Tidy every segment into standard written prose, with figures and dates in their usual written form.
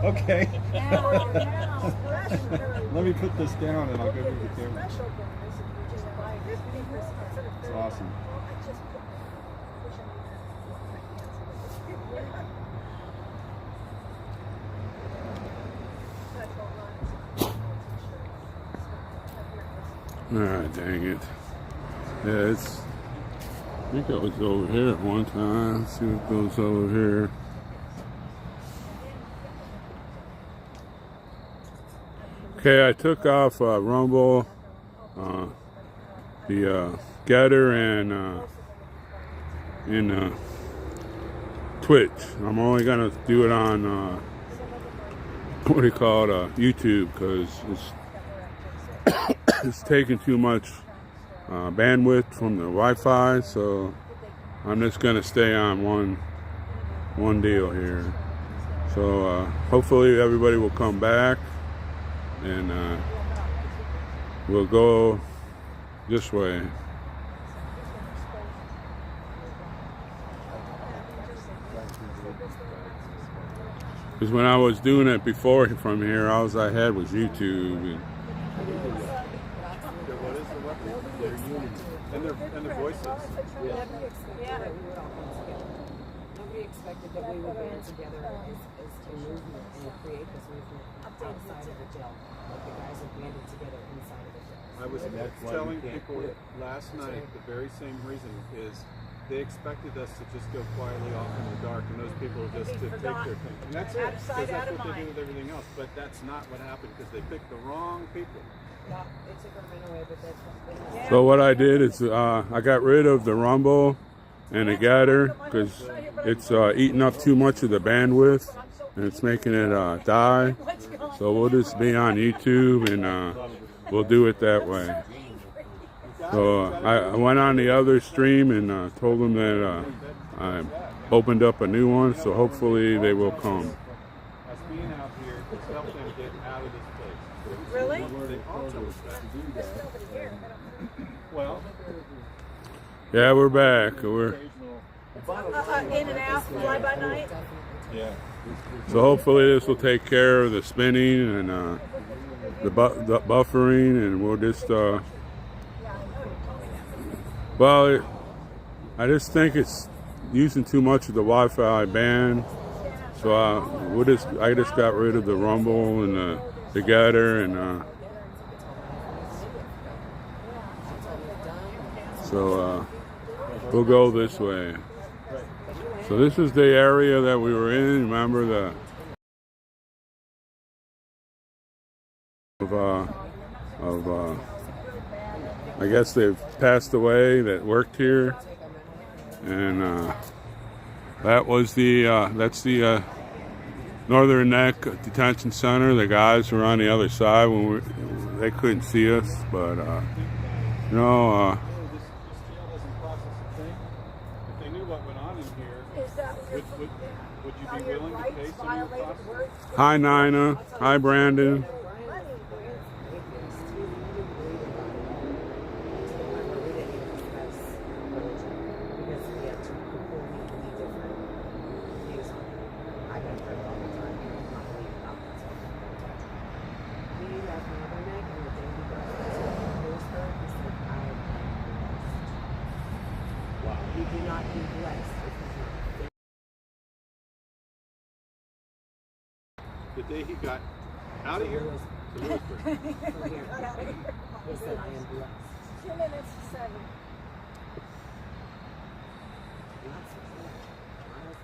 Okay. Let me put this down and I'll go to the camera. It's awesome. Alright, dang it. Yeah, it's... I think I was over here at one time. Let's see what goes over here. Okay, I took off Rumble, the Getter, and Twitch. I'm only gonna do it on what do you call it, YouTube, because it's taking too much bandwidth from the Wi-Fi. So I'm just gonna stay on one deal here. So hopefully everybody will come back. And we'll go this way. Because when I was doing it before from here, all I had was YouTube. And their voices. Nobody expected that we would band together as a movement and create this movement outside of the jail. Like the guys have banded together inside of the jail. I was telling people last night the very same reason is they expected us to just go quietly off in the dark and those people just to take their thing. And that's it, because that's what they do with everything else. But that's not what happened because they picked the wrong people. No, they took our men away, but that's what So what I did is I got rid of the Rumble and the Getter because it's eating up too much of the bandwidth and it's making it die. So we'll just be on YouTube and we'll do it that way. So I went on the other stream and told them that I opened up a new one, so hopefully they will come. Us being out here to help them get out of this place. Really? They also well, Yeah, we're back. We're in and out, fly by night. yeah. so hopefully this will take care of the spinning and the buffering, and we'll just well, I just think it's using too much of the Wi-Fi band. So I just got rid of the Rumble and the Getter, and so we'll go this way. So this is the area that we were in. Remember the I guess they've passed away that worked here, and that was that's the Northern Neck Detention Center. The guys were on the other side when they couldn't see us, but you know. If they knew what went on in here, would you be willing to pay some of your costs? Hi Nina. Hi Brandon. The day he got out of here to Lewisburg. He said, I am blessed. 2 minutes to 7.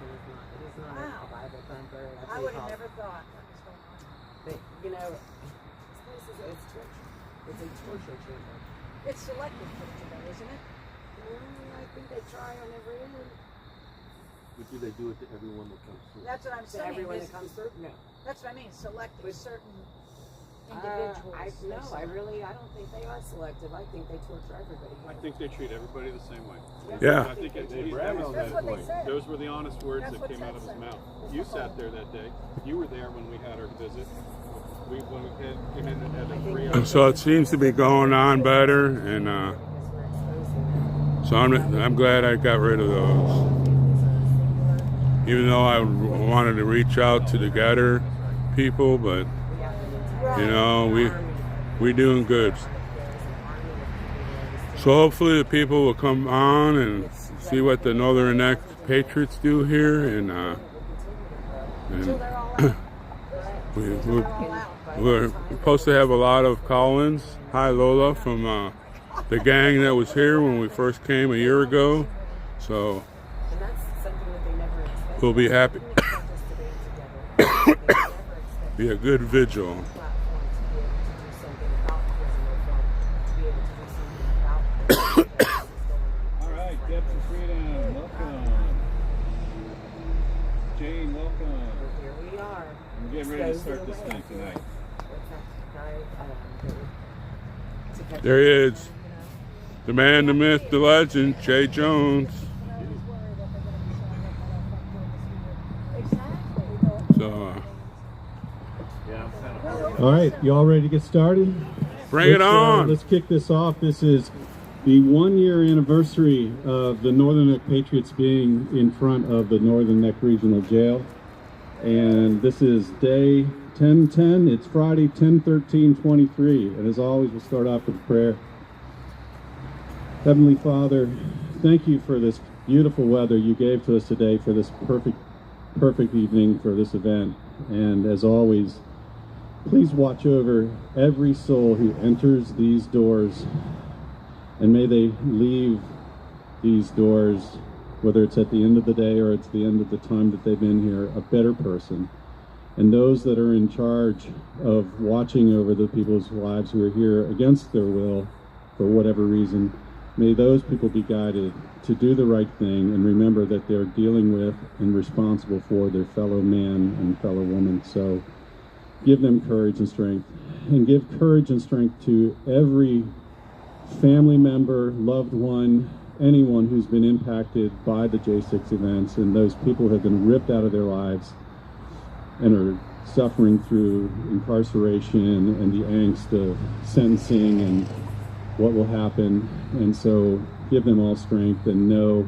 It is not a Bible thumper. I would have never thought that was going on. But, you know, this place is torture. It's a torture chamber. It's selective torture, though, isn't it? I think they try on every end. But do they do it to everyone that comes through? That's what I'm To saying. everyone is- that comes through? No. That's what I mean, selective With- certain individuals. I don't think they are selective. I think they torture everybody. I think they treat everybody the same way. Yeah. I think They brag on That's that what they point. said. those were the honest words That's that what came out of his Ted said. mouth. You sat there that day. You were there when we had our visit. When we came in and had a 3-hour. So it seems to be going on better, and so I'm glad I got rid of those. Even though I wanted to reach out to the Getter, people, but you know, we doing good. So hopefully the people will come on and see what the Northern Neck Patriots do here, and we're supposed to have a lot of call-ins. Hi Lola from the gang that was here when we first came a year ago. So we'll be happy. Be a good vigil. All right, Debs and Freedom, welcome. Jane, welcome. Here we are. We're getting ready to start this thing tonight. There he is. The man, the myth, the legend, Jay Jones. So, all right, you all ready to get started? bring it on. Let's kick this off. This is the 1-year anniversary of the Northern Neck Patriots being in front of the Northern Neck Regional Jail. And this is day 1010. It's Friday, 10/13/23. And as always, we'll start off with prayer. Heavenly Father, thank you for this beautiful weather you gave to us today, for this perfect evening for this event. And as always, please watch over every soul who enters these doors, and may they leave these doors, whether it's at the end of the day or it's the end of the time that they've been here, a better person. And those that are in charge of watching over the people's lives who are here against their will for whatever reason, may those people be guided to do the right thing and remember that they're dealing with and responsible for their fellow man and fellow woman. So give them courage and strength, and give courage and strength to every family member, loved one, anyone who's been impacted by the J6 events, and those people who have been ripped out of their lives and are suffering through incarceration and the angst of sentencing and what will happen. And so give them all strength, and know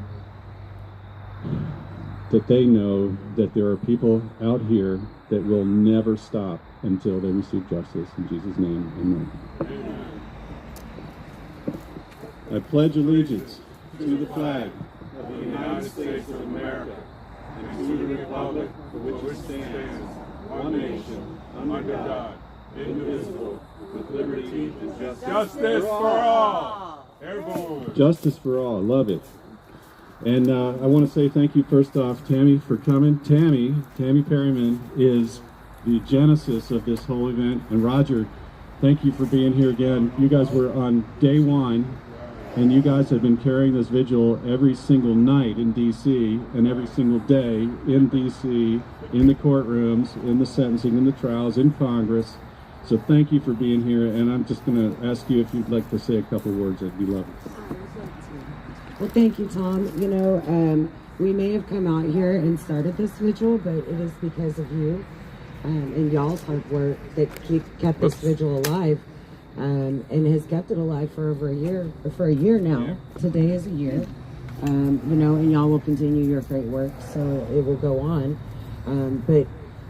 that they know that there are people out here that will never stop until they receive justice. In Jesus' name, amen. I pledge allegiance to the flag Of the United States of America, and to the republic for which it stands, one nation, under God, indivisible, with liberty and Justice for all. Everyone. Justice for all. I love it. And I want to say thank you first off, Tammy, for coming. Tammy Perryman is the genesis of this whole event. And Roger, thank you for being here again. You guys were on day one, and you guys have been carrying this vigil every single night in D.C. and every single day in D.C., in the courtrooms, in the sentencing, in the trials, in Congress. So thank you for being here, and I'm just going to ask you if you'd like to say a couple words. That'd be lovely. Well, thank you, Tom. You know, we may have come out here and started this vigil, but it is because of you and y'all's hard work that kept this vigil alive, and has kept it alive for over a year now. Yeah. Today is a year. You know, and y'all will continue your great work, so it will go on. But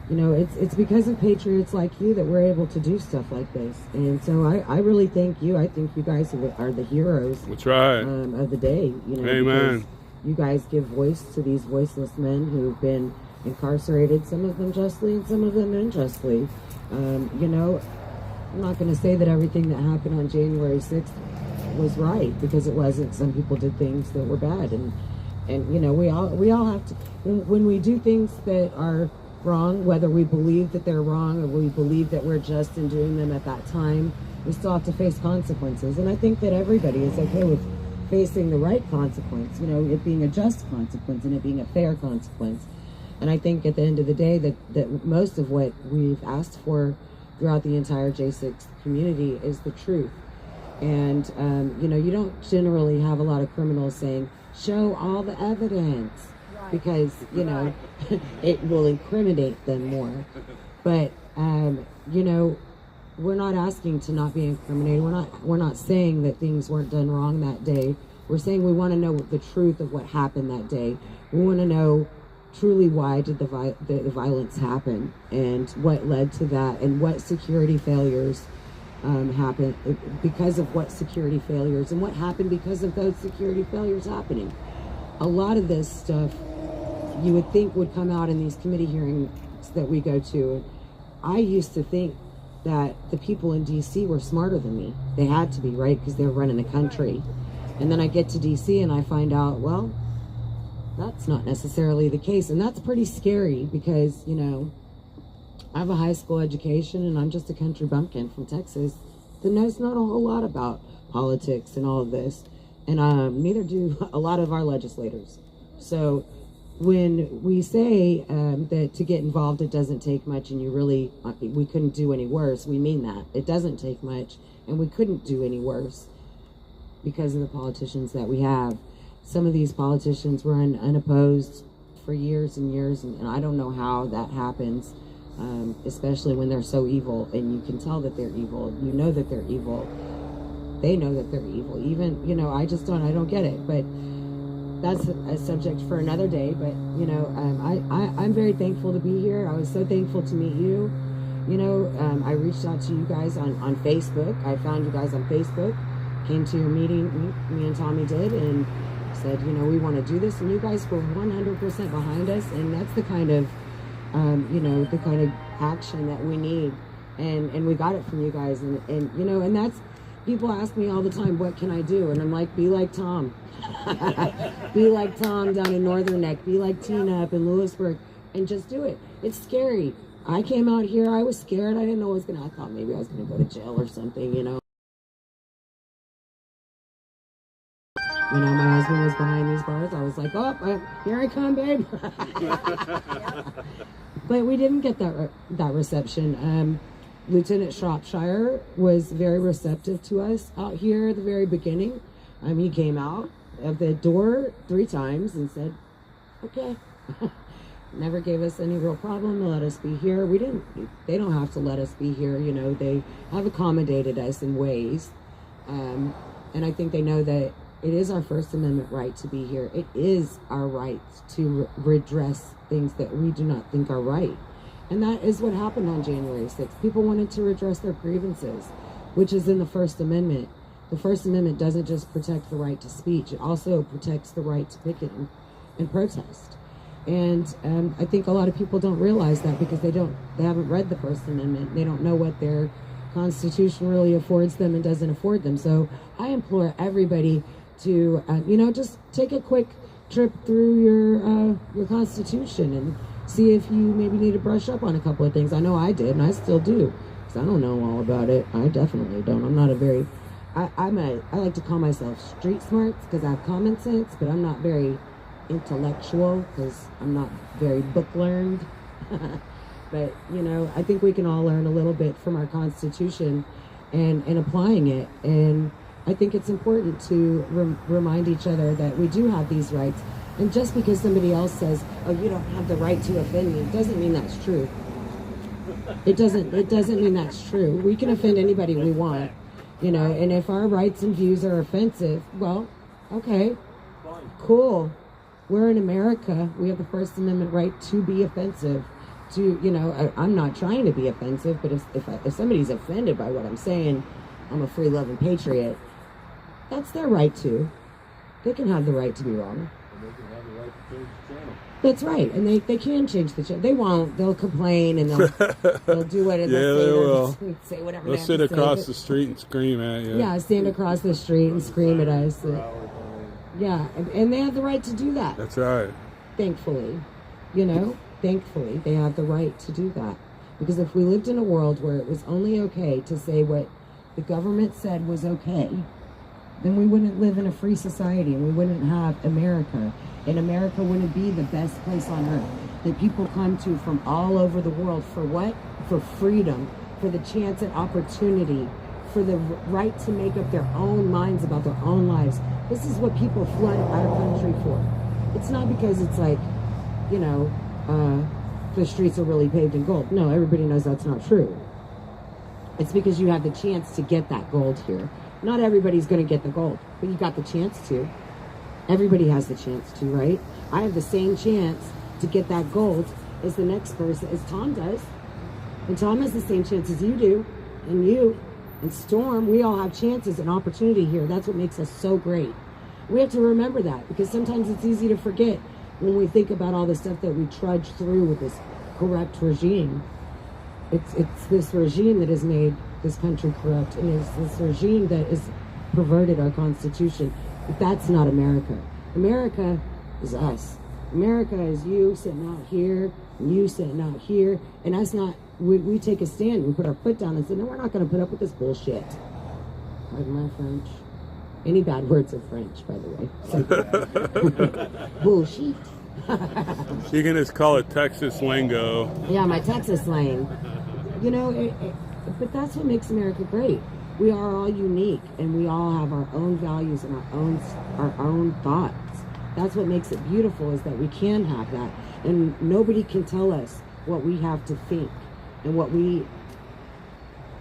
you know, it's because of patriots like you that we're able to do stuff like this. And so I really thank you. I think you guys are the heroes. That's right. Of the day. You know, amen. You guys give voice to these voiceless men who've been incarcerated, some of them justly and some of them unjustly. You know, I'm not going to say that everything that happened on January 6th was right, because it wasn't. Some people did things that were bad, and you know, we all have to, when we do things that are wrong, whether we believe that they're wrong or we believe that we're just in doing them at that time, we still have to face consequences. And I think that everybody is okay with facing the right consequence, you know, it being a just consequence and it being a fair consequence. And I think at the end of the day that most of what we've asked for throughout the entire J6 community is the truth. And you know, you don't generally have a lot of criminals saying, show all the evidence, because, you know, it will incriminate them more. But, you know, we're not asking to not be incriminated. We're not saying that things weren't done wrong that day. We're saying we want to know the truth of what happened that day. We want to know truly why did the violence happen, and what led to that, and what security failures happened because of what security failures, and what happened because of those security failures happening. A lot of this stuff you would think would come out in these committee hearings that we go to. I used to think that the people in DC were smarter than me. They had to be, right? Because they're running the country. And then I get to DC and I find out, well, that's not necessarily the case. And that's pretty scary because, you know, I have a high school education and I'm just a country bumpkin from Texas that knows not a whole lot about politics and all of this. And neither do a lot of our legislators. So when we say that to get involved it doesn't take much, and we couldn't do any worse, we mean that. It doesn't take much, and we couldn't do any worse because of the politicians that we have. Some of these politicians run unopposed for years and years, and I don't know how that happens, especially when they're so evil, and you can tell that they're evil. You know that they're evil. They know that they're evil. Even, you know, I don't get it. But that's a subject for another day. But, you know, I'm very thankful to be here. I was so thankful to meet you. You know, I reached out to you guys on Facebook. I found you guys on Facebook, came to your meeting, me and Tommy did, and said, you know, we want to do this. And you guys were 100% behind us. And that's the kind of, you know, the kind of action that we need. And we got it from you guys. And you know, and that's, people ask me all the time, what can I do? And I'm like, be like Tom. Be like Tom down in Northern Neck. Be like Tina up in Lewisburg. And just do it. It's scary. I came out here, I was scared. I didn't know what was going to, I thought maybe I was going to go to jail or something, you know. You know, my husband was behind these bars. I was like, oh, here I come, babe. But we didn't get that reception. Lieutenant Shropshire was very receptive to us out here at the very beginning. He came out of the door 3 times and said, okay. Never gave us any real problem to let us be here. They don't have to let us be here, you know. They have accommodated us in ways. And I think they know that it is our First Amendment right to be here. It is our right to redress things that we do not think are right. And that is what happened on January 6th. People wanted to redress their grievances, which is in the First Amendment. The First Amendment doesn't just protect the right to speech, it also protects the right to picket and protest. And I think a lot of people don't realize that because they haven't read the First Amendment. They don't know what their Constitution really affords them and doesn't afford them. So I implore everybody to, you know, just take a quick trip through your Constitution and see if you maybe need to brush up on a couple of things. I know I did, and I still do, because I don't know all about it. I definitely don't. I'm not a very, I like to call myself street smarts because I have common sense, but I'm not very intellectual because I'm not very book learned. But, you know, I think we can all learn a little bit from our Constitution and applying it. And I think it's important to remind each other that we do have these rights. And just because somebody else says, oh, you don't have the right to offend me, doesn't mean that's true. It doesn't mean that's true. We can offend anybody we want, you know, and if our rights and views are offensive, well, okay, cool. We're in America. We have the First Amendment right to be offensive. To, you know, I'm not trying to be offensive, but if somebody's offended by what I'm saying, I'm a free-loving patriot. That's their right to. They can have the right to be wrong. They can have the right to change the channel. That's right, and they can change the channel. They won't. They'll complain and they'll do what yeah, they will. Say whatever. They'll sit across the street and scream at you. Yeah, stand across the street and scream at us. Yeah, and they have the right to do that. That's right. Thankfully, you know, thankfully they have the right to do that. Because if we lived in a world where it was only okay to say what the government said was okay, then we wouldn't live in a free society and we wouldn't have America. And America wouldn't be the best place on earth that people come to from all over the world for what? For freedom, for the chance and opportunity, for the right to make up their own minds about their own lives. This is what people flood our country for. It's not because it's like, you know, the streets are really paved in gold. No, everybody knows that's not true. It's because you have the chance to get that gold here. Not everybody's going to get the gold, but you got the chance to. Everybody has the chance to, right? I have the same chance to get that gold as the next person, as Tom does. And Tom has the same chance as you do, and you, and Storm. We all have chances and opportunity here. That's what makes us so great. We have to remember that, because sometimes it's easy to forget when we think about all the stuff that we trudge through with this corrupt regime. It's this regime that has made this country corrupt, and it's this regime that has perverted our Constitution. But that's not America. America is us. America is you sitting out here, and you sitting out here, and that's not, we take a stand, we put our foot down and say, no, we're not going to put up with this bullshit. Pardon my French. Any bad words are French, by the way. Bullshit. You can just call it Texas lingo. Yeah, my Texas slang. You know, but that's what makes America great. We are all unique, and we all have our own values and our own thoughts. That's what makes it beautiful, is that we can have that, and nobody can tell us what we have to think and what we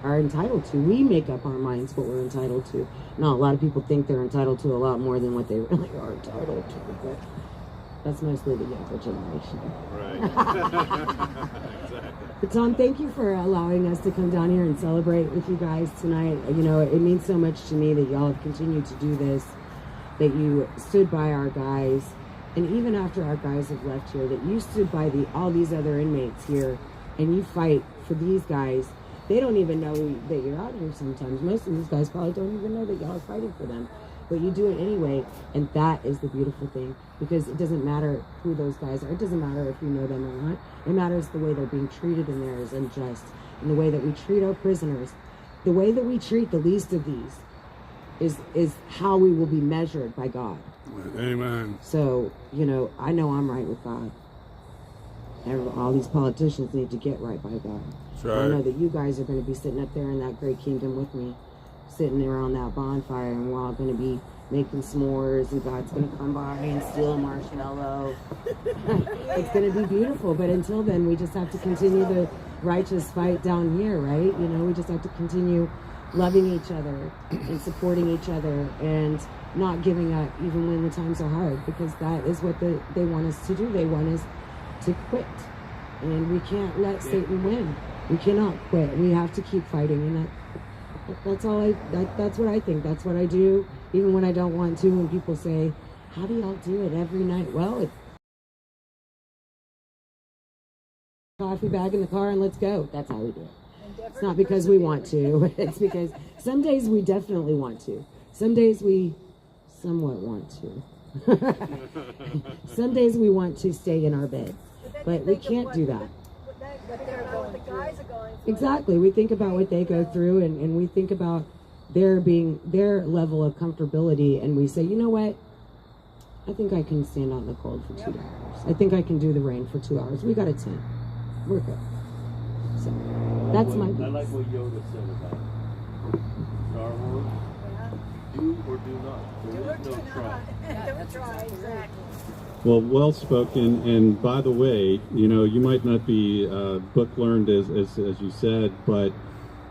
are entitled to. We make up our minds what we're entitled to. Now, a lot of people think they're entitled to a lot more than what they really are entitled to, but that's mostly the younger generation. Right. Exactly. But Tom, thank you for allowing us to come down here and celebrate with you guys tonight. You know, it means so much to me that y'all have continued to do this, that you stood by our guys, and even after our guys have left here, that you stood by all these other inmates here, and you fight for these guys. They don't even know that you're out here sometimes. Most of these guys probably don't even know that y'all are fighting for them. But you do it anyway, and that is the beautiful thing, because it doesn't matter who those guys are. It doesn't matter if you know them or not. It matters the way they're being treated in there is unjust, and the way that we treat our prisoners, the way that we treat the least of these is how we will be measured by God. Amen. So, you know I'm right with God. All these politicians need to get right by God. That's right. I know that you guys are going to be sitting up there in that great kingdom with me, sitting around that bonfire, and we're all going to be making s'mores, and God's going to come by and steal a marshmallow. It's going to be beautiful, but until then, we just have to continue the righteous fight down here, right? You know, we just have to continue loving each other and supporting each other and not giving up even when the times are hard, because that is what they want us to do. They want us to quit, and we can't let Satan win. We cannot quit. We have to keep fighting, and that's all that's what I think. That's what I do, even when I don't want to. When people say, how do y'all do it every night? Well, it's coffee bag in the car and let's go. That's how we do it. It's not because we want to. It's because some days we definitely want to. Some days we somewhat want to. Some days we want to stay in our bed, but we can't do that. Exactly. We think about what they go through, and we think about their level of comfortability, and we say, you know what? I think I can stand out in the cold for 2 hours. I think I can do the rain for 2 hours. We got a tent. We're good. So that's my piece. I like what Yoda said about Star Wars. Do or do not. There is no try. Don't try, exactly. Well, well spoken. And by the way, you might not be book learned as you said, but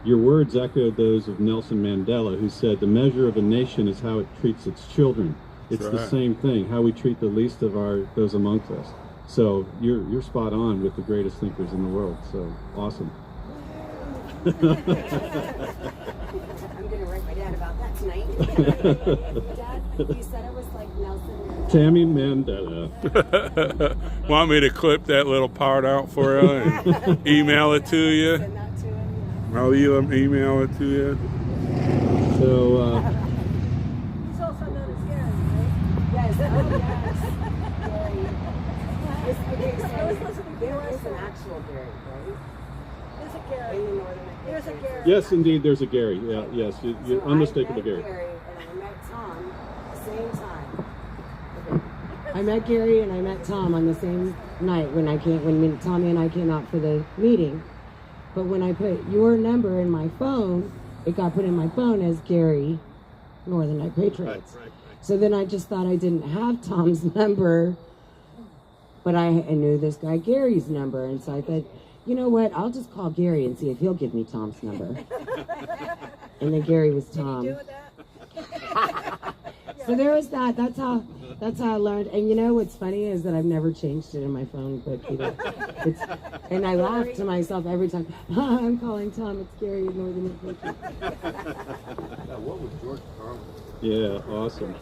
your words echoed those of Nelson Mandela, who said the measure of a nation is how it treats its children. It's the same thing, how we treat the least of those amongst us. So you're spot on with the greatest thinkers in the world. So awesome. I'm going to write my dad about that tonight. Dad, you said it was like Nelson Mandela. Tammy Mandela. Want me to clip that little part out for you and email it to you? Send that to him. I'll email it to you. So, He's also known as Gary, right? Yes, oh yes. Gary. Okay, I was so listening to there you is an last actual Gary, right? There's a In Gary. the northern There's a Gary. yes, indeed, there's a Gary. Yeah, yes, you're So unmistakable I met Gary. Gary and I met Tom at the same time. I met Gary and I met Tom on the same night when Tommy and I came out for the meeting. But when I put your number in my phone, it got put in my phone as Gary, Northern Night Patriots. Right. So then I just thought I didn't have Tom's number, but I knew this guy Gary's number, and so I thought, you know what? I'll just call Gary and see if he'll give me Tom's number. And then Gary was Tom. Did you do that? So there was that. That's how That's how I learned. And you know what's funny is that I've never changed it in my phone book either. And I laugh to myself every time. I'm calling Tom. It's Gary in Northern Virginia. What was George Carlin? Yeah, awesome.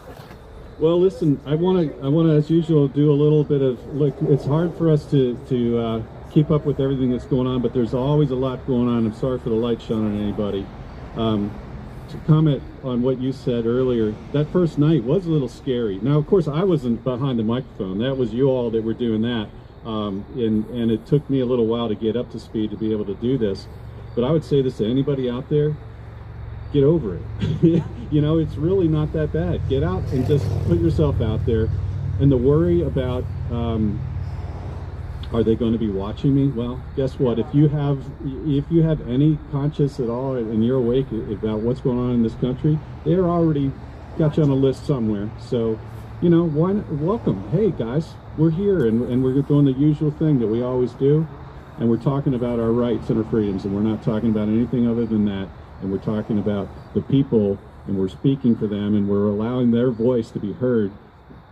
Well, listen, I want to, as usual, do a little bit of look. It's hard for us to keep up with everything that's going on, but there's always a lot going on. I'm sorry for the light shone on anybody. To comment on what you said earlier, that first night was a little scary. Now, of course, I wasn't behind the microphone. That was you all that were doing that, and it took me a little while to get up to speed to be able to do this. But I would say this to anybody out there: get over it. You know, it's really not that bad. Get out and just put yourself out there. And the worry about are they going to be watching me? Well, guess what? If you have any conscience at all and you're awake about what's going on in this country, they're already got you on a list somewhere. So, you know, welcome. Hey guys, we're here and we're doing the usual thing that we always do, and we're talking about our rights and our freedoms, and we're not talking about anything other than that. And we're talking about the people, and we're speaking for them, and we're allowing their voice to be heard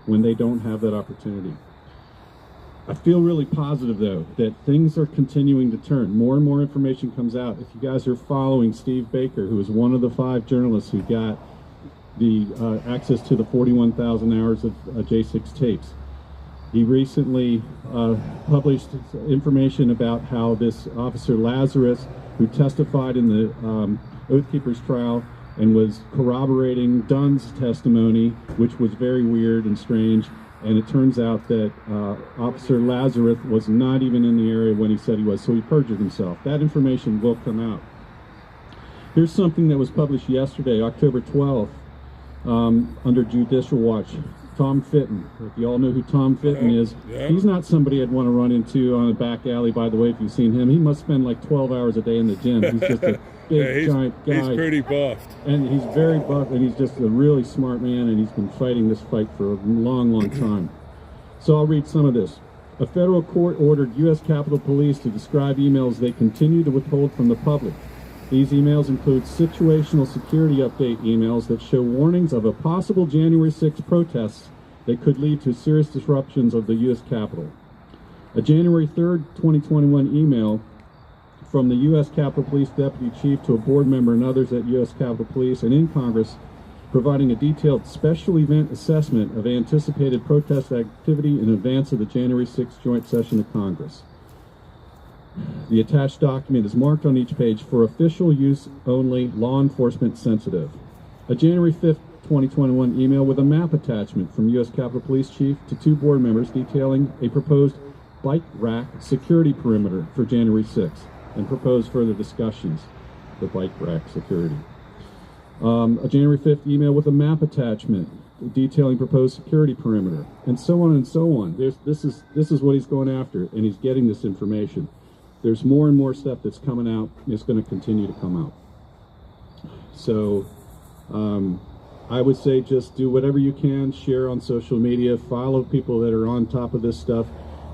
when they don't have that opportunity. I feel really positive, though, that things are continuing to turn. More and more information comes out. If you guys are following Steve Baker, who is one of the 5 journalists who got the access to the 41,000 hours of J6 tapes, he recently published information about how this Officer Lazarus, who testified in the Oath Keepers trial and was corroborating Dunn's testimony, which was very weird and strange. And it turns out that Officer Lazarus was not even in the area when he said he was, so he perjured himself. That information will come out. Here's something that was published yesterday, October 12th, under Judicial Watch. Tom Fitton. If you all know who Tom Fitton is, he's not somebody I'd want to run into on a back alley, by the way, if you've seen him. He must spend like 12 hours a day in the gym. He's just a big, giant guy. He's pretty buffed. And he's very buff, and he's just a really smart man, and he's been fighting this fight for a long, long time. So I'll read some of this. A federal court ordered U.S. Capitol Police to describe emails they continue to withhold from the public. These emails include situational security update emails that show warnings of a possible January 6th protests that could lead to serious disruptions of the U.S. Capitol. A January 3rd, 2021 email from the U.S. Capitol Police Deputy Chief to a board member and others at U.S. Capitol Police and in Congress, providing a detailed special event assessment of anticipated protest activity in advance of the January 6th joint session of Congress. The attached document is marked on each page for official use only, law enforcement sensitive. A January 5th, 2021 email with a map attachment from U.S. Capitol Police Chief to 2 board members detailing a proposed bike rack security perimeter for January 6th and proposed further discussions, the bike rack security. A January 5th email with a map attachment detailing proposed security perimeter, and so on and so on. This is what he's going after, and he's getting this information. There's more and more stuff that's coming out. It's going to continue to come out. So I would say just do whatever you can, share on social media, follow people that are on top of this stuff.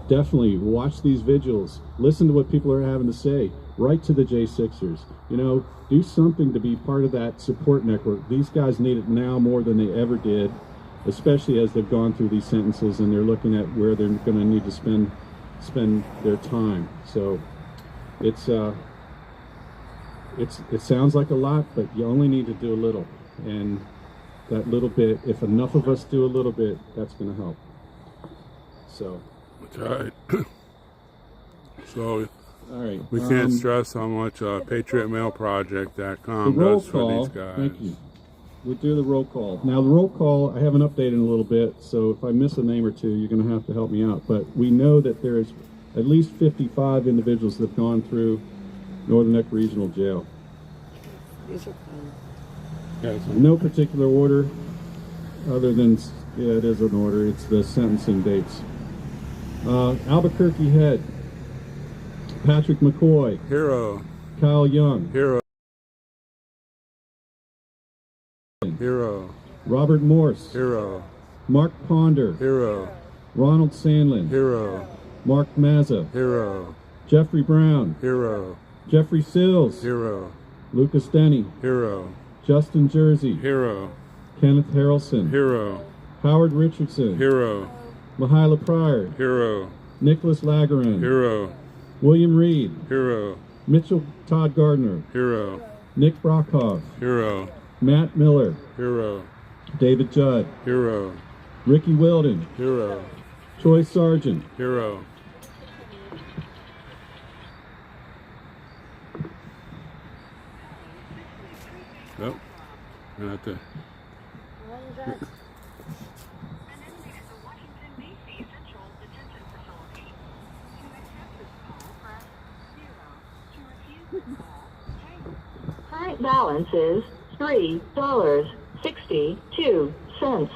Definitely watch these vigils, listen to what people are having to say, write to the J6ers, you know, do something to be part of that support network. These guys need it now more than they ever did, especially as they've gone through these sentences and they're looking at where they're going to need to spend their time. So it sounds like a lot, but you only need to do a little, and that little bit, if enough of us do a little bit, that's going to help. So That's right. So all right, we can't stress how much PatriotMailProject.com the roll does call, for these guys. thank you. We'll do the roll call. Now the roll call, I haven't updated in a little bit, so if I miss a name or two, you're going to have to help me out. But we know that there's at least 55 individuals that have gone through Northern Neck Regional Jail. These are fun. No particular order, other than, yeah, it is an order. It's the sentencing dates. Albuquerque Head, Patrick McCoy, Hero, Kyle Young, Hero, Hero, Robert Morse, Hero, Mark Ponder, Hero, Ronald Sandlin, Hero, Mark Mazza, Hero, Jeffrey Brown, Hero, Jeffrey Sills, Hero, Lucas Denny, Hero, Justin Jersey, Hero, Kenneth Harrelson, Hero, Howard Richardson, Hero. Mahila Pryor, Hero. Nicholas Lagarin, Hero. William Reed, Hero. Mitchell Todd Gardner, Hero. Nick Brockhoff, Hero. Matt Miller, Hero. David Judd, Hero. Ricky Wilden, Hero. Troy Sargent, Hero. Nope. Not the. Current balance is $3.62.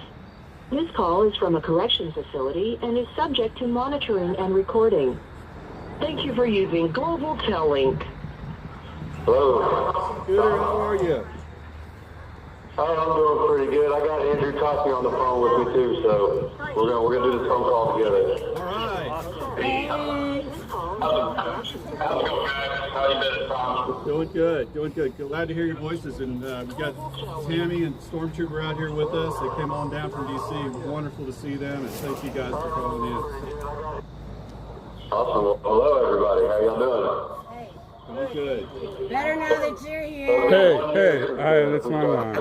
This call is from a correction facility and is subject to monitoring and recording. Thank you for using Global Tel-Link. Hello. Scooter, how are you? I'm doing pretty good. I got Andrew Coffey on the phone with me too, so we're gonna do this phone call together. All right. How's it going, guys? How you been, Tom? Doing good, doing good. Glad to hear your voices. And we got Tammy and Stormtrooper out here with us. They came on down from DC. Wonderful to see them, and thank you guys for calling in. Awesome. Well, hello, everybody. How y'all doing? Doing good. Better now that you're here. Hey, that's my line.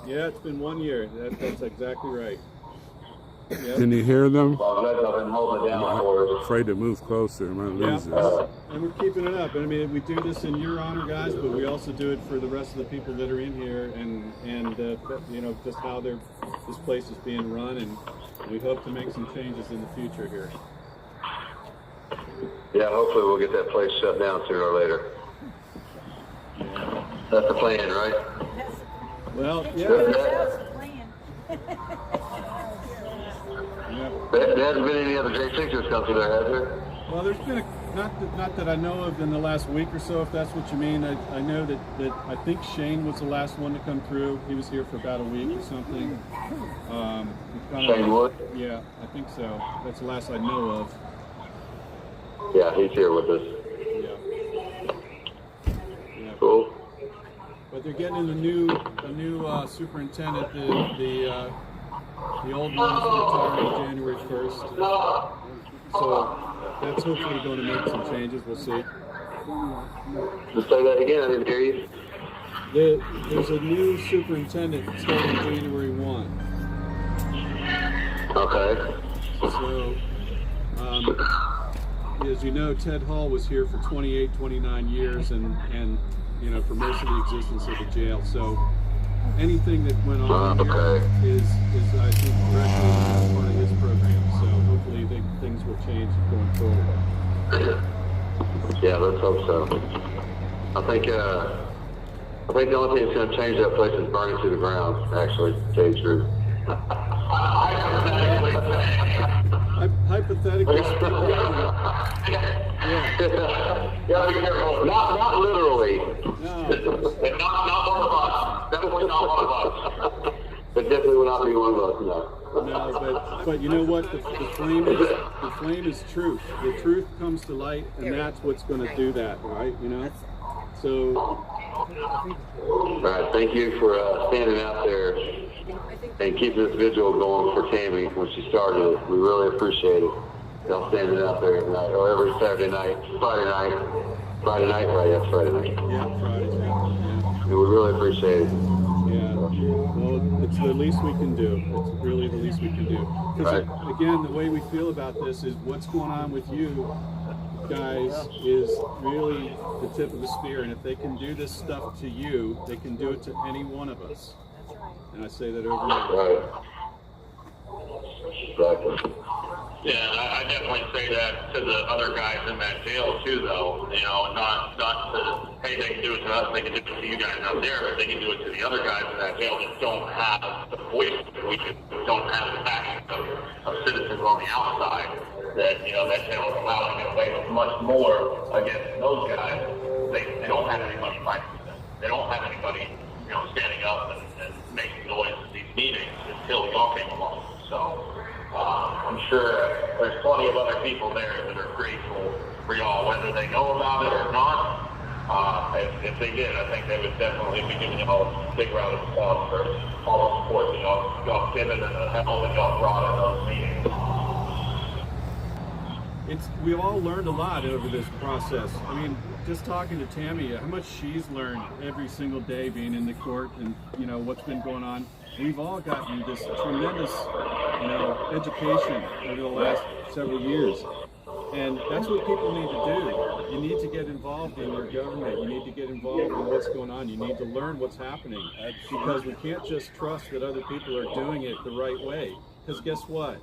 Yeah, it's been 1 year. That's exactly right. Yep. Can you hear them? Well, I've been holding it down for us. Afraid to move closer. I might lose Yeah. this. And we're keeping it up. And I mean, we do this in your honor, guys, but we also do it for the rest of the people that are in here, and you know, just how this place is being run, and we hope to make some changes in the future here. Yeah, hopefully we'll get that place shut down sooner or later. That's the plan, right? Well, yeah. That's the plan. There hasn't been any other J6s come through there, has there? Well, there's been not that I know of in the last week or so, if that's what you mean. I know that I think Shane was the last one to come through. He was here for about a week or something. Shane Wood? Yeah, I think so. That's the last I know of. Yeah, he's here with us. Yeah. Cool. But they're getting a new superintendent. The old one is retiring January 1st. So that's hopefully going to make some changes. We'll see. Just say that again. I didn't hear you. There's a new superintendent starting January 1. Okay. So, as you know, Ted Hall was here for 28, 29 years, and you know, for most of the existence of the jail. So anything that went on here is I think directly part of his program. So hopefully things will change going forward. Yeah, let's hope so. I think the only thing that's going to change that place is burning to the ground, actually, to tell you the truth. Hypothetically speaking, Yeah, be careful. Not literally. no. Not one of us. Definitely not one of us. It definitely will not be one of us, no. No, but you know what? The flame is truth. The truth comes to light, and that's what's going to do that, right? You know. So. All right. Thank you for standing out there and keeping this vigil going for Tammy when she started it. We really appreciate it. Y'all standing out there tonight, or every Friday night, right? That's Friday night. Yeah, Friday. Yeah. We really appreciate it. Yeah. Well, it's the least we can do. It's really the least we can do. Because again, the way we feel about this is what's going on with you guys is really the tip of the spear. And if they can do this stuff to you, they can do it to any one of us. And I say that over and over. Right. Exactly. Yeah, I definitely say that to the other guys in that jail too, though. You know, not to, hey, they can do it to us, they can do it to you guys out there, but they can do it to the other guys in that jail that don't have the voice that we don't have the passion of citizens on the outside. That, you know, that jail is allowing them to weigh much more against those guys. They don't have anybody fighting for them. They don't have anybody, you know, standing up and making noise at these meetings until y'all came along. So I'm sure there's plenty of other people there that are grateful for y'all, whether they know about it or not. if they did, I think they would definitely be giving you all a big round of applause for all the support that y'all given and the help that y'all brought in those meetings. We've all learned a lot over this process. I mean, just talking to Tammy, how much she's learned every single day being in the court and, what's been going on. We've all gotten this tremendous, education over the last several years. And that's what people need to do. You need to get involved in your government. You need to get involved in what's going on. You need to learn what's happening. Because we can't just trust that other people are doing it the right way. Because guess what?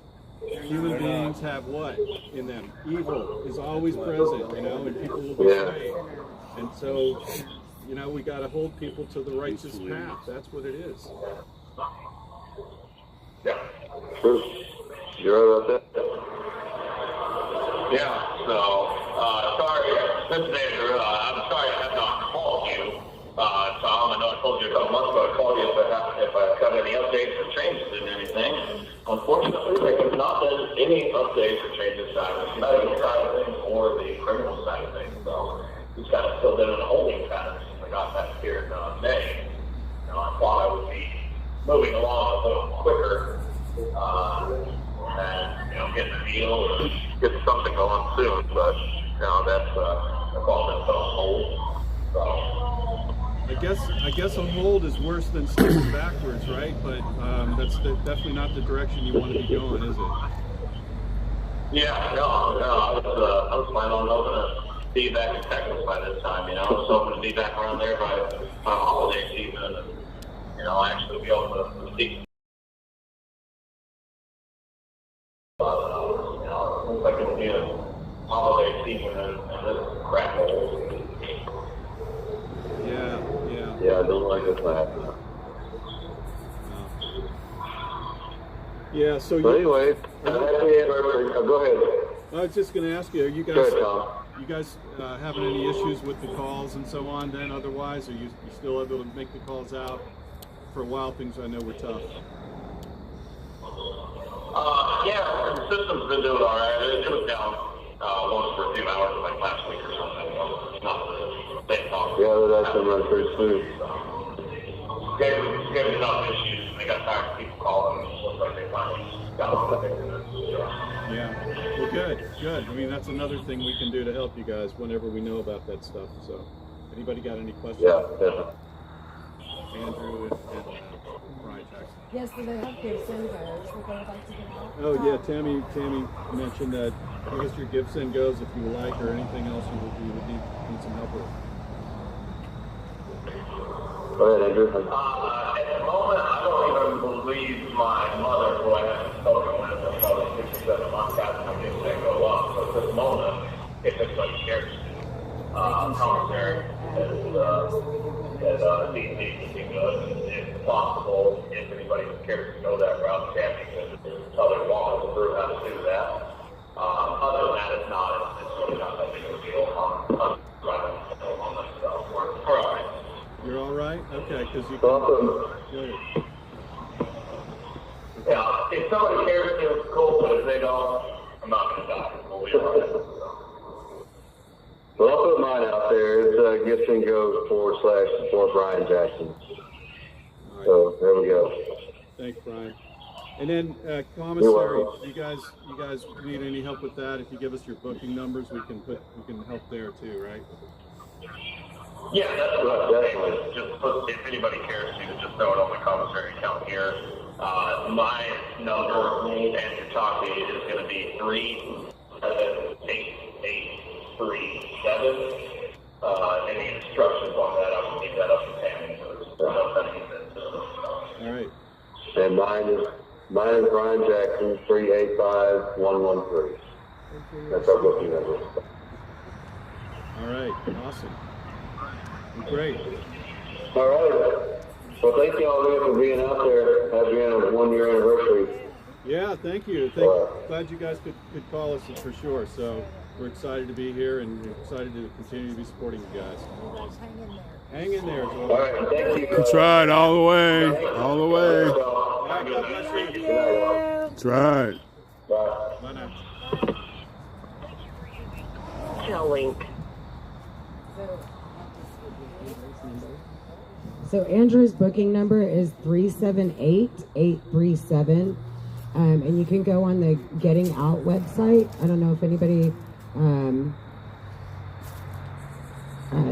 Human beings have what in them? Evil is always present, and people will be swayed. And so, we got to hold people to the righteous path. That's what it is. Yeah. True. You're right about that. Yeah, so, sorry, Mr. Andrew, I'm sorry I have not called you, Tom. I know I told you a couple months ago I'd call you if I got any updates or changes in anything. Unfortunately, there have not been any updates or changes on the medical side of things or the criminal side of things, so we've kind of still been in a holding pattern since I got back here in May. I thought I would be moving along a little quicker, and, getting a deal or getting something going soon, but, that's all been put on hold, so. I guess a hold is worse than stepping backwards, right? But that's definitely not the direction you want to be going, is it? Yeah, no, I was planning on hoping to be back in Texas by this time, I was hoping to be back around there by holiday season and, actually be able to speak. Looks like it'll be a holiday season and this crap hole. Yeah, I don't like this happening. Yeah, so anyway, happy anniversary. Go ahead. I was just going to ask you, are you guys having any issues with the calls and so on then otherwise? Are you still able to make the calls out? For a while, things I know were tough. Yeah, the system's been doing all right. It was down once for a few hours, like last week or something. Not the same talk. Yeah, that's been run pretty smooth. Gave enough issues, and they got tired of people calling, and it looks like they finally got on it. Yeah, well, good. I mean, that's another thing we can do to help you guys whenever we know about that stuff. So, anybody got any questions? Yeah, definitely. Andrew and Brian Jackson. Yes, do they have gift send goes that they would like to give out? Oh yeah, Tammy mentioned that I guess your gift send goes if you would like, or anything else you would need some help with. Go ahead, Andrew. At the moment, I don't even believe my mother, who I haven't spoken with for probably 6 or 7 months after my gift send go up. So at this moment, if anybody cares to commissary at DC would be good. If possible, if anybody cares to go that route, Tammy could tell their walk through how to do that. Other than that, it's really not that big of a deal. I'm driving on myself. We're all right. You're all right? Okay, because you Awesome. Yeah, if somebody cares to, it's cool, but if they don't, I'm not going to die. We'll be all right. Well, I'll put mine out there. It's gift and go /support Brian Jackson. Right. So there we go. Thanks, Brian. And then commissary, you guys need any help with that? If you give us your booking numbers, we can help there too, right? Yeah, that's what I'm saying. Just put, if anybody cares to, just throw it on the commissary account here. My number and your talkie is going to be 37837. Any instructions on that, I will leave that up to Tammy. All right. And mine is Brian Jackson, 385113. That's our booking number. All right. Awesome. Great. All right. Well, thank you all for being out there. Happy 1-year anniversary. Yeah, thank you. Glad you guys could call us for sure. So we're excited to be here and we're excited to continue to be supporting you guys. Hang in there. All right. Thank you. That's right. All the way. All the way. Thank you. That's right. Bye. Bye now. Shell link. number. So Andrew's booking number is 378-837. And you can go on the Getting Out website. I don't know if anybody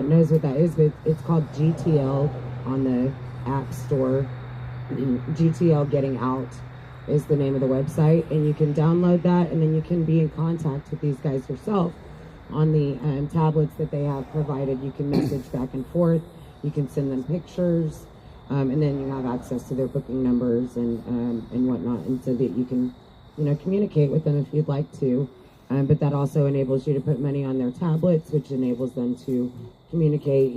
knows what that is, but it's called GTL on the App Store. GTL Getting Out is the name of the website, and you can download that, and then you can be in contact with these guys yourself on the tablets that they have provided. You can message back and forth. You can send them pictures. And then you have access to their booking numbers and whatnot, and so that you can, communicate with them if you'd like to. But that also enables you to put money on their tablets, which enables them to communicate,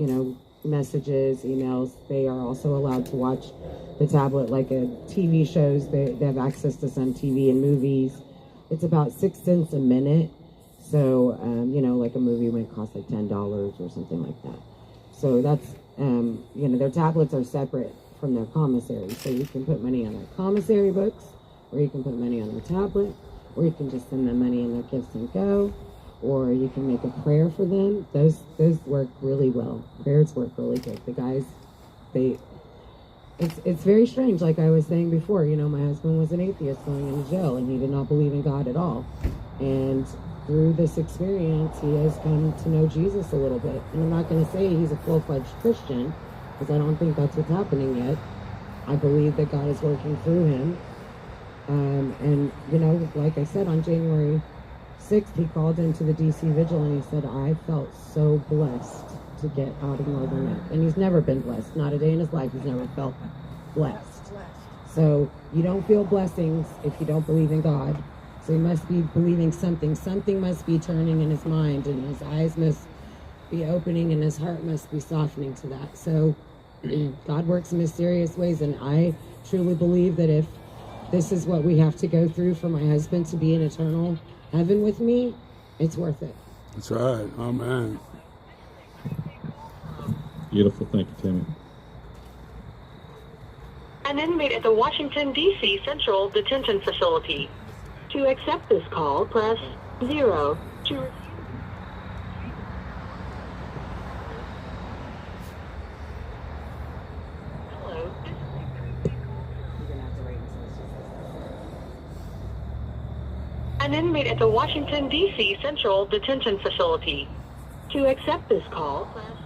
messages, emails. They are also allowed to watch the tablet like a TV shows. They have access to some TV and movies. It's about 6 cents a minute. So, like a movie might cost like $10 or something like that. So that's, their tablets are separate from their commissary. So you can put money on their commissary books, or you can put money on their tablet, or you can just send them money in their gifts and go, or you can make a prayer for them. Those work really well. Prayers work really good. The guys, it's very strange. Like I was saying before, my husband was an atheist going into jail, and he did not believe in God at all. And through this experience, he has come to know Jesus a little bit. And I'm not going to say he's a full-fledged Christian, because I don't think that's what's happening yet. I believe that God is working through him. And, like I said, on January 6th, he called into the DC Vigil, and he said, I felt so blessed to get out of Northern Net. And he's never been blessed. Not a day in his life he's never felt blessed. So you don't feel blessings if you don't believe in God. So he must be believing something. Something must be turning in his mind, and his eyes must be opening, and his heart must be softening to that. So God works in mysterious ways, and I truly believe that if this is what we have to go through for my husband to be in eternal heaven with me, it's worth it. That's right. Amen. Beautiful. Thank you, Tammy. An inmate at the Washington, D.C. Central Detention Facility. To accept this call, press 0. To Hello. An inmate at the Washington, D.C. Central Detention Facility. To accept this call, press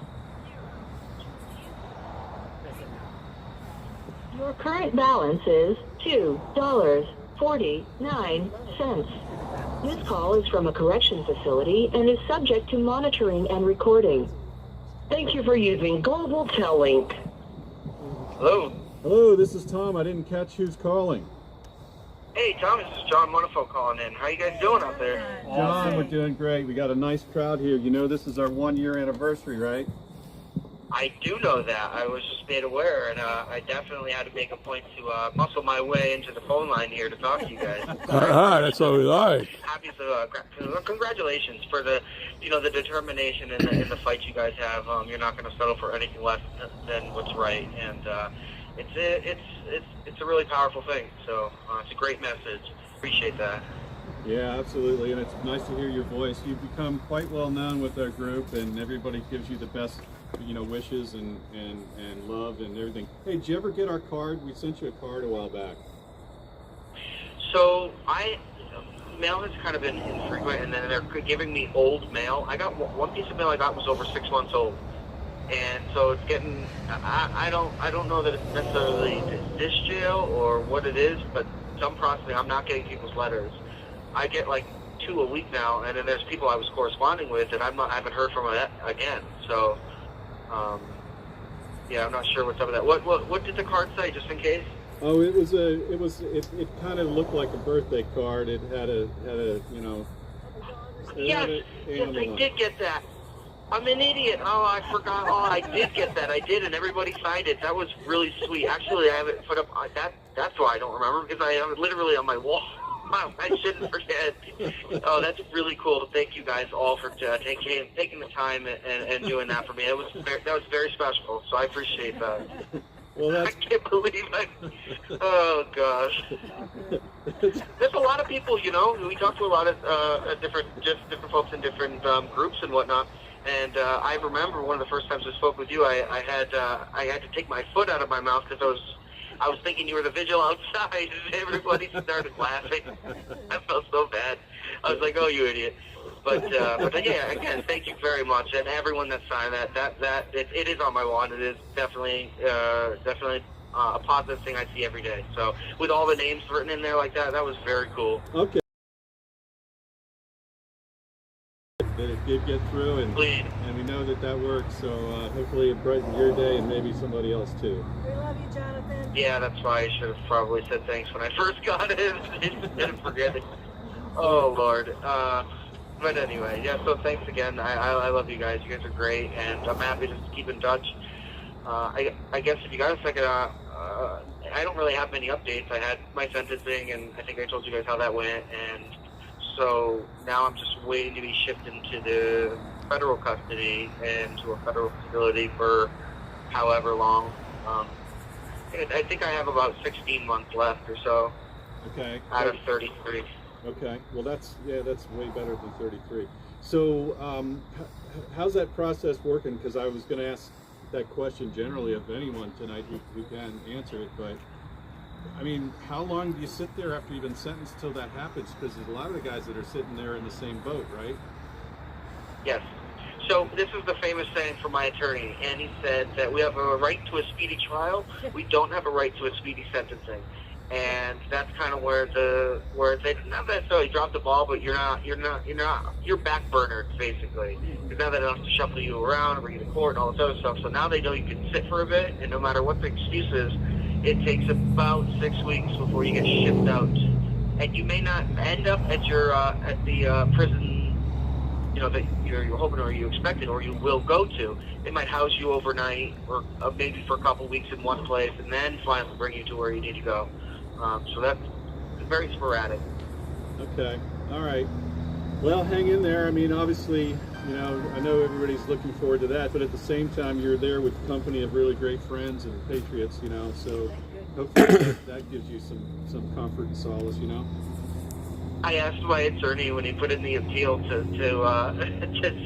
0. Your current balance is $2.49. This call is from a correction facility and is subject to monitoring and recording. Thank you for using Global Tel-Link. Hello. Hello, this is Tom. I didn't catch who's calling. Hey, Tom, this is John Monifo calling in. How you guys doing out there? John, we're doing great. We got a nice crowd here. This is our 1-year anniversary, right? I do know that. I was just made aware, and I definitely had to make a point to muscle my way into the phone line here to talk to you guys. That's what we like. Happy to congratulations for the the determination in the fight you guys have. You're not going to settle for anything less than what's right, and it's a really powerful thing. So it's a great message. Appreciate that. Yeah, absolutely, and it's nice to hear your voice. You've become quite well known with our group, and everybody gives you the best wishes and love and everything. Hey, did you ever get our card? We sent you a card a while back. So mail has kind of been infrequent, and then they're giving me old mail. I got one piece of mail I got was over 6 months old, and so it's getting. I don't know that it's necessarily this jail or what it is, but some processing. I'm not getting people's letters. I get like 2 a week now, and then there's people I was corresponding with, and I haven't heard from them again. So. Yeah, I'm not sure what's up with that. What did the card say, just in case? Oh, it kind of looked like a birthday card. It had a Yes, I did get that. I'm an idiot. Oh, I forgot. Oh, I did get that. I did, and everybody signed it. That was really sweet. Actually, I have it put up. That's why I don't remember, because I have it literally on my wall. I shouldn't forget. Oh, that's really cool. Thank you guys all for taking the time and doing that for me. That was very special. So I appreciate that. Well, I can't believe it. Oh gosh. There's a lot of people, we talk to a lot of different folks in different groups and whatnot, And I remember one of the first times I spoke with you, I had to take my foot out of my mouth because I was thinking you were the vigil outside, and everybody started laughing. I felt so bad. I was like, "Oh, you idiot!" But yeah, again, thank you very much, and everyone that signed that it is on my wall. And it is definitely a positive thing I see every day. So with all the names written in there like that, that was very cool. Okay. That it did get through, and we know that works. So hopefully it brightened your day and maybe somebody else too. We love you, Jonathan. Yeah, that's why I should have probably said thanks when I first got it instead of forgetting. Oh Lord. But anyway, yeah. So thanks again. I love you guys. You guys are great, and I'm happy to keep in touch. I guess if you got a second, I don't really have many updates. I had my sentencing, and I think I told you guys how that went, and so now I'm just waiting to be shipped into the federal custody and to a federal facility for however long. I think I have about 16 months left or so. Okay. Out of 33. Okay. Well, that's way better than 33. So, how's that process working? Because I was going to ask that question generally of anyone tonight who can answer it, but I mean, how long do you sit there after you've been sentenced till that happens? Because there's a lot of the guys that are sitting there in the same boat, right? Yes. So this is the famous saying from my attorney, and he said that we have a right to a speedy trial. We don't have a right to a speedy sentencing, and that's kind of where they not necessarily dropped the ball, but you're backburnered basically. Because now they don't have to shuffle you around and bring you to court and all this other stuff. So now they know you can sit for a bit, and no matter what the excuse is, it takes about 6 weeks before you get shipped out, and you may not end up at your at the prison, that you're hoping or you expected or you will go to. They might house you overnight or maybe for a couple weeks in one place, and then finally bring you to where you need to go. So that's very sporadic. Okay. All right. Well, hang in there. I mean, obviously, I know everybody's looking forward to that, but at the same time, you're there with the company of really great friends and patriots, so hopefully that gives you some comfort and solace, I asked my attorney when he put in the appeal to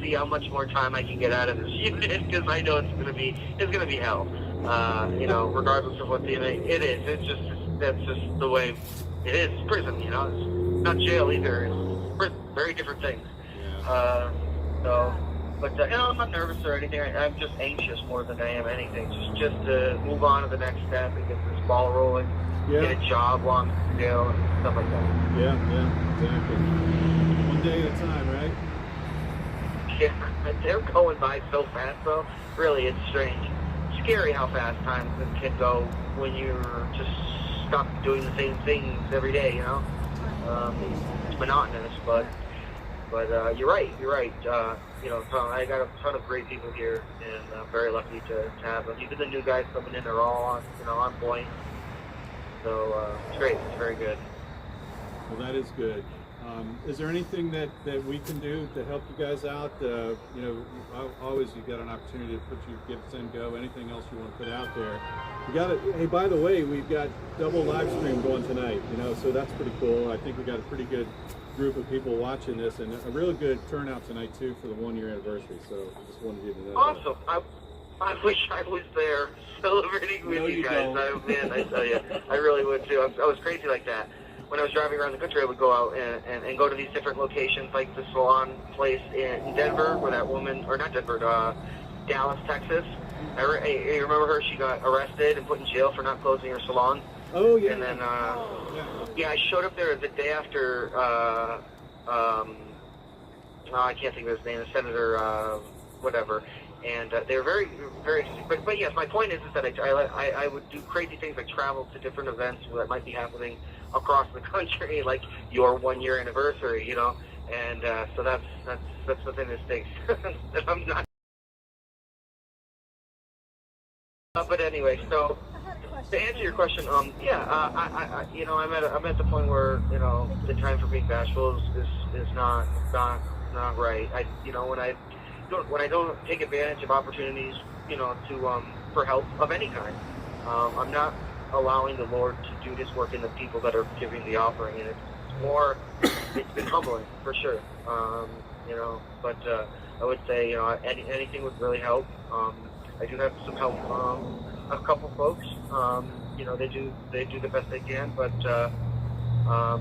see how much more time I can get out of this unit, because I know it's gonna be hell. Regardless of what the inmate it is, that's just the way it is. It's prison, it's not jail either. It's prison, very different things. Yeah. But I'm not nervous or anything. I'm just anxious more than I am anything. Just to move on to the next step and get this ball rolling. Yeah. Get a job while I'm in jail and stuff like that. Yeah, exactly. One day at a time, right? Yeah, they're going by so fast, though. Really, it's strange. Scary how fast time can go when you're just stuck doing the same things every day. It's monotonous, but you're right. I got a ton of great people here, and I'm very lucky to have them. Even the new guys coming in are all on point. So it's great. It's very good. Well, that is good. Is there anything that we can do to help you guys out? Always you got an opportunity to put your give, send, go. Anything else you want to put out there? We got it. Hey, by the way, we've got double live stream going tonight. So that's pretty cool. I think we got a pretty good group of people watching this, and a really good turnout tonight too for the 1-year anniversary. So I just wanted you to know. Awesome. I wish I was there celebrating with you guys. I tell you, I really would too. I was crazy like that. When I was driving around the country, I would go out and go to these different locations, like the salon place in Denver, where that woman, or not Denver, Dallas, Texas. You remember her? She got arrested and put in jail for not closing her salon. Oh, yeah. And then, I showed up there the day after, I can't think of his name, the senator, whatever. And they were very, very, but yes, my point is that I would do crazy things like travel to different events that might be happening across the country, like your 1-year anniversary, and so that's the thing that stinks. That I'm not. But anyway, so to answer your question, I'm at the point where the time for being bashful is not right. When I don't take advantage of opportunities, for help of any kind, I'm not allowing the Lord to do His work in the people that are giving the offering, and it's been humbling for sure. But I would say, anything would really help. I do have some help from a couple folks. They do the best they can, but I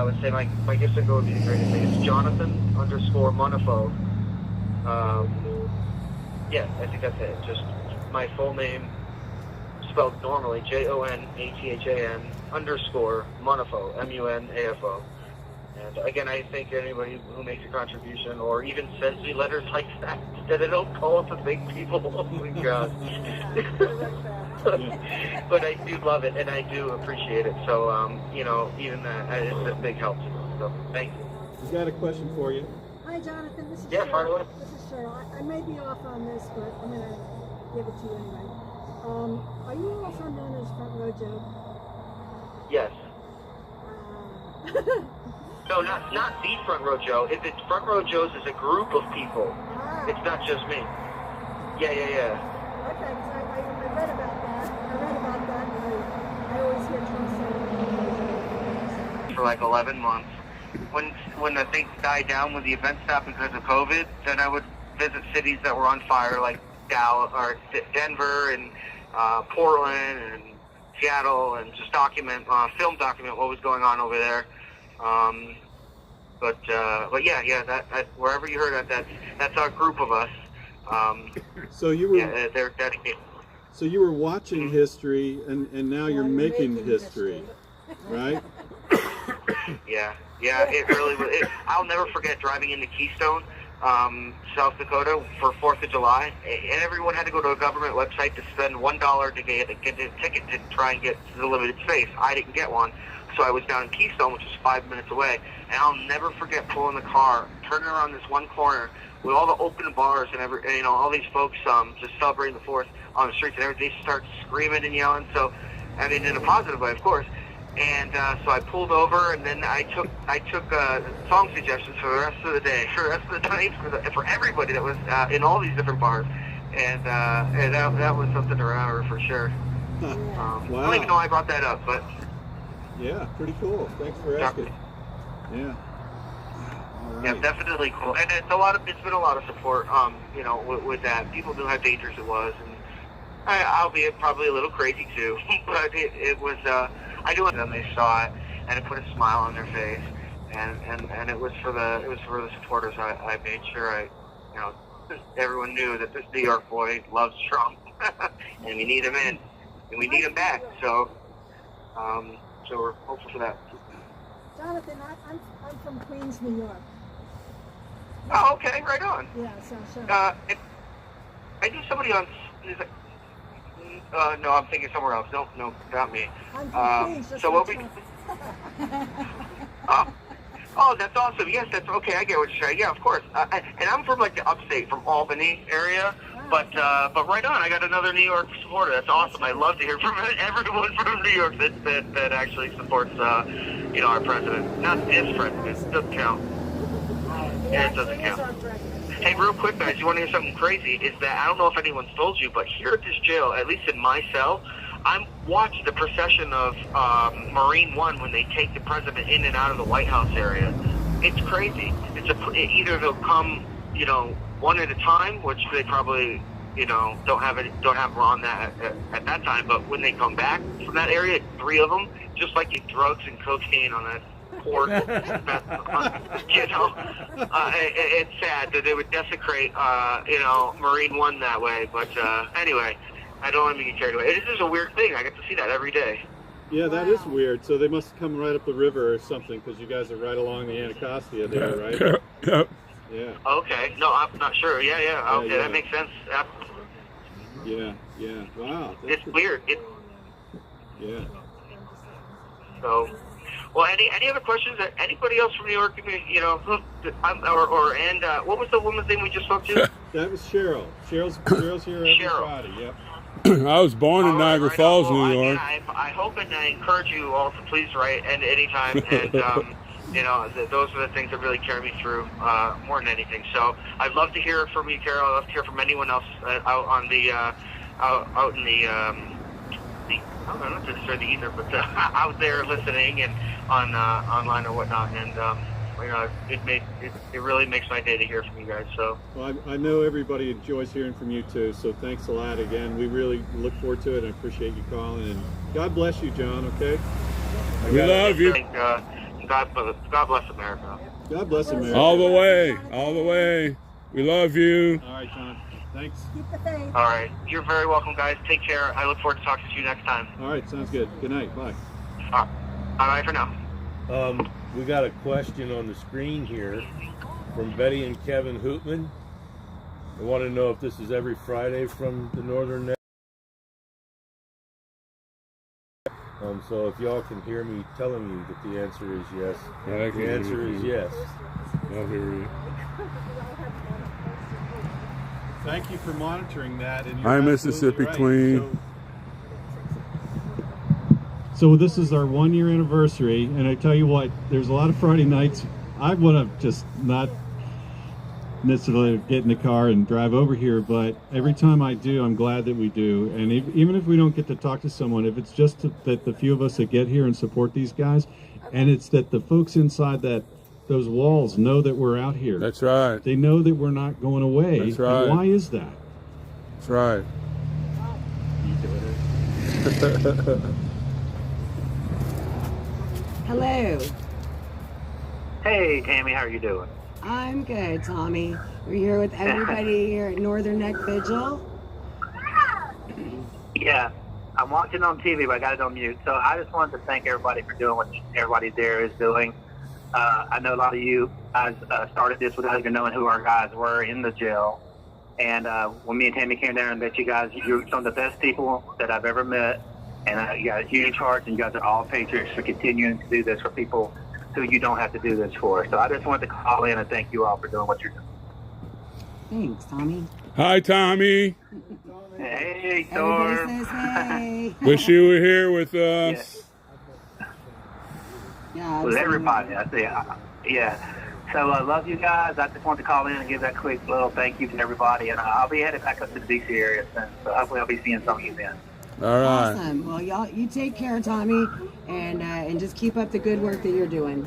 would say my gift and go would be the greatest thing. It's Jonathan_Monifo. Yeah, I think that's it. Just my full name spelled normally, JONATHAN_Monifo, MUNAFO. And again, I thank anybody who makes a contribution or even sends me letters like that I don't call up the big people. Oh my God. But I do love it and I do appreciate it. So, even that is a big help to me. So, thank you. We've got a question for you. Hi, Jonathan. This is Yeah, fire away. This is Cheryl. I may be off on this, but I'm going to give it to you anyway. Are you also known as Front Row Joe? Yes. No, not the Front Row Joe. If it's Front Row Joe's is a group of people. It's not just me. Yeah. Okay, because I read about that. And I always hear Trump saying for like 11 months. When the thing died down, when the event stopped because of COVID, then I would visit cities that were on fire, like Dallas or Denver and Portland and Seattle, and just film document what was going on over there. But yeah, that wherever you heard that, that's our group of us. So you were they're dedicated. So you were watching history, and now you're making history, right? Yeah, it really was. I'll never forget driving into Keystone, South Dakota for 4th of July, and everyone had to go to a government website to spend $1 to get a ticket to try and get to the limited space. I didn't get one, so I was down in Keystone, which is 5 minutes away, and I'll never forget pulling the car, turning around this one corner with all the open bars and all these folks just celebrating the 4th on the streets, and everybody starts screaming and yelling. So, I mean, in a positive way, of course. And so I pulled over, and then I took song suggestions for the rest of the day, for the rest of the night, for everybody that was in all these different bars, and that was something to remember for sure. Wow. I don't even know I brought that up, but yeah, pretty cool. Thanks for asking. Yeah. All right. Yeah, definitely cool, and it's been a lot of support, with that. People knew how dangerous it was, and albeit probably a little crazy too, but it was. I do it, and they saw it, and it put a smile on their face, and it was for the supporters. I made sure everyone knew that this New York boy loves Trump, and we need him in, and we need him back. So we're hopeful for that. Jonathan, I'm from Queens, New York. Oh, okay, right on. Yeah, so sure. I knew somebody on. No, I'm thinking somewhere else. No, not me. I'm from Queens, just so what we? Oh, that's awesome. Yes, that's okay. I get what you're saying. Yeah, of course. And I'm from like the upstate, from Albany area. But right on. I got another New York supporter. That's awesome. I love to hear from everyone from New York that actually supports our president. Not this president. It doesn't count. Yeah, it doesn't count. Hey, real quick, guys, you want to hear something crazy? Is that I don't know if anyone's told you, but here at this jail, at least in my cell, I watched the procession of Marine One when they take the president in and out of the White House area. It's crazy. Either they'll come, one at a time, which they probably, don't have on that at that time. But when they come back from that area, 3 of them, just like the drugs and cocaine on that. It's sad that they would desecrate, Marine One that way. But anyway, I don't want to get carried away. This is a weird thing. I get to see that every day. Yeah, that is weird. So they must come right up the river or something, because you guys are right along the Anacostia there, right? Yeah. Okay. No, I'm not sure. Yeah. Okay, that makes sense. Yeah. Wow. It's weird. Yeah. So. Well, any other questions? Anybody else from New York? What was the woman's name we just spoke to? That was Cheryl. Cheryl's here every Friday. Yep. I was born in Niagara Falls, New York. I hope and I encourage you all to please write and anytime. And those are the things that really carry me through more than anything. So I'd love to hear from you, Carol. I'd love to hear from anyone else out in the I'm not necessarily either, but out there listening and on online or whatnot. And it really makes my day to hear from you guys. So Well, I know everybody enjoys hearing from you too, so thanks a lot again. We really look forward to it. I appreciate you calling, and God bless you, John, okay? We love you. God bless America. God bless America. All the way. All the way. We love you. All right, John. Thanks. Keep the faith. All right. You're very welcome, guys. Take care. I look forward to talking to you next time. All right, sounds good. Good night. Bye. Bye for now. We got a question on the screen here from Betty and Kevin Hootman. They want to know if this is every Friday from the Northern Neck. So if y'all can hear me telling you that the answer is yes, Yeah, I can the hear answer you. is yes. I'll hear you. Thank you for monitoring that. And you're Hi, absolutely Mississippi right. Queen. So this is our 1 year anniversary, and I tell you what, there's a lot of Friday nights I would have just not necessarily get in the car and drive over here, but every time I do, I'm glad that we do. And even if we don't get to talk to someone, if it's just that the few of us that get here and support these guys, and it's that the folks inside those walls know that we're out here. That's right. They know that we're not going away. That's right. And why is that? That's right. Hello. Hey, Tammy, how are you doing? I'm good, Tommy. We're here with everybody here at Northern Neck Vigil. Yeah, I'm watching on TV, but I got it on mute. So I just wanted to thank everybody for doing what everybody there is doing. I know a lot of you guys started this without even knowing who our guys were in the jail. And when me and Tammy came down and met you guys, you're some of the best people that I've ever met. And you got a huge heart, and you guys are all patriots for continuing to do this for people who you don't have to do this for. So I just wanted to call in and thank you all for doing what you're doing. Thanks, Tommy. Hi, Tommy. Hey, Everybody Thor. says hey. Wish you were here with us. Yeah, With absolutely. everybody, I say, yeah. So I love you guys. I just wanted to call in and give that quick little thank you to everybody. And I'll be headed back up to the DC area soon. So hopefully I'll be seeing some of you then. All right. Awesome. Well, y'all, you take care, Tommy, and just keep up the good work that you're doing.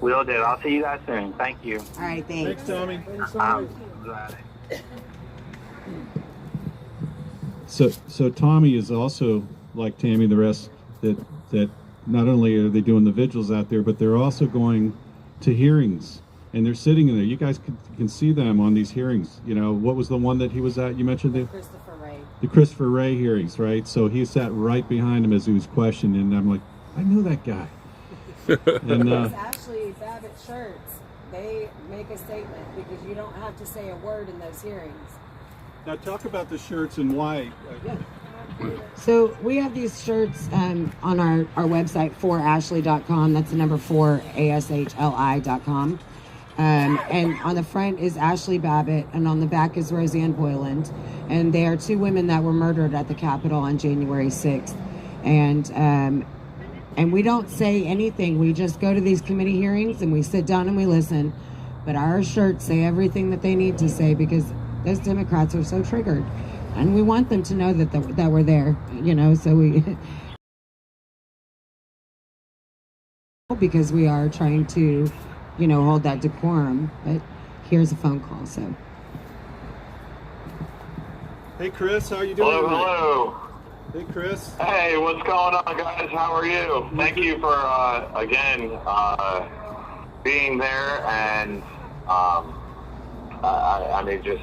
Will do. I'll see you guys soon. Thank you. All right, thanks. Thanks, Tommy. I'm glad. So Tommy is also like Tammy and the rest that not only are they doing the vigils out there, but they're also going to hearings, and they're sitting in there. You guys can see them on these hearings. You know, what was the one that he was at? You mentioned the Christopher Ray hearings, right? So he sat right behind him as he was questioned, and I'm like, I know that guy. And It's actually Babbitt shirts. They make a statement because you don't have to say a word in those hearings. Now talk about the shirts and why. So we have these shirts on our website, 4ashly.com. That's the number 4ashli.com. And on the front is Ashley Babbitt, and on the back is Roseanne Boyland. And they are two women that were murdered at the Capitol on January 6th. And we don't say anything. We just go to these committee hearings and we sit down and we listen. But our shirts say everything that they need to say because those Democrats are so triggered. And we want them to know that we're there, you know, so we... because we are trying to, you know, hold that decorum. But here's a phone call, so... Hey, Chris, how you doing? Hello. Hey, Chris. Hey, what's going on, guys? How are you? Thank you for, again, being there. And, I mean, just,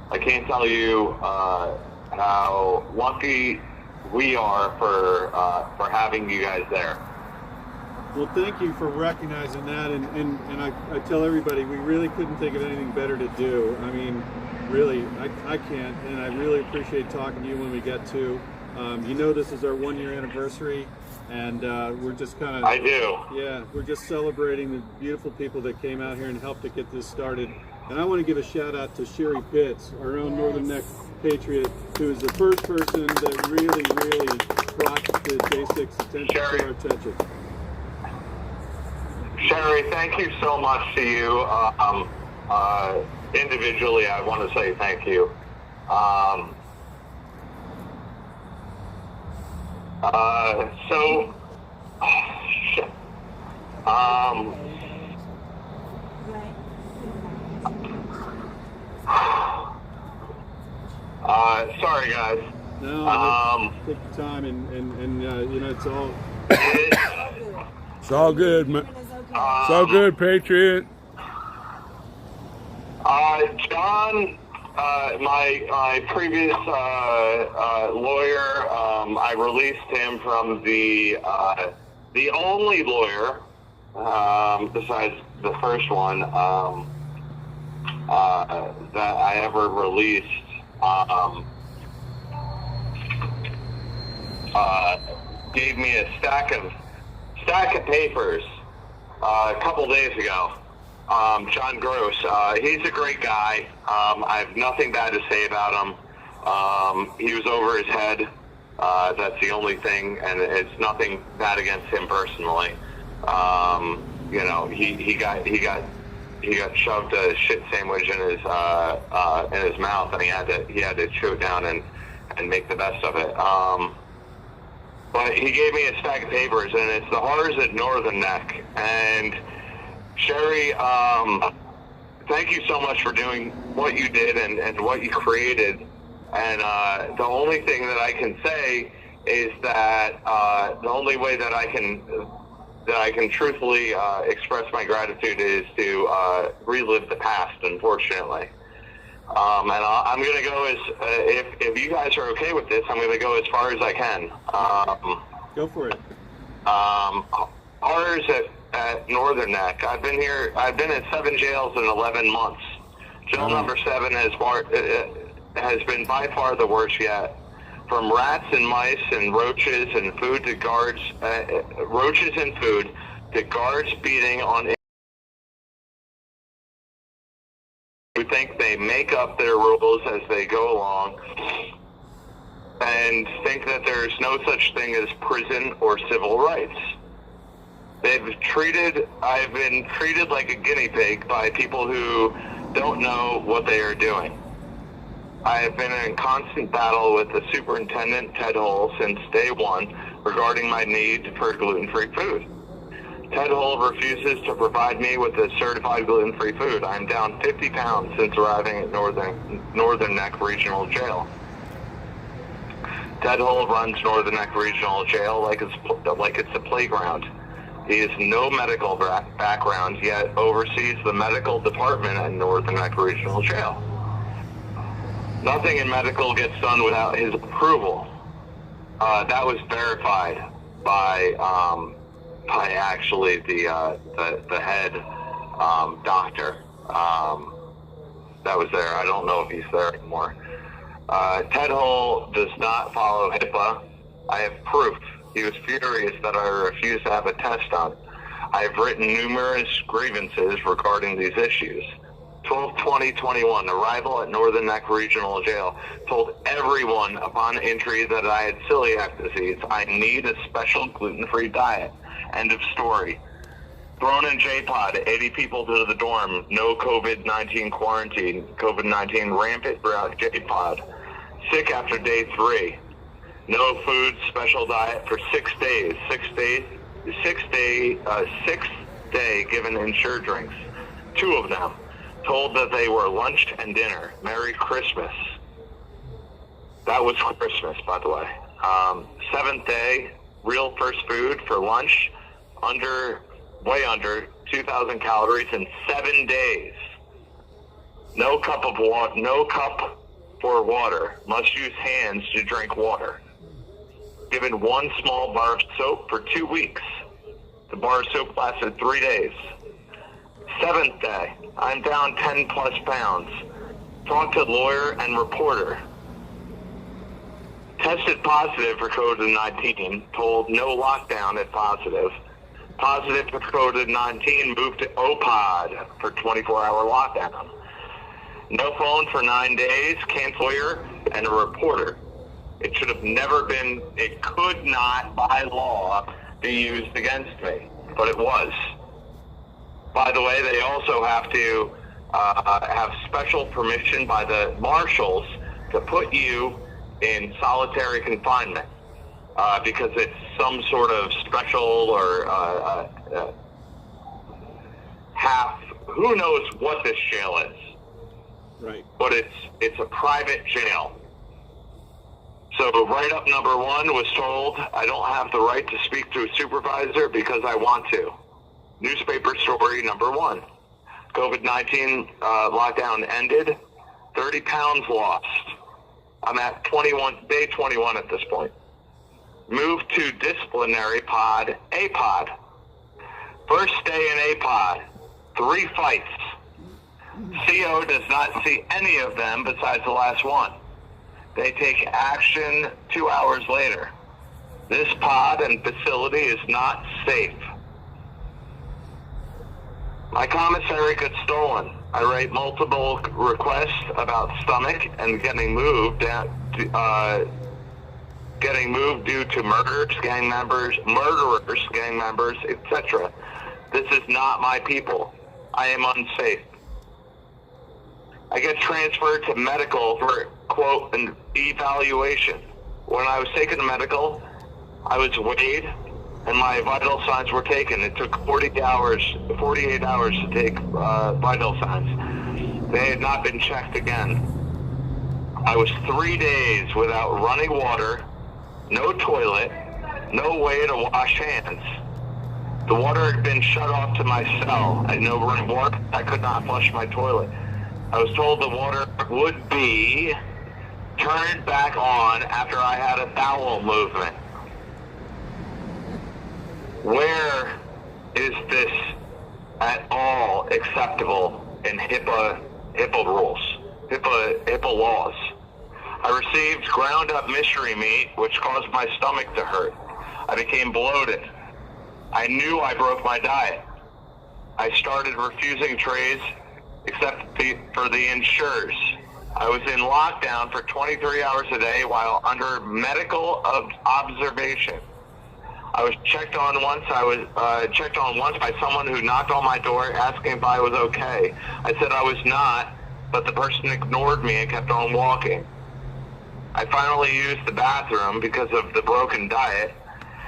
I can't tell you how lucky we are for having you guys there. Well, thank you for recognizing that. And I tell everybody, we really couldn't think of anything better to do. I mean, really, I can't, and I really appreciate talking to you when we get to. You know, this is our 1 year anniversary, and we're just kind of... I do. Yeah, we're just celebrating the beautiful people that came out here and helped to get this started. And I want to give a shout out to Sherry Pitts, our own Northern Neck Patriot, who is the first person that really brought the J6 attention to our attention. Sherry, thank you so much to you. Individually, I want to say thank you. Sorry, guys. No, take your time, and you know, it's all. It's all good, man. It's all good, Patriot. John, my previous lawyer, I released him from the only lawyer, besides the first one, that I ever released. Gave me a stack of papers a couple days ago. John Gross, he's a great guy. I have nothing bad to say about him. He was over his head. That's the only thing, and it's nothing bad against him personally. You know, he got shoved a shit sandwich in his mouth, and he had to chew it down and make the best of it. But he gave me a stack of papers, and it's the horrors at Northern Neck. And Sherry, thank you so much for doing what you did and what you created. And the only thing that I can say is that the only way that I can truthfully express my gratitude is to relive the past, unfortunately. And I'm going to go if you guys are okay with this, I'm going to go as far as I can. Go for it. Horrors at Northern Neck. I've been in 7 jails in 11 months. Jail number 7 has been by far the worst yet. From rats and mice and roaches and food to guards, roaches and food to guards beating on who think they make up their rules as they go along and think that there's no such thing as prison or civil rights. I've been treated like a guinea pig by people who don't know what they are doing. I have been in constant battle with the superintendent, Ted Hull, since day one regarding my need for gluten-free food. Ted Hull refuses to provide me with a certified gluten-free food. I'm down 50 pounds since arriving at Northern Neck Regional Jail. Ted Hull runs Northern Neck Regional Jail like it's a playground. He has no medical background, yet oversees the medical department at Northern Neck Regional Jail. Nothing in medical gets done without his approval. That was verified by actually the head doctor that was there. I don't know if he's there anymore. Ted Hull does not follow HIPAA. I have proof. He was furious that I refused to have a test done. I have written numerous grievances regarding these issues. 12/20/21, arrival at Northern Neck Regional Jail. Told everyone upon entry that I had celiac disease. I need a special gluten-free diet. End of story. Thrown in J-Pod, 80 people to the dorm. No COVID-19 quarantine. COVID-19 rampant throughout J-Pod. Sick after day 3. No food, special diet for 6 days. 6th day given insured drinks. 2 of them. Told that they were lunch and dinner. Merry Christmas. That was Christmas, by the way. 7th day, real first food for lunch, way under 2,000 calories in 7 days. No cup for water. Must use hands to drink water. Given 1 small bar of soap for 2 weeks. The bar of soap lasted 3 days. 7th day, I'm down 10 plus pounds. Talked to lawyer and reporter. Tested positive for COVID-19. Told no lockdown if positive. Positive for COVID-19. Moved to OPOD for 24-hour lockdown. No phone for 9 days. Cancel lawyer and a reporter. It should have never been. It could not, by law, be used against me, but it was. By the way, they also have to have special permission by the marshals to put you in solitary confinement because it's some sort of special or who knows what this jail is. Right. But it's a private jail. So write-up number 1 was told, I don't have the right to speak to a supervisor because I want to. Newspaper story number 1. COVID-19 lockdown ended, 30 pounds lost. I'm at day 21 at this point. Moved to disciplinary pod, A pod. First day in A pod, 3 fights. CO does not see any of them besides the last one. They take action 2 hours later. This pod and facility is not safe. My commissary gets stolen. I write multiple requests about stomach and getting moved due to murderers, gang members, etc. This is not my people. I am unsafe. I get transferred to medical for, quote, an evaluation. When I was taken to medical, I was weighed and my vital signs were taken. It took 48 hours to take vital signs. They had not been checked again. I was 3 days without running water, no toilet, no way to wash hands. The water had been shut off to my cell. I had no running water. I could not flush my toilet. I was told the water would be turned back on after I had a bowel movement. Where is this at all acceptable in HIPAA rules, HIPAA laws? I received ground up mystery meat, which caused my stomach to hurt. I became bloated. I knew I broke my diet. I started refusing trays except for the insurers. I was in lockdown for 23 hours a day while under medical observation. I was checked on once. I was checked on once by someone who knocked on my door asking if I was okay. I said I was not, but the person ignored me and kept on walking. I finally used the bathroom because of the broken diet,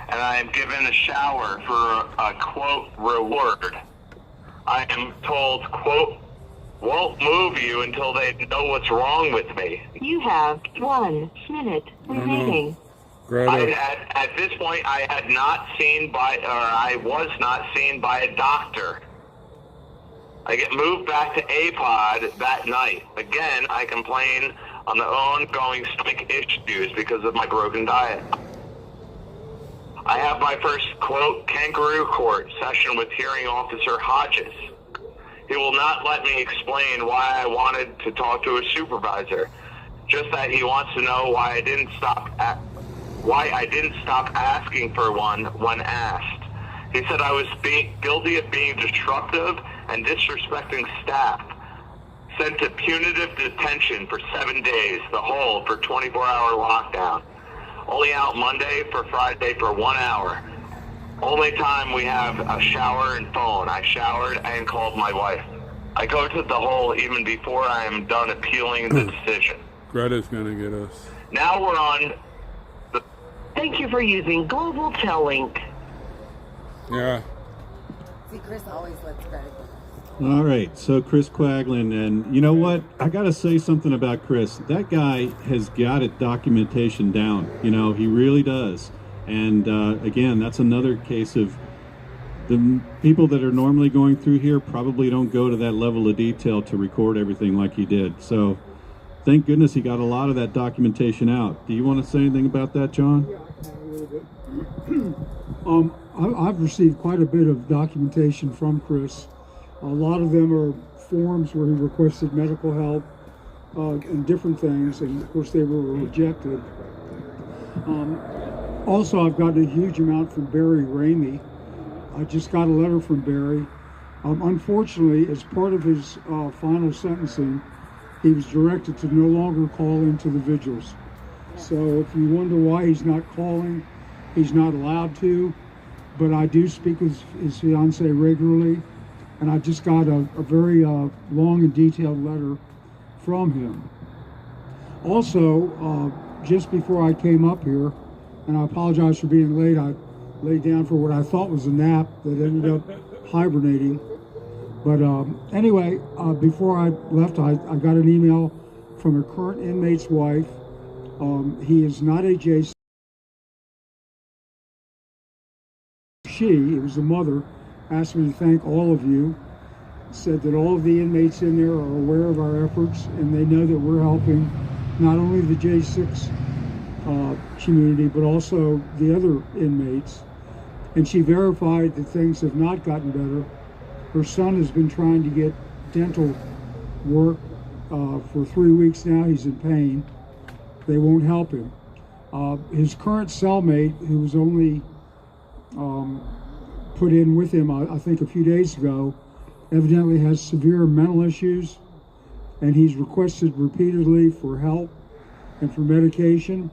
and I am given a shower for a quote, reward. I am told, quote, won't move you until they know what's wrong with me. You have 1 minute remaining. At this point, I was not seen by a doctor. I get moved back to A-Pod that night. Again, I complain on the ongoing stomach issues because of my broken diet. I have my first, quote, kangaroo court session with hearing officer Hodges. He will not let me explain why I wanted to talk to a supervisor, just that he wants to know why I didn't stop asking for one when asked. He said I was guilty of being disruptive and disrespecting staff. Sent to punitive detention for 7 days, the whole for 24-hour lockdown. Only out Monday for Friday for 1 hour. Only time we have a shower and phone. I showered and called my wife. I go to the hole even before I am done appealing the decision. Greta's gonna get us. Now we're on the... Thank you for using Global Tellink. Yeah. See, Chris always lets Greta go. All right, so Chris Quaglin, and you know what? I got to say something about Chris. That guy has got it documentation down. You know, he really does. And again, that's another case of the people that are normally going through here probably don't go to that level of detail to record everything like he did. So thank goodness he got a lot of that documentation out. Do you want to say anything about that, John? Yeah, I can a little bit. I've received quite a bit of documentation from Chris. A lot of them are forms where he requested medical help and different things, and of course they were rejected. Also, I've gotten a huge amount from Barry Ramey. I just got a letter from Barry. Unfortunately, as part of his final sentencing, he was directed to no longer call into the vigils. So if you wonder why he's not calling, he's not allowed to, but I do speak with his fiance regularly. And I just got a very long and detailed letter from him. Also, just before I came up here, and I apologize for being late, I laid down for what I thought was a nap that ended up hibernating. But anyway, before I left, I got an email from a current inmate's wife He is not a J6. It was the mother, asked me to thank all of you, said that all of the inmates in there are aware of our efforts and they know that we're helping not only the J6 community, but also the other inmates. And she verified that things have not gotten better. Her son has been trying to get dental work for 3 weeks now. He's in pain. They won't help him. His current cellmate, who was only put in with him, I think a few days ago, evidently has severe mental issues, and he's requested repeatedly for help and for medication.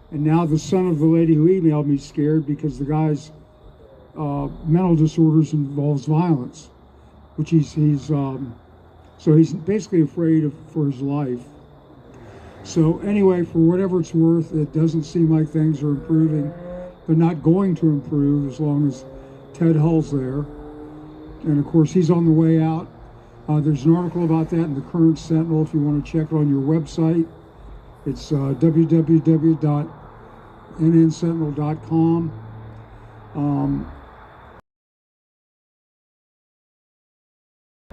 And now the son of the lady who emailed me is scared because the guy's mental disorders involves violence, which so he's basically afraid for his life. So anyway, for whatever it's worth, it doesn't seem like things are improving. They're not going to improve as long as Ted Hull's there. And of course, he's on the way out. There's an article about that in the Current Sentinel if you want to check it on your website. It's www.nnsentinel.com.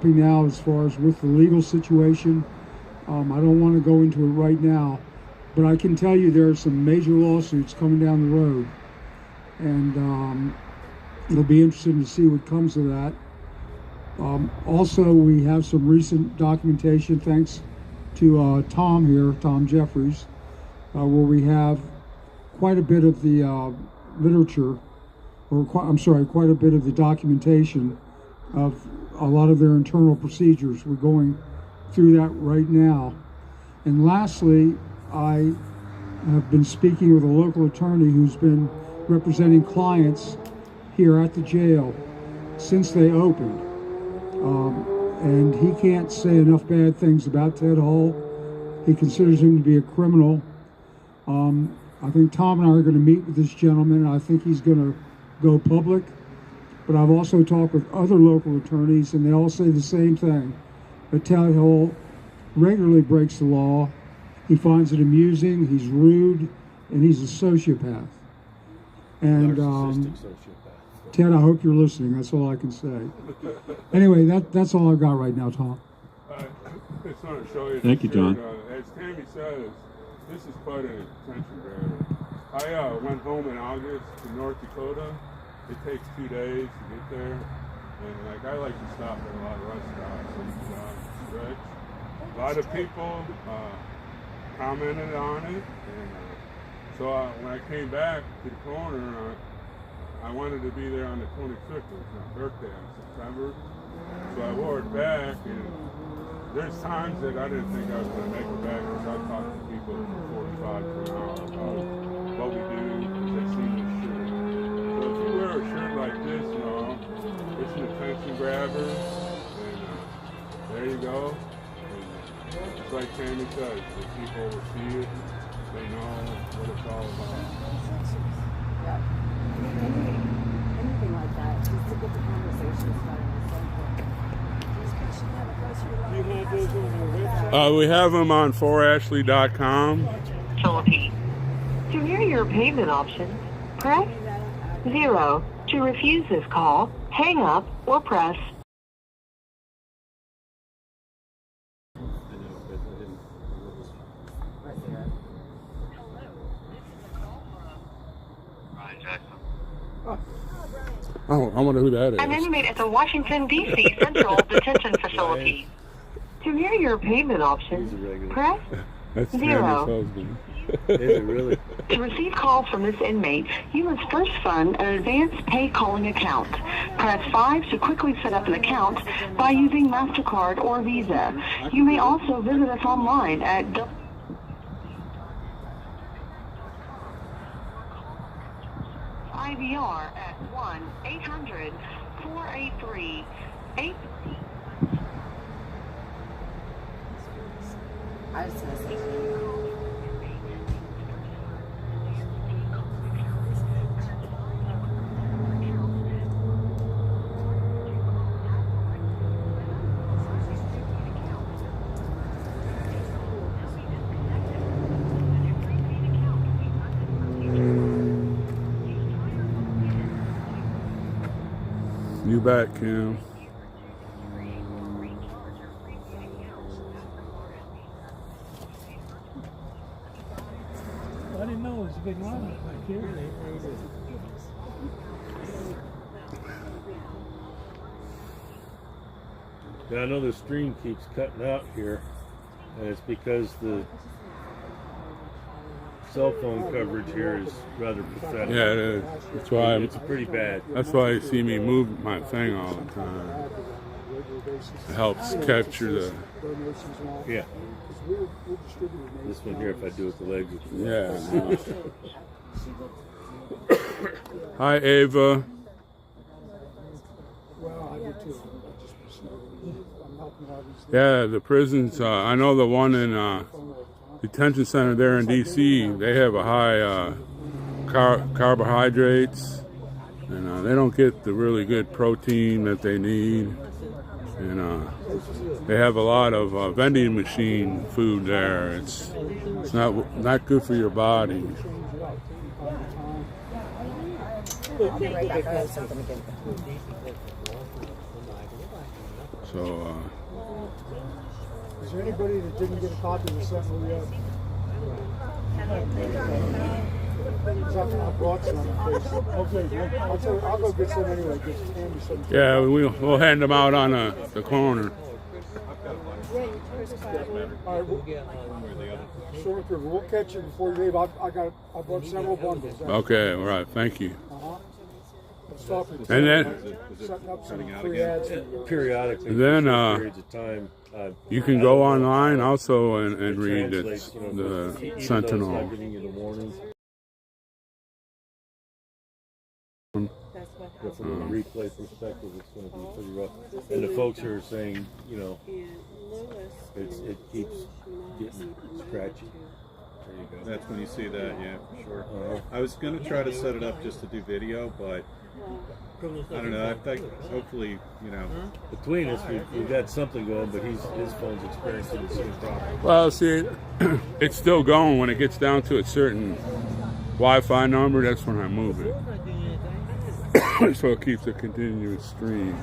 Now, as far as with the legal situation, I don't want to go into it right now, but I can tell you there are some major lawsuits coming down the road, and it'll be interesting to see what comes of that. Also, we have some recent documentation, thanks to Tom here, Tom Jeffries, where we have quite a bit of the literature, or quite a bit of the documentation of a lot of their internal procedures. We're going through that right now. And lastly, I have been speaking with a local attorney who's been representing clients here at the jail since they opened. And he can't say enough bad things about Ted Hull. He considers him to be a criminal. I think Tom and I are going to meet with this gentleman, and I think he's going to go public. But I've also talked with other local attorneys, and they all say the same thing. That Ted Hull regularly breaks the law. He finds it amusing, he's rude, and he's a sociopath. And Narcissistic sociopath. Ted, I hope you're listening. That's all I can say. Anyway, that's all I've got right now, Tom. Just want to show you. Thank you, John. As Tammy says, this is quite a detention barrier. I went home in August to North Dakota. It takes 2 days to get there, and like I like to stop at a lot of restaurants and rich. A lot of people commented on it, and so when I came back to the corner, I wanted to be there on the 25th. It was my birthday in September, so I wore it back. And there's times that I didn't think I was going to make it back because I talked to people for 45 to an hour about what we do because they see this shirt. So if you wear a shirt like this, you know, it's an attention grabber, and there you go. And it's like Tammy says, the people will see it, they know what it's all about. Yeah. Anything like that, just to get the conversation started. You have those on your website? We have them on 4ashley.com. Philippines. To hear your payment options, press 0. To refuse this call, hang up or press. Oh, I wonder who that is. An inmate at the Washington, D.C. Central Detention Facility. To hear your payment options, press That's 0. Tammy's husband. Is it really? To receive calls from this inmate, you must first fund an advanced pay calling account. Press 5 to quickly set up an account by using MasterCard or Visa. You may also visit us online at IVR at 1-800-483-8. I just messaged you. You back, Kim. I didn't know it was a big line back here. Now I know the stream keeps cutting out here, and it's because the cell phone coverage here is rather pathetic. Yeah, it is. That's why it's pretty bad. That's why you see me move my thing all the time. It helps capture the. Yeah. This one here, if I do it, the legs. Yeah. Hi, Ava. Yeah, the prisons. I know the one in detention center there in D.C. They have a high carbohydrates, and they don't get the really good protein that they need. And they have a lot of vending machine food there. It's not good for your body. I'll be right back. I have something again. So. Is there anybody that didn't get a copy of the Sentinel yet? I brought some in case. Okay, I'll go get some anyway. Just hand me some. Yeah, we'll hand them out on the corner. All right, sort through. We'll catch you before you leave. I brought several bundles. Okay, all right. Thank you. And then periodically, then periods of time, you can go online also and read the Sentinel. From a replay perspective, it's going to be pretty rough. And the folks here are saying, you know, it keeps getting scratchy. There you go. That's when you see that, yeah, for sure. I was going to try to set it up just to do video, but I don't know. I think hopefully, you know, between us, we've got something going, but his phone's experiencing the same problem. Well, see, it's still going. When it gets down to a certain Wi-Fi number, that's when I move it. So it keeps a continuous stream.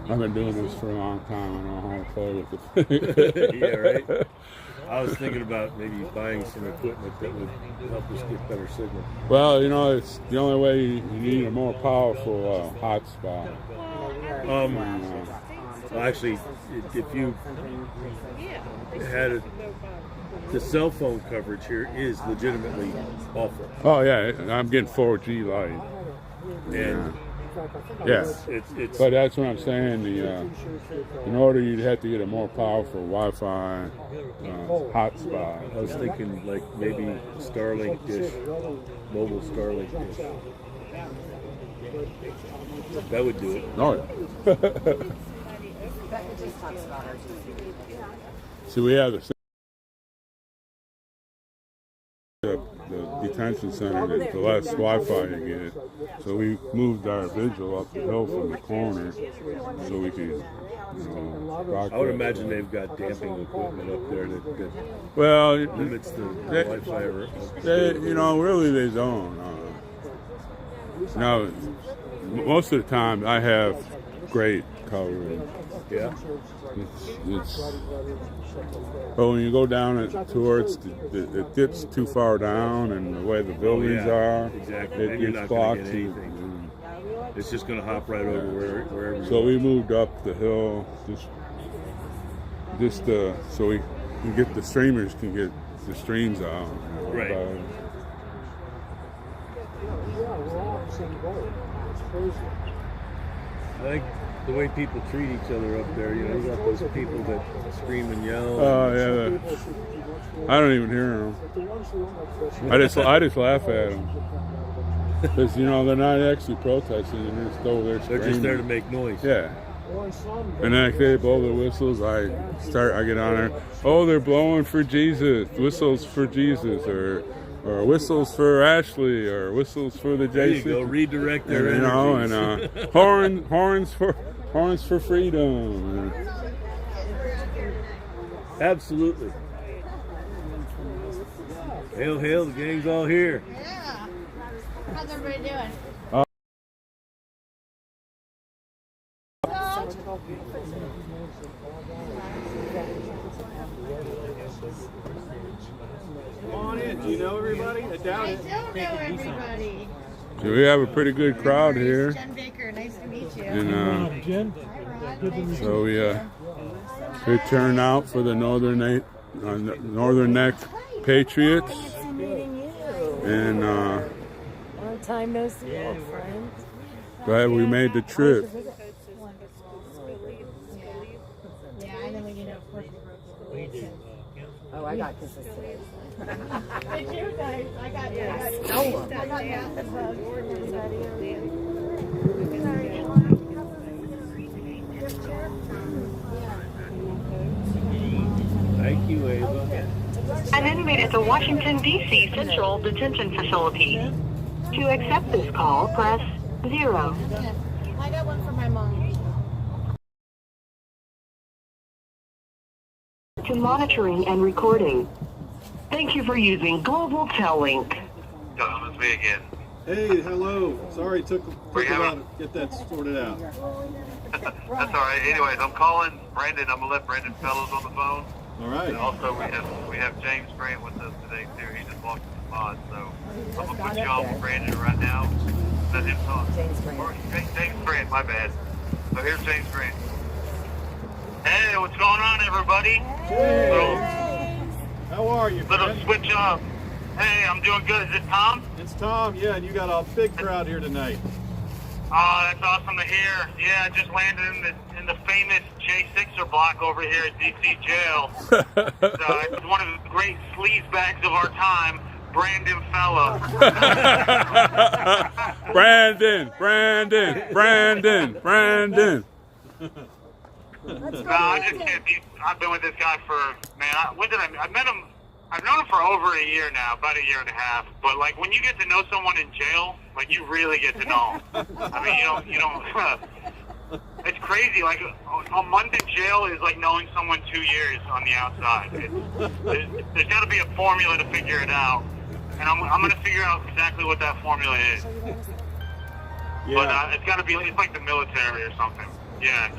I've been doing this for a long time. I know how to play with it. Yeah, right. I was thinking about maybe buying some equipment that would help us get better signal. Well, you know, it's the only way you need a more powerful hotspot. Well, actually, if you had the cell phone coverage here is legitimately awful. Oh yeah, I'm getting 4G light. And yeah, it's but that's what I'm saying. In order, you'd have to get a more powerful Wi-Fi hotspot. I was thinking like maybe Starlink dish, mobile Starlink dish. That would do it. Oh yeah. See, we have the detention center, the less Wi-Fi you get. So we moved our vigil up the hill from the corner so we could, rock. I would imagine they've got damping equipment up there that well, limits the Wi-Fi. Really they don't. Now, most of the time I have great coverage. Yeah. But when you go down it towards, it dips too far down, and the way the buildings are, exactly. it gets blocked. It's just going to hop right over wherever. So we moved up the hill, just so we can get the streamers can get the streams out. Right. I think the way people treat each other up there, you got those people that scream and yell. Oh yeah, I don't even hear them. I just laugh at them because they're not actually protesting; they're just over there screaming. They're just there to make noise. Yeah. And then they blow the whistles. I get on there. Oh, they're blowing for Jesus. Whistles for Jesus, or whistles for Ashley, or whistles for the There Jason. you go. Redirect their energy. And horns for freedom. Absolutely. Hail, hail! The gang's all here. Yeah. How's everybody doing? Do you know everybody? I doubt it. I don't know everybody. So we have a pretty good crowd here. Jen Baker, nice to meet you. And Jen. so we good turnout for the Northern Neck Patriots. Fancy meeting you. And Long time no see, old friend. glad we made the trip. Yeah, I know you know, of course. Oh, I got consistency. I do, guys. I got Thank you, Ava. An inmate at the Washington, D.C. Central Detention Facility. To accept this call, press 0. I got one for my mom. To monitoring and recording. Thank you for using Global Tel-Link. It's me again. Hey, hello. Sorry, took a while to get that sorted out. That's all right. Anyways, I'm calling Brandon. I'm gonna let Brandon Fellows on the phone. All right. And also, we have James Grant with us today too. He just walked in the pod, so I'm gonna put you on with Brandon right now. Let him talk. James Grant. Or, James Grant. My bad. So here's James Grant. Hey, what's going on, everybody? Hey. How are you, Little friend? switch up. Hey, I'm doing good. Is it Tom? It's Tom. Yeah, and you got a big crowd here tonight. Oh, that's awesome to hear. Yeah, I just landed in the famous J6er block over here at DC Jail. It's one of the great sleaze bags of our time, Brandon Fellow. Brandon. I just can't be. I've been with this guy for, man, I met him. I've known him for over a year now, about a year and a half. But like when you get to know someone in jail, like you really get to know him. I mean, you don't. It's crazy. Like a month in jail is like knowing someone 2 years on the outside. There's got to be a formula to figure it out, and I'm going to figure out exactly what that formula is. Yeah. But it's got to be. It's like the military or something. Yeah.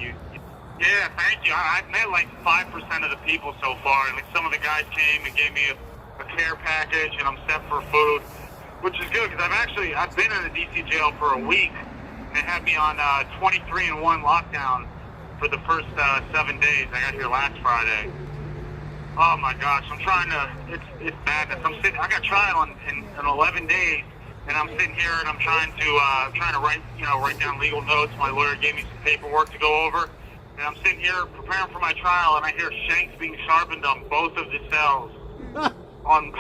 Yeah, thank you. I've met like 5% of the people so far, and like some of the guys came and gave me a care package, and I'm set for food, which is good because I've been in the DC jail for a week, and they had me on 23-1 lockdown for the first 7 days. I got here last Friday. Oh my gosh, I'm trying to. It's madness. I got trial in 11 days, and I'm sitting here and I'm trying to write down legal notes. My lawyer gave me some paperwork to go over. And I'm sitting here preparing for my trial, and I hear shanks being sharpened on both of the cells, on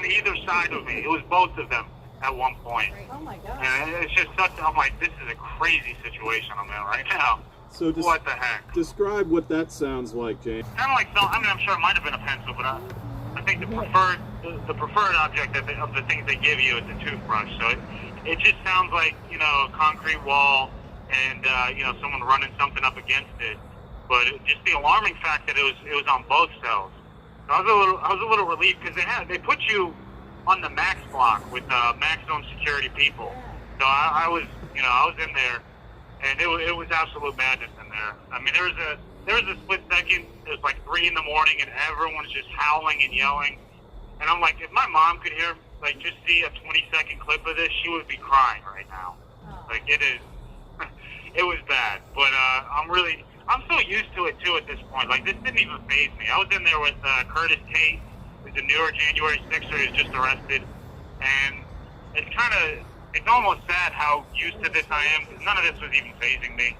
either side of me. It was both of them at one point. Oh my God! And it's just I'm like, this is a crazy situation I'm in right now. So what the heck? Describe what that sounds like, James. Kind of like, I'm sure it might have been a pencil, but I think the preferred object of the things they give you is a toothbrush. So it just sounds like, a concrete wall. And someone running something up against it, but just the alarming fact that it was on both cells. So I was a little relieved because they put you on the max block with max zone security people. So I was in there, and it was absolute madness in there. I mean, there was a split second. It was like 3 a.m, and everyone's just howling and yelling. And I'm like, if my mom could hear, like, just see a 20-second clip of this, she would be crying right now. Like it is. It was bad, but I'm so used to it too at this point. Like, this didn't even faze me. I was in there with Curtis Tate, who's a newer January 6er who's just arrested, and it's almost sad how used to this I am. None of this was even fazing me.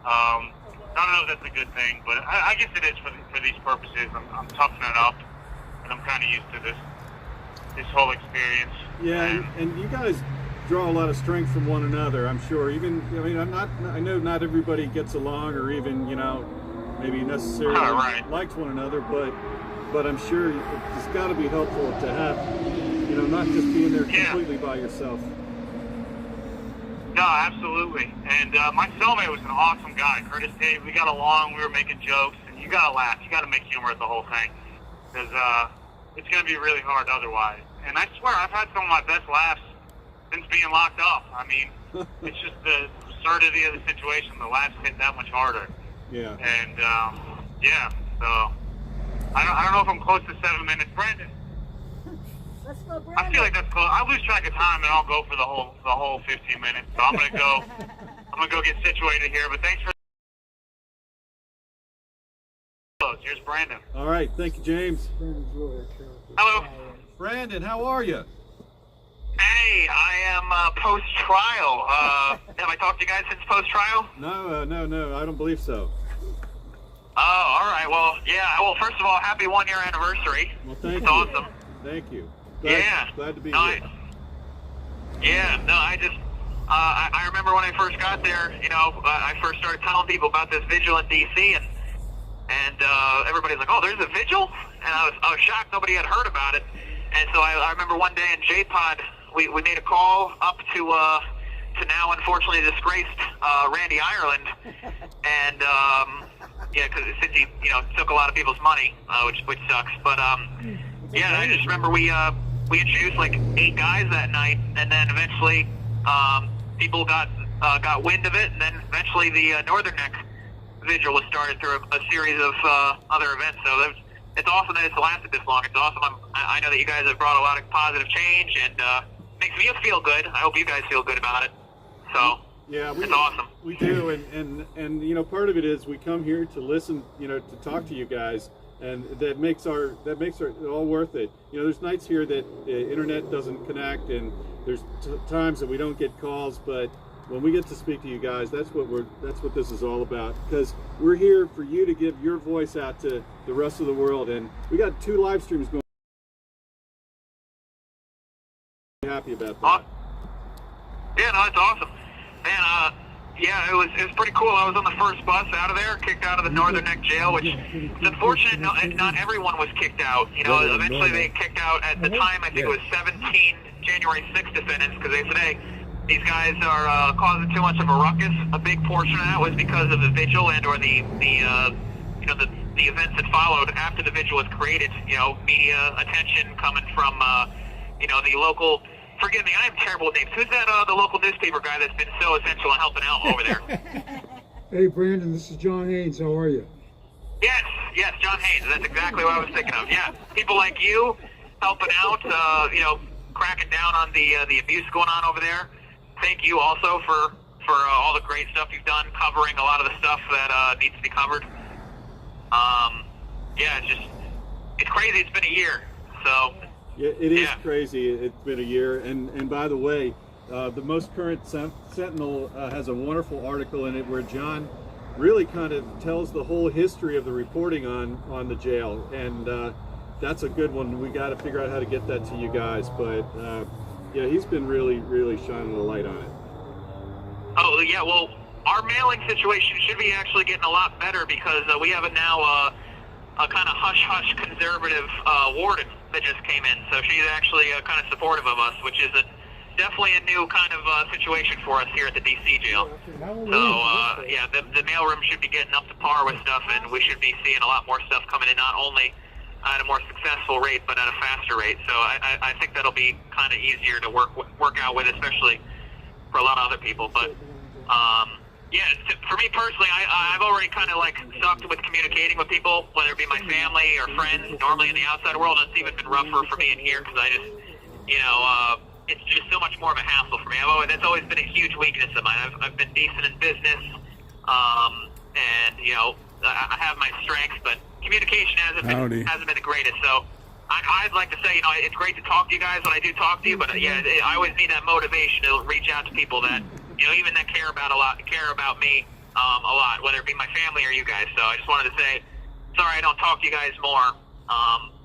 I don't know if that's a good thing, but I guess it is for these purposes. I'm toughening up, and I'm kind of used to this whole experience. Yeah, and you guys draw a lot of strength from one another, I'm sure. Even, I know not everybody gets along or even, maybe necessarily likes one another, but I'm sure it's got to be helpful to have, not just being there completely by yourself. No, absolutely. And my cellmate was an awesome guy, Curtis Tate. We got along, we were making jokes, and you got to laugh. You got to make humor at the whole thing, because it's going to be really hard otherwise. And I swear, I've had some of my best laughs since being locked up. I mean, it's just the absurdity of the situation. The laughs hit that much harder. Yeah. And, so I don't know if I'm close to 7 minutes. Brandon, Let's go, I Brandon. feel like that's close. I lose track of time, and I'll go for the whole 15 minutes. So I'm gonna go get situated here. But thanks for. Here's Brandon. All right, thank you, James. Hello. Brandon, how are you? Hey, I am post-trial. Have I talked to you guys since post-trial? No, I don't believe so. Oh, all right. Well, yeah. Well, first of all, happy 1-year anniversary. Well, thank It's you. awesome. Thank you. Glad to be here. I just, I remember when I first got there, I first started telling people about this vigil in D.C. and everybody's like, oh, there's a vigil? And I was shocked nobody had heard about it. And so I remember one day in J-Pod, we made a call up to now unfortunately disgraced Randy Ireland. And, because since he, took a lot of people's money, which sucks. But, I just remember we introduced like 8 guys that night, and then eventually people got wind of it, and then eventually the Northern Neck Vigil was started through a series of other events. So it's awesome that it's lasted this long. It's awesome. I know that you guys have brought a lot of positive change, and makes me feel good. I hope you guys feel good about it. So yeah, it's awesome. We do, and part of it is we come here to listen, to talk to you guys. And that makes it all worth it. There's nights here that the internet doesn't connect, and there's times that we don't get calls. But when we get to speak to you guys, that's what this is all about. Because we're here for you to give your voice out to the rest of the world, and we got 2 live streams going. Happy about that. Yeah, no, it's awesome, man. Yeah, it was pretty cool. I was on the first bus out of there, kicked out of the Northern Neck Jail, which is unfortunate. Not everyone was kicked out. Eventually they kicked out at the time. I think it was 17 January 6th defendants, because they said, hey, these guys are causing too much of a ruckus. A big portion of that was because of the vigil and or the events that followed after the vigil was created. Media attention coming from the local. Forgive me, I am terrible with names. Who's that, the local newspaper guy that's been so essential in helping out over there? Hey, Brandon, this is John Haynes. How are you? Yes, John Haynes. That's exactly what I was thinking of. Yeah, people like you helping out, cracking down on the abuse going on over there. Thank you also for all the great stuff you've done, covering a lot of the stuff that needs to be covered. It's crazy. It's been a year, so... Yeah, it is crazy. It's been a year, and by the way, the most current Sentinel has a wonderful article in it where John really kind of tells the whole history of the reporting on the jail, and that's a good one. We got to figure out how to get that to you guys, but he's been really shining a light on it. Oh yeah, well, our mailing situation should be actually getting a lot better, because we have a kind of hush-hush conservative warden that just came in, so she's actually kind of supportive of us, which is definitely a new kind of situation for us here at the D.C. jail. So, the mailroom should be getting up to par with stuff, and we should be seeing a lot more stuff coming in, not only at a more successful rate, but at a faster rate. So I think that'll be kind of easier to work out with, especially for a lot of other people. But, for me personally, I've already kind of sucked with communicating with people, whether it be my family or friends. Normally in the outside world, it's even been rougher for me in here, because I just, it's just so much more of a hassle for me. That's always been a huge weakness of mine. I've been decent in business, and I have my strengths, but communication hasn't been the greatest. So I'd like to say, it's great to talk to you guys when I do talk to you, but I always need that motivation to reach out to people that. Even that care about me a lot, whether it be my family or you guys. So I just wanted to say, sorry I don't talk to you guys more,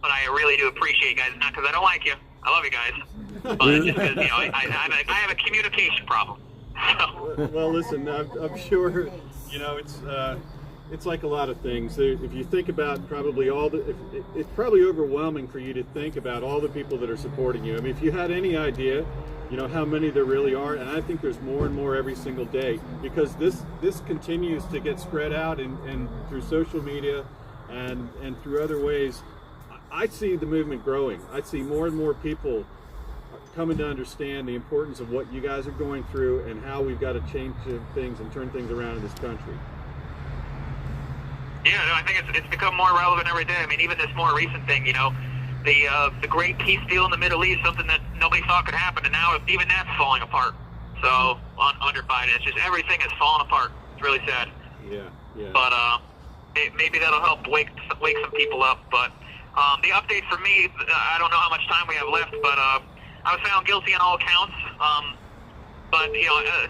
but I really do appreciate you guys. Not because I don't like you. I love you guys. But just because, I have a communication problem. So. Well, listen, I'm sure, it's like a lot of things. If you think about probably it's probably overwhelming for you to think about all the people that are supporting you. I mean, if you had any idea, how many there really are, and I think there's more and more every single day, because this continues to get spread out and through social media and through other ways. I see the movement growing. I see more and more people coming to understand the importance of what you guys are going through and how we've got to change things and turn things around in this country. Yeah, no, I think it's become more relevant every day. I mean, even this more recent thing, the great peace deal in the Middle East, something that nobody thought could happen, and now even that's falling apart. So under Biden, it's just everything is falling apart. It's really sad. Yeah. But maybe that'll help wake some people up. But the update for me, I don't know how much time we have left, but I was found guilty on all counts. But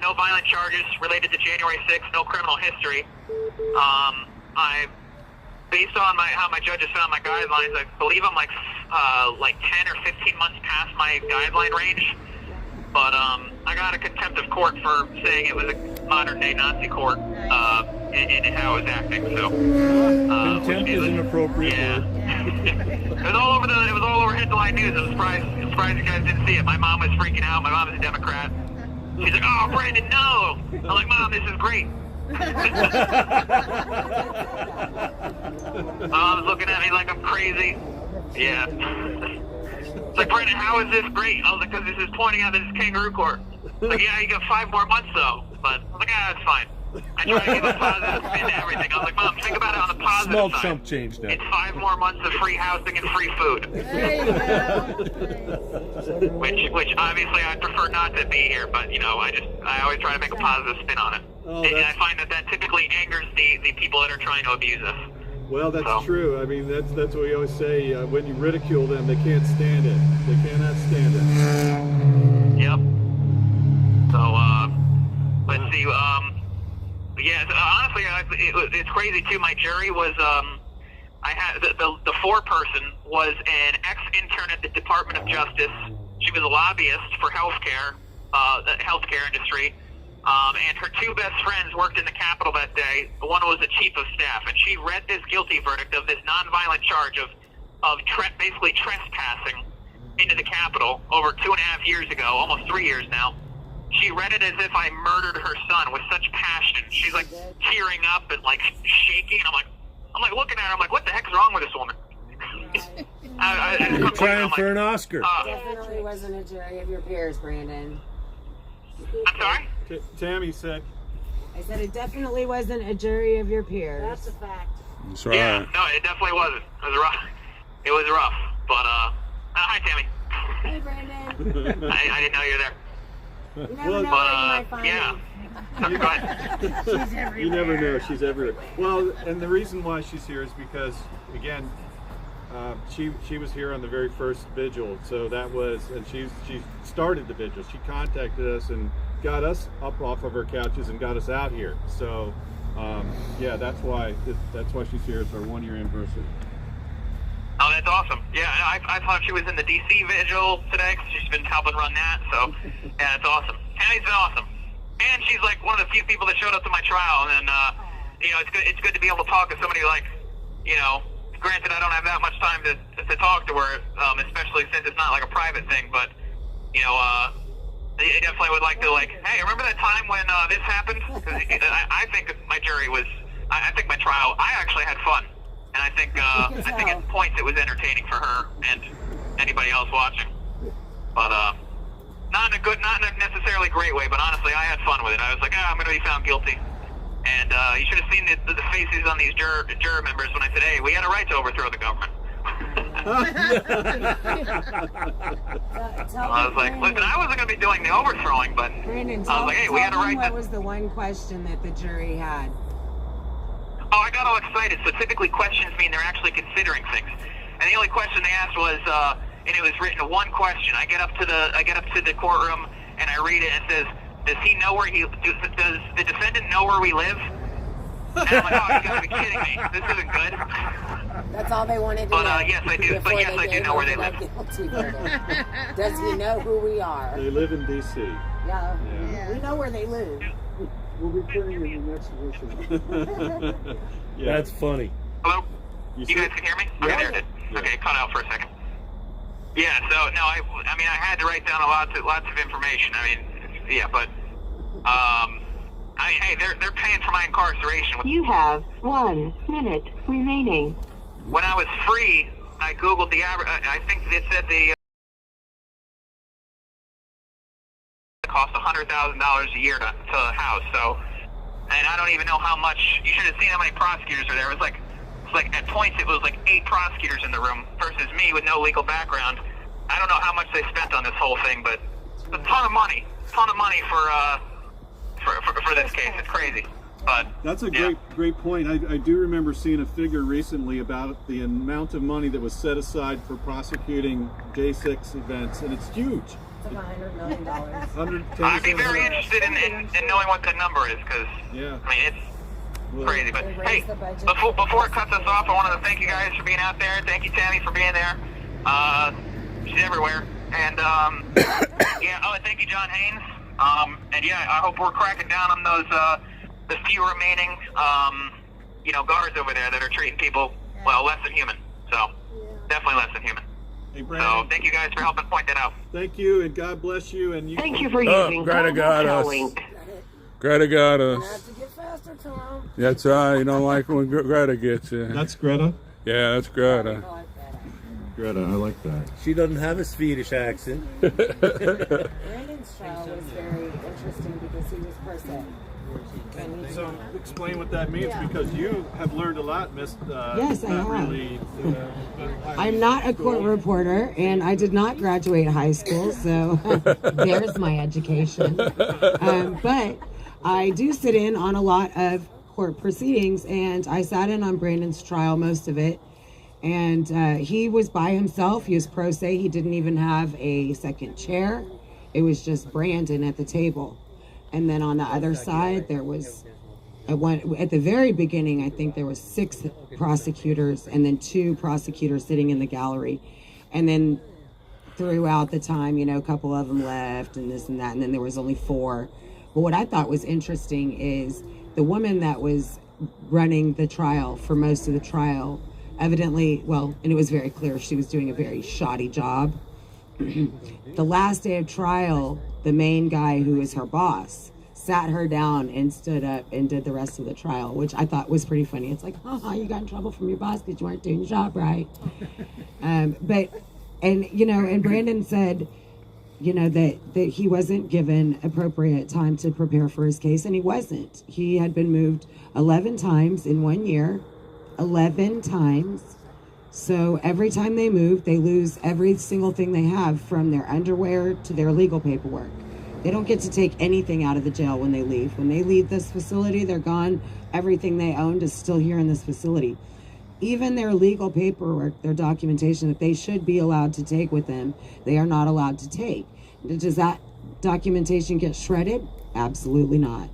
no violent charges related to January 6th, no criminal history. Based on how my judges found my guidelines, I believe I'm like 10 or 15 months past my guideline range. But I got a contempt of court for saying it was a modern-day Nazi court in how it was acting. So contempt is inappropriate. Yeah. It was all over headline news. I'm surprised you guys didn't see it. My mom was freaking out. My mom is a Democrat. She's like, "Oh, Brandon, no!" I'm like, "Mom, this is great." Mom's looking at me like I'm crazy. Yeah. It's like, "Brandon, how is this great?" I was like, "Because this is pointing out that it's kangaroo court." Like, "Yeah, you got 5 more months though." But I was like, "Ah, that's fine." I try to give a positive spin to everything. I was like, "Mom, think about it on the positive Small side. chump change now. It's 5 more months of free housing and free food." Which obviously I'd prefer not to be here, but I always try to make a positive spin on it. And I find that typically angers the people that are trying to abuse us. Well, that's true. I mean, that's what we always say. When you ridicule them, they can't stand it. They cannot stand it. Yep. So, let's see. Yeah, honestly, it's crazy too. My jury was, I had the foreperson was an ex-intern at the Department of Justice. She was a lobbyist for healthcare, the healthcare industry. And her 2 best friends worked in the Capitol that day. One was the chief of staff, and she read this guilty verdict of this nonviolent charge of basically trespassing into the Capitol over 2.5 years ago, almost 3 years now. She read it as if I murdered her son with such passion. She's like tearing up and like shaking. And I'm like looking at her. I'm like, what the heck's wrong with this woman? You're trying for an Oscar. Definitely wasn't a jury of your peers, Brandon. I'm sorry? Tammy said. I said it definitely wasn't a jury of your peers. That's a fact. That's right. Yeah, no, it definitely wasn't. It was rough. It was rough. But hi, Tammy. Hey, Brandon. I didn't know you were there. You never know where you might find yeah. me. Go ahead. She's everywhere. You never know. She's everywhere. Well, and the reason why she's here is because, again, she was here on the very first vigil. So that was, and she started the vigil. She contacted us and got us up off of our couches and got us out here. So, yeah, that's why she's here. It's our 1-year anniversary. Oh, that's awesome. Yeah, I thought she was in the D.C. vigil today because she's been helping run that. So, yeah, it's awesome. Tammy's been awesome. And she's like one of the few people that showed up to my trial. And, it's good to be able to talk to somebody like, granted I don't have that much time to talk to her, especially since it's not like a private thing. But, I definitely would like to hey, remember that time when this happened? Because I think my jury was, I think my trial, I actually had fun. And I think at points it was entertaining for her and anybody else watching. But not in a necessarily great way. But honestly, I had fun with it. I was like, I'm going to be found guilty. And you should have seen the faces on these juror members when I said, hey, we had a right to overthrow the government. I was like, listen, I wasn't going to be doing the overthrowing, but Brandon, I was like, hey, we had a right what to... was the one question that the jury had? Oh, I got all excited. So typically questions mean they're actually considering things. And the only question they asked was, and it was written one question. I get up to the courtroom and I read it and it says, does the defendant know where we live? And I'm like, oh, you gotta be kidding me. This isn't good. That's all they wanted to know. But yes, I do. But yes, I do know where they live. Does he know who we are? They live in D.C. Yeah. We know where they live. We'll be putting in the next edition. Yeah. That's funny. Hello? You guys can hear me? Okay, there it is. Okay, cut out for a second. Yeah, so no, I mean I had to write down lots of information. I mean, yeah, but hey, they're paying for my incarceration. You have 1 minute remaining. When I was free, I googled the average. I think it said the cost $100,000 a year to house. So, and I don't even know how much. You should have seen how many prosecutors are there. It was like it's like at points it was like 8 prosecutors in the room versus me with no legal background. I don't know how much they spent on this whole thing, but it's a ton of money for this case. It's crazy. But that's a great point. I do remember seeing a figure recently about the amount of money that was set aside for prosecuting J6 events, and it's huge. It's like $100 million. I'd be very interested in knowing what that number is, because I mean it's crazy. But hey, before it cuts us off, I wanted to thank you guys for being out there. Thank you, Tammy, for being there. She's everywhere. And and thank you, John Haynes. And I hope we're cracking down on those the few remaining guards over there that are treating people less than human. So definitely less than human. Hey, Brandon. So thank you guys for helping point that out. Thank you, and God bless you. And you. Thank you for using Greta got us. Greta got us. Have to get faster, Tom. That's right. You don't like when Greta gets you. That's Greta? Yeah, that's Greta. Greta, I like that. She doesn't have a Swedish accent. Brandon's trial was very interesting because he was pro se. So explain what that means, because you have learned a lot, Miss. Yes, I have. I'm not a court reporter, and I did not graduate high school, so there's my education. But I do sit in on a lot of court proceedings, and I sat in on Brandon's trial, most of it. And he was by himself. He was pro se. He didn't even have a second chair. It was just Brandon at the table. And then on the other side, there was, at the very beginning, I think there was 6 prosecutors and then 2 prosecutors sitting in the gallery. And then throughout the time, a couple of them left and this and that. And then there was only 4. But what I thought was interesting is the woman that was running the trial for most of the trial, evidently, and it was very clear she was doing a very shoddy job. The last day of trial, the main guy who is her boss sat her down and stood up and did the rest of the trial, which I thought was pretty funny. It's like, you got in trouble from your boss because you weren't doing your job right. And Brandon said, that he wasn't given appropriate time to prepare for his case, and he wasn't. He had been moved 11 times in 1 year, 11 times. So every time they move, they lose every single thing they have, from their underwear to their legal paperwork. They don't get to take anything out of the jail when they leave. When they leave this facility, they're gone. Everything they owned is still here in this facility. Even their legal paperwork, their documentation that they should be allowed to take with them, they are not allowed to take. Does that documentation get shredded? Absolutely not.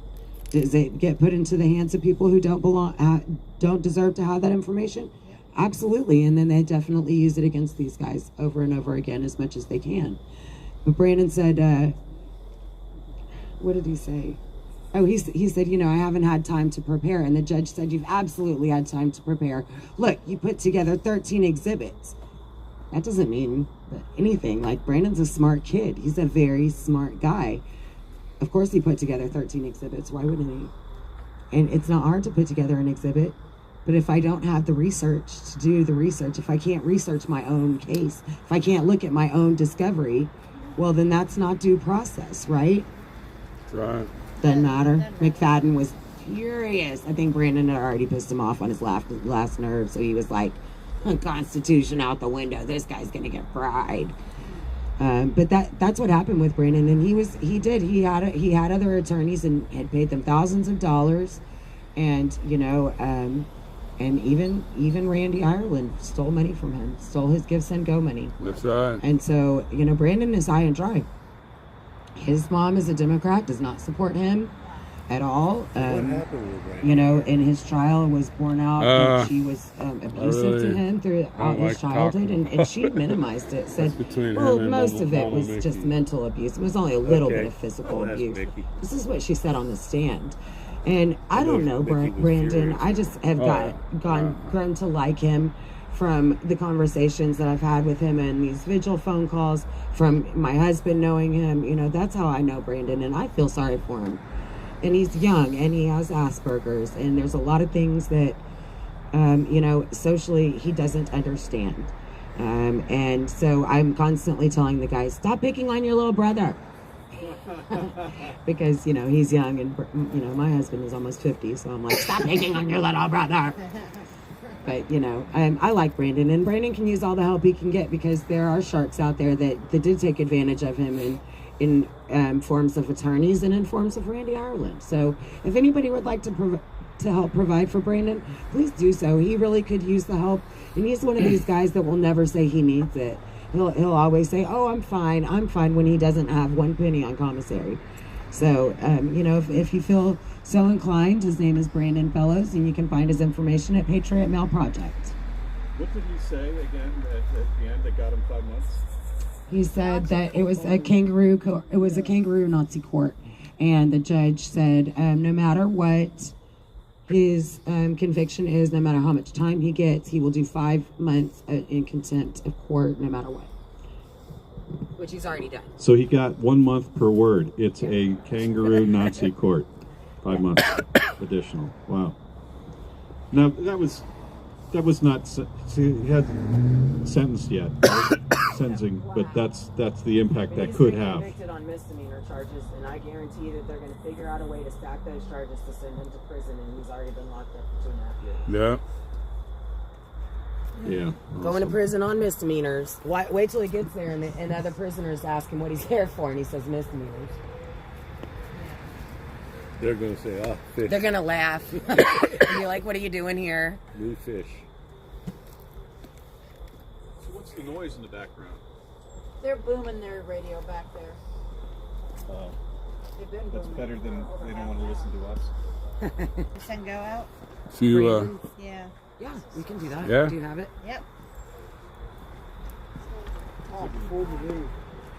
Does it get put into the hands of people who don't deserve to have that information? Absolutely. And then they definitely use it against these guys over and over again as much as they can. But Brandon said, what did he say? Oh, he said, I haven't had time to prepare. And the judge said, you've absolutely had time to prepare. Look, you put together 13 exhibits. That doesn't mean anything. Like, Brandon's a smart kid. He's a very smart guy. Of course he put together 13 exhibits. Why wouldn't he? And it's not hard to put together an exhibit. But if I don't have the research to do the research, if I can't research my own case, if I can't look at my own discovery, well, then that's not due process, right? Right. Doesn't matter. McFadden was furious. I think Brandon had already pissed him off on his last nerve, so he was like, Constitution out the window. This guy's gonna get fried. But that's what happened with Brandon, and he had other attorneys and had paid them thousands of dollars, and and even Randy Ireland stole money from him, stole his give, send, go money. That's right. And so, Brandon is high and dry. His mom is a Democrat, does not support him at all. What happened with Brandon? In his trial, it was borne out that she was abusive to him throughout his childhood, and she minimized it, said, most of it was just mental abuse. It was only a little bit of physical abuse. This is what she said on the stand. And I don't know, Brandon. I just have grown to like him from the conversations that I've had with him and these vigil phone calls, from my husband knowing him. That's how I know Brandon, and I feel sorry for him. And he's young, and he has Asperger's, and there's a lot of things that, socially he doesn't understand. And so I'm constantly telling the guys, stop picking on your little brother. Because he's young, and my husband is almost 50, so I'm like, stop picking on your little brother. But, you know, I like Brandon, and Brandon can use all the help he can get, because there are sharks out there that did take advantage of him in forms of attorneys and in forms of Randy Ireland. So if anybody would like to help provide for Brandon, please do so. He really could use the help, and he's one of these guys that will never say he needs it. He'll always say, "Oh, I'm fine," when he doesn't have one penny on commissary. So, you know, if you feel so inclined, his name is Brandon Fellows, and you can find his information at Patriot Mail Project. What did he say again at the end that got him 5 months? He said that it was a kangaroo Nazi court, and the judge said no matter what his conviction is, no matter how much time he gets, he will do 5 months in contempt of court, no matter what. Which he's already done. So he got 1 month per word. It's a kangaroo Nazi court. 5 months additional. Wow. Now that was not. He hasn't sentenced yet. Right? Sentencing, but that's the impact that could have. Convicted on misdemeanor charges, and I guarantee that they're going to figure out a way to stack those charges to send him to prison, and he's already been locked up for 2.5 years. Yeah. Yeah. Going to prison on misdemeanors. Wait till he gets there, and other prisoners ask him what he's there for, and he says misdemeanors. They're going to say, fish. They're going to laugh. And be like, what are you doing here? New fish. So what's the noise in the background? They're booming their radio back there. They've been That's booming. better than they don't want to listen to us. Does that go out? If you, Yeah. Yeah, we can do that. Yeah. Do you have it? Yep. Before we leave,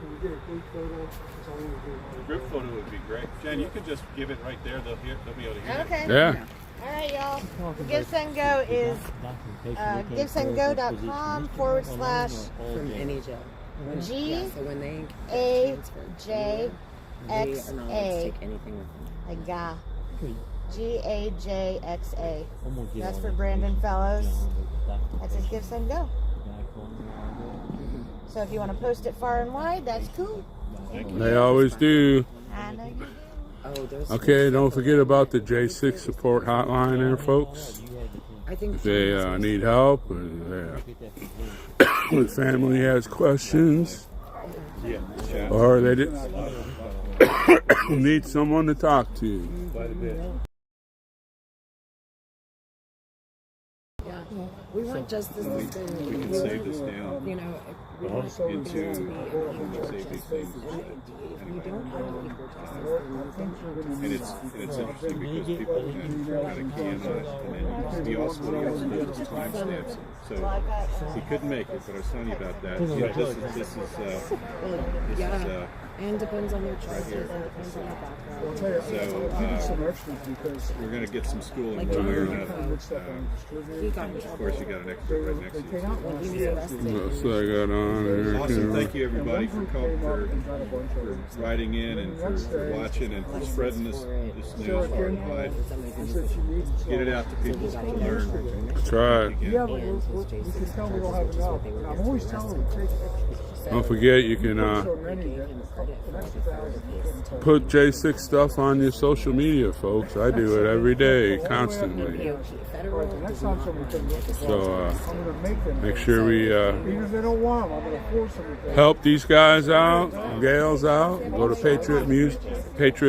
can we get a group photo? That's all we do. The group photo would be great. Jen, you could just give it right there. They'll be able to hear Okay. it. Yeah. All right, y'all. GiveSendGo is givesendgo.com / From any jail. GAJXA. So when they take anything with them. A guy. GAJXA. That's for Brandon Fellows. That's his GiveSendGo. So if you want to post it far and wide, that's cool. They always do. I know you do. Okay, don't forget about the J6 support hotline there, folks. I think If they need help, or the family has questions, or they need someone to talk to. Quite a bit. Yeah, we want justice to stay. We can save this down. You know, we want into save these things. And it's interesting because people kind of can on it, and then he also does is timestamps. So he couldn't make it, but I was telling you about that. Yeah, this is and depends on your right choices, here. and depends on your background. I'll tell you, So I'll give you some extras because we're going to get some schooling Like while we're John, not. He got in Of trouble. course, you got an extra right next to you. When he was arrested. What else I got on there? Awesome. Thank you, everybody, for writing in and for watching and for spreading this news far and wide. Get it out to people to learn. That's right. Yeah, but we can tell we don't have enough. I'm always telling them, take Don't forget, you can so many that an extra 1,000. put J6 stuff on your social media, folks. I do it every day, constantly. Next time somebody comes up, So I'm going to make them. make sure we Even if they don't want them, I'm going to force them to. help these guys out, gals out. Go to Patriot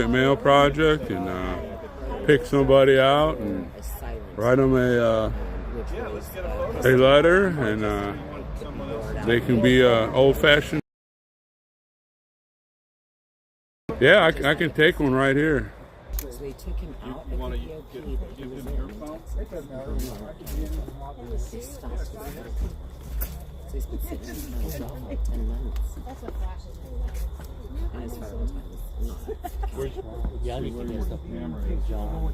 Mail Project and pick somebody out and write them a letter, and they can be old-fashioned. Yeah, I can take one right here. So they took him out You of want the to EOP. give him your phone? They stopped him. So he's been sitting in jail for like 10 months. That's what flashes me. And his federal time is not. Yeah, I think there's the camera is John.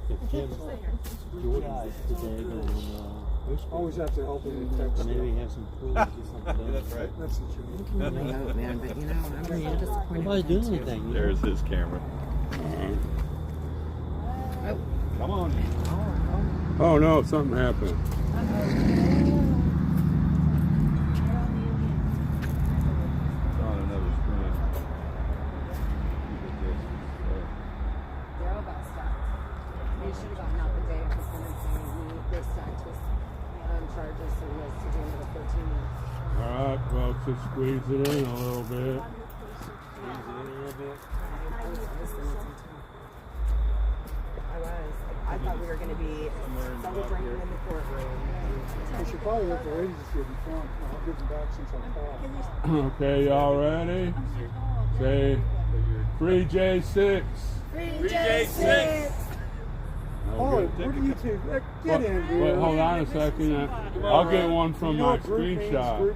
If Jim, George today going Always have to help them in text. maybe have some tools or something. That's right. That's the truth. I hope, man, but you know, I'm really disappointed. Nobody's with doing him, too. anything. There's his camera. Come on. Oh no, something happened. On another screen. They're all about stacked. They should have gotten out the day of his sentencing, and they stacked his Just squeeze it in a little bit. I thought we were going to be celebrating in the courtroom. I should probably let the ladies get in front. I'll give them back since I'm caught. Okay, y'all ready? Say, free J6. Free J6. Oh, where do you two? Get in, dude. Wait, hold on a second. I'll get one from my screenshot.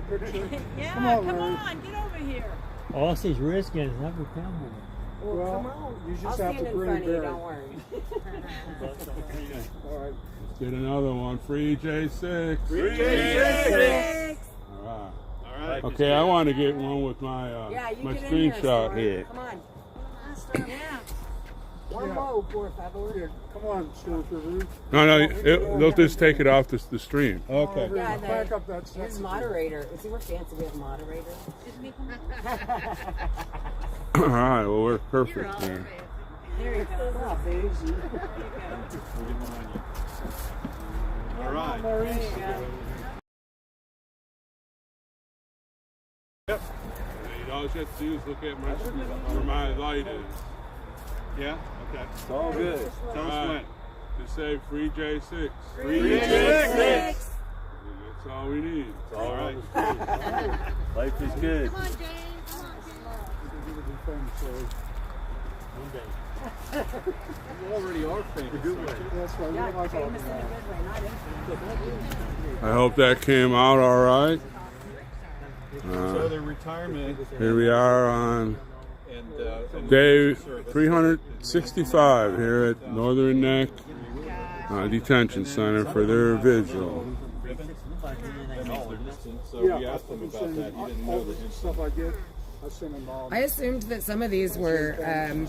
Yeah, Come on, come Larry. on, get over here. All I see is Redskins. Never come Well, Come on. you just I'll have stand to in bring front of you, Barry. don't worry. All right. Let's get another one. Free J6. Free J6. All right. Right. Okay, I want to get one with my You my get in here, screenshot Storm. here. Come on. Yeah. One more, por favor. Here, come on, Stormtrooper. No, they'll just take it off the stream. Okay. Yeah, Back up that here's section. moderator. See, we're fancy. We have moderator. All right. Well, we're perfect there. There you go. Ah, Daisy. All right. There you go. Yep. All you have to do is look at where my light is. Yeah? Okay. It's all good. Tell us when. Just say free J6. Free J6. That's all we need. It's all right. Life is good. Come on, Jane. Come on, Jane. You already are famous. That's right. Yeah, What am I talking famous in a about? good way, not infamous. I hope that came out all right. So their retirement Here we are on and day 365 here at Northern Neck Detention Center for their vigil. so we asked him about that. He didn't know the Stuff I get, I send them all. I assumed that some of these were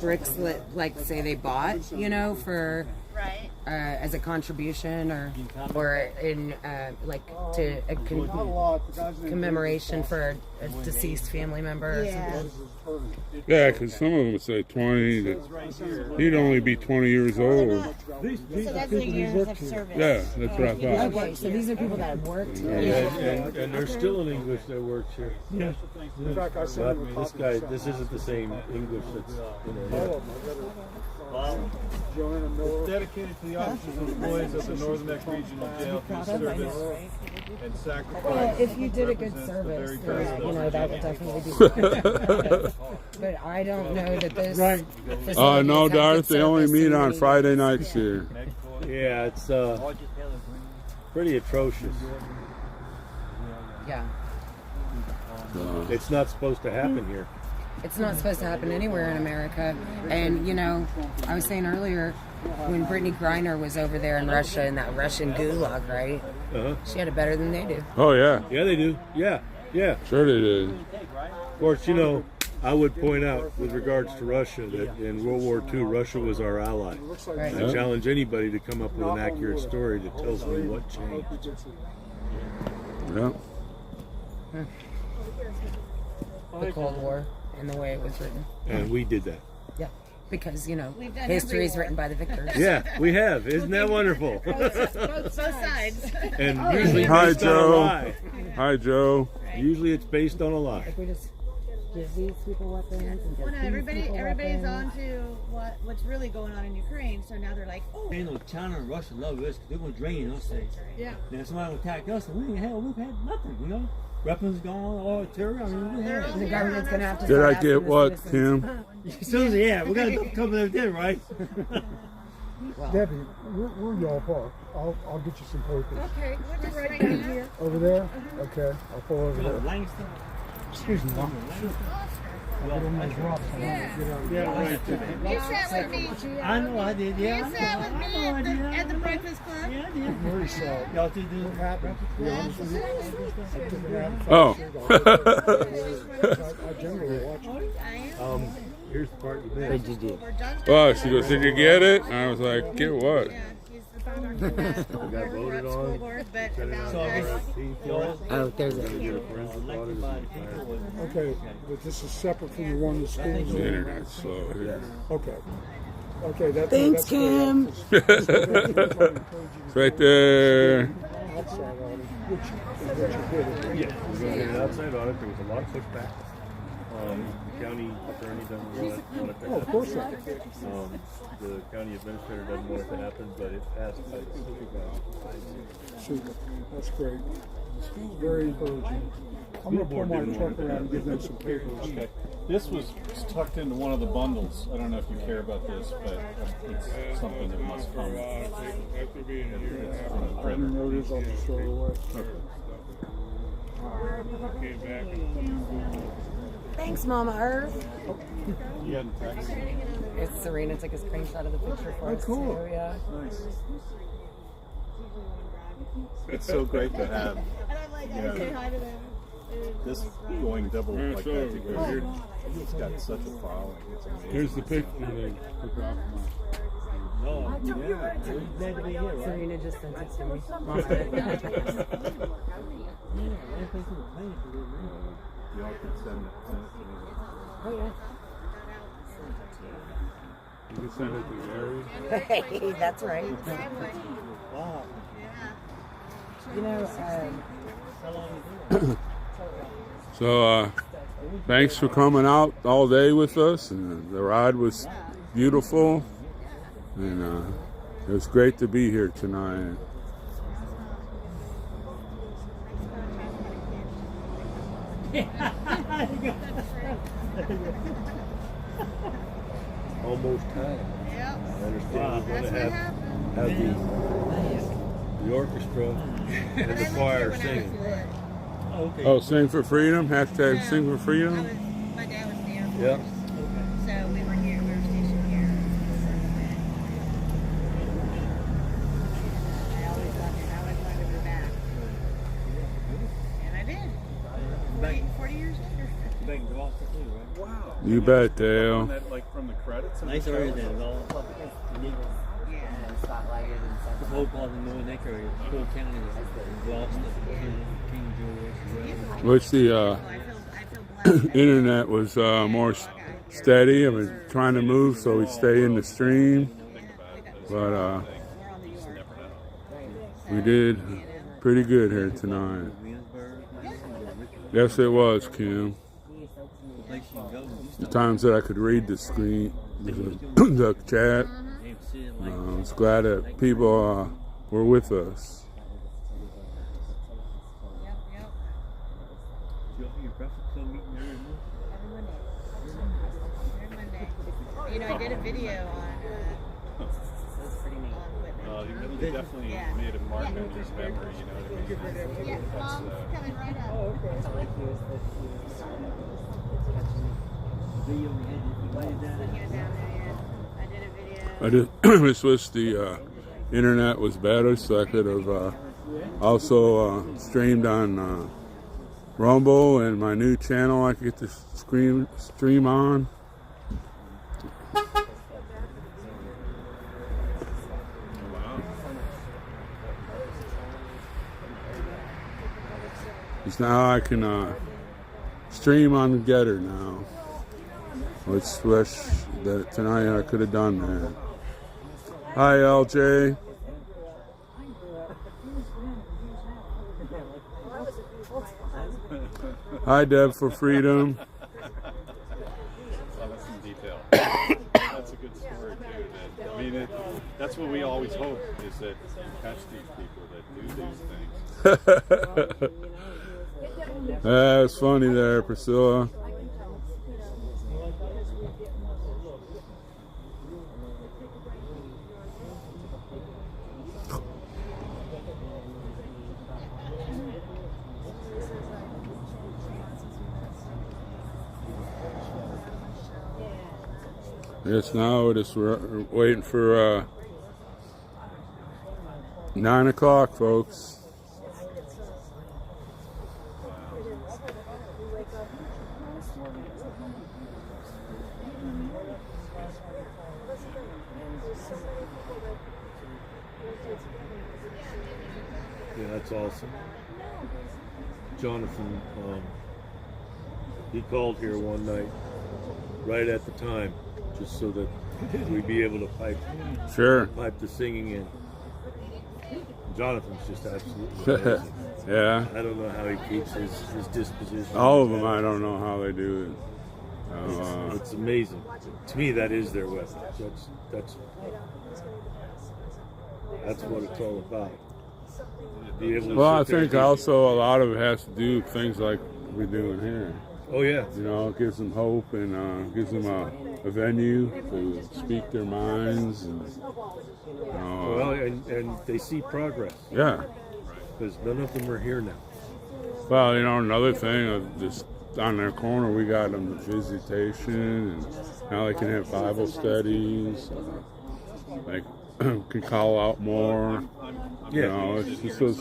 bricks that, like, say they bought, you know, for Right. as a contribution or in like to a Not a lot. The guy's name commemoration for a deceased family member. Or Yeah. something. Yeah, because some of them say 20. He'd only be 20 years old. So that's the years of service. Yeah, that's what I thought. Okay, so these are people that have worked. And there's still an English that works here. In fact, I sent him a But this copy guy, of this isn't the same English that's Joanna Miller. dedicated to the officers and employees of the Northern Neck Regional Jail for service and sacrifice. Well, if you did a good service, then, you know, that would definitely be. But I don't know that this. Oh, no, Darth, they only meet on Friday nights here. Yeah, it's pretty atrocious. Yeah. It's not supposed to happen here. It's not supposed to happen anywhere in America. And, you know, I was saying earlier, when Brittany Griner was over there in Russia, in that Russian gulag, right? She had it better than they do. Oh, yeah. Yeah, they do. Yeah. Sure they did. Of course, you know, I would point out with regards to Russia that in World War II, Russia was our ally. Right. I challenge anybody to come up with an accurate story that tells me what changed. Yeah. The Cold War and the way it was written. And we did that. Yeah. Because, you know, We've done history is every war. written by the victors. Yeah, we have. Isn't that wonderful? Both sides. And usually Hi, based on a Joe. lie. Hi, Joe. Usually it's based on a lie. If we just give these people weapons and give Well, no, these everybody's people on weapons. to what's really going on in Ukraine. So now they're like, oh, You know, China and Russia love us because they're going to drain us. yeah. Then somebody will attack us, and we've had nothing, you know? Weapons gone, all terror. I mean, we had. The government's going to have to Did start I get asking the what, citizens. Tim? Susie, yeah, we got to come over there, right? Debbie, where y'all park? I'll get you some papers. Okay, we're just right down here. Over there? Okay, I'll pull over there. Langston. Excuse me, Mom. Well, Yeah, right. You sat with me. I know I did, yeah. You sat with me at the Breakfast Club. Yeah, I did. Very sad. Y'all did do What happened? To be honest with you, I took it out. Oh. I generally watch it. Here's the part you missed. Oh, she goes, did you get it? And I was like, get what? Yeah, he's the founder of that school got board, voted school on. board, but Send it about out us. Oh, there's Get a. a forensic audit as a retired. Okay, but this is separate from the one the school is The in. internet's slow here. Okay. Okay, that's Thanks, that's fair. Kim. It's right there. Outside on it. Yeah, we're going to get an outside audit. There was a lot of pushback. The county attorney doesn't want it to happen. Oh, of course not. The county administrator doesn't want it to happen, but it passed by the Super. That's great. Very encouraging. I'm going to pull my truck around and give them some papers. Okay. This was tucked into one of the bundles. I don't know if you care about this, but it's something that must come. After being here, I don't know what it is. I'll just throw it away. came back. Thanks, Mama Earth. You hadn't texted. It's Serena took a screenshot of the picture for us cool. too. Yeah. Nice. It's so great to have, you know, this going double like that together. It's got such a following. It's amazing. Here's the picture they took off my. No, yeah. Glad to be here, right? Serena just sent it to me. Y'all can send it to me. Oh yeah. You can send it to Gary. Hey, that's right. Wow. You know, So, thanks for coming out all day with us. And the ride was beautiful. And it was great to be here tonight. almost time. Yep. I understand we're That's going to what have the orchestra and the choir singing. Okay. Oh, Sing for Freedom? Hashtag Sing for Freedom? My dad was in the Air Force. Yep. So we were here, we were stationed here. I always wanted to be back. And I did. 40 years later. Back in Gloucester too, right? Wow. You bet, Dale. That, like from the credits. And Nice the area shows? there. It's all the whole part of Northern Neck area, whole county, Gloucester, King George. Which the internet was more steady. I was trying to move so we stay in the stream. But we did pretty good here tonight. Yes, it was, Kim. The times that I could read the screen, the chat. I was glad that people were with us. You know, I did a video on They definitely made a mark on his memory, you know what I mean? yeah, Mom's coming right up. Oh, okay. I just wish the internet was better so I could have also streamed on Rumble and my new channel I could get to stream on. Because now I can stream on Getter now. Which wish that tonight I could have done that. Hi, LJ. Hi, Deb for Freedom. That's some detail. That's a good story too. I mean, that's what we always hope is that you catch these people that do these things. That's funny there, Priscilla. Yes, now we're just waiting for 9 o'clock, folks. Yeah, that's awesome. Jonathan, he called here one night, right at the time, just so that we'd be able to pipe the singing in. Jonathan's just absolutely amazing. Yeah. I don't know how he keeps his disposition. All of them, I don't know how they do it. It's amazing. To me, that is their weapon. That's what it's all about. Well, I think also a lot of it has to do with things like we're doing here. Oh yeah. You know, it gives them hope and gives them a venue to speak their minds. And, well, and they see progress. Yeah. Because none of them are here now. Well, you know, another thing, just on their corner, we got them visitation, and now they can have Bible studies. They can call out more. Yeah. You know, it's just those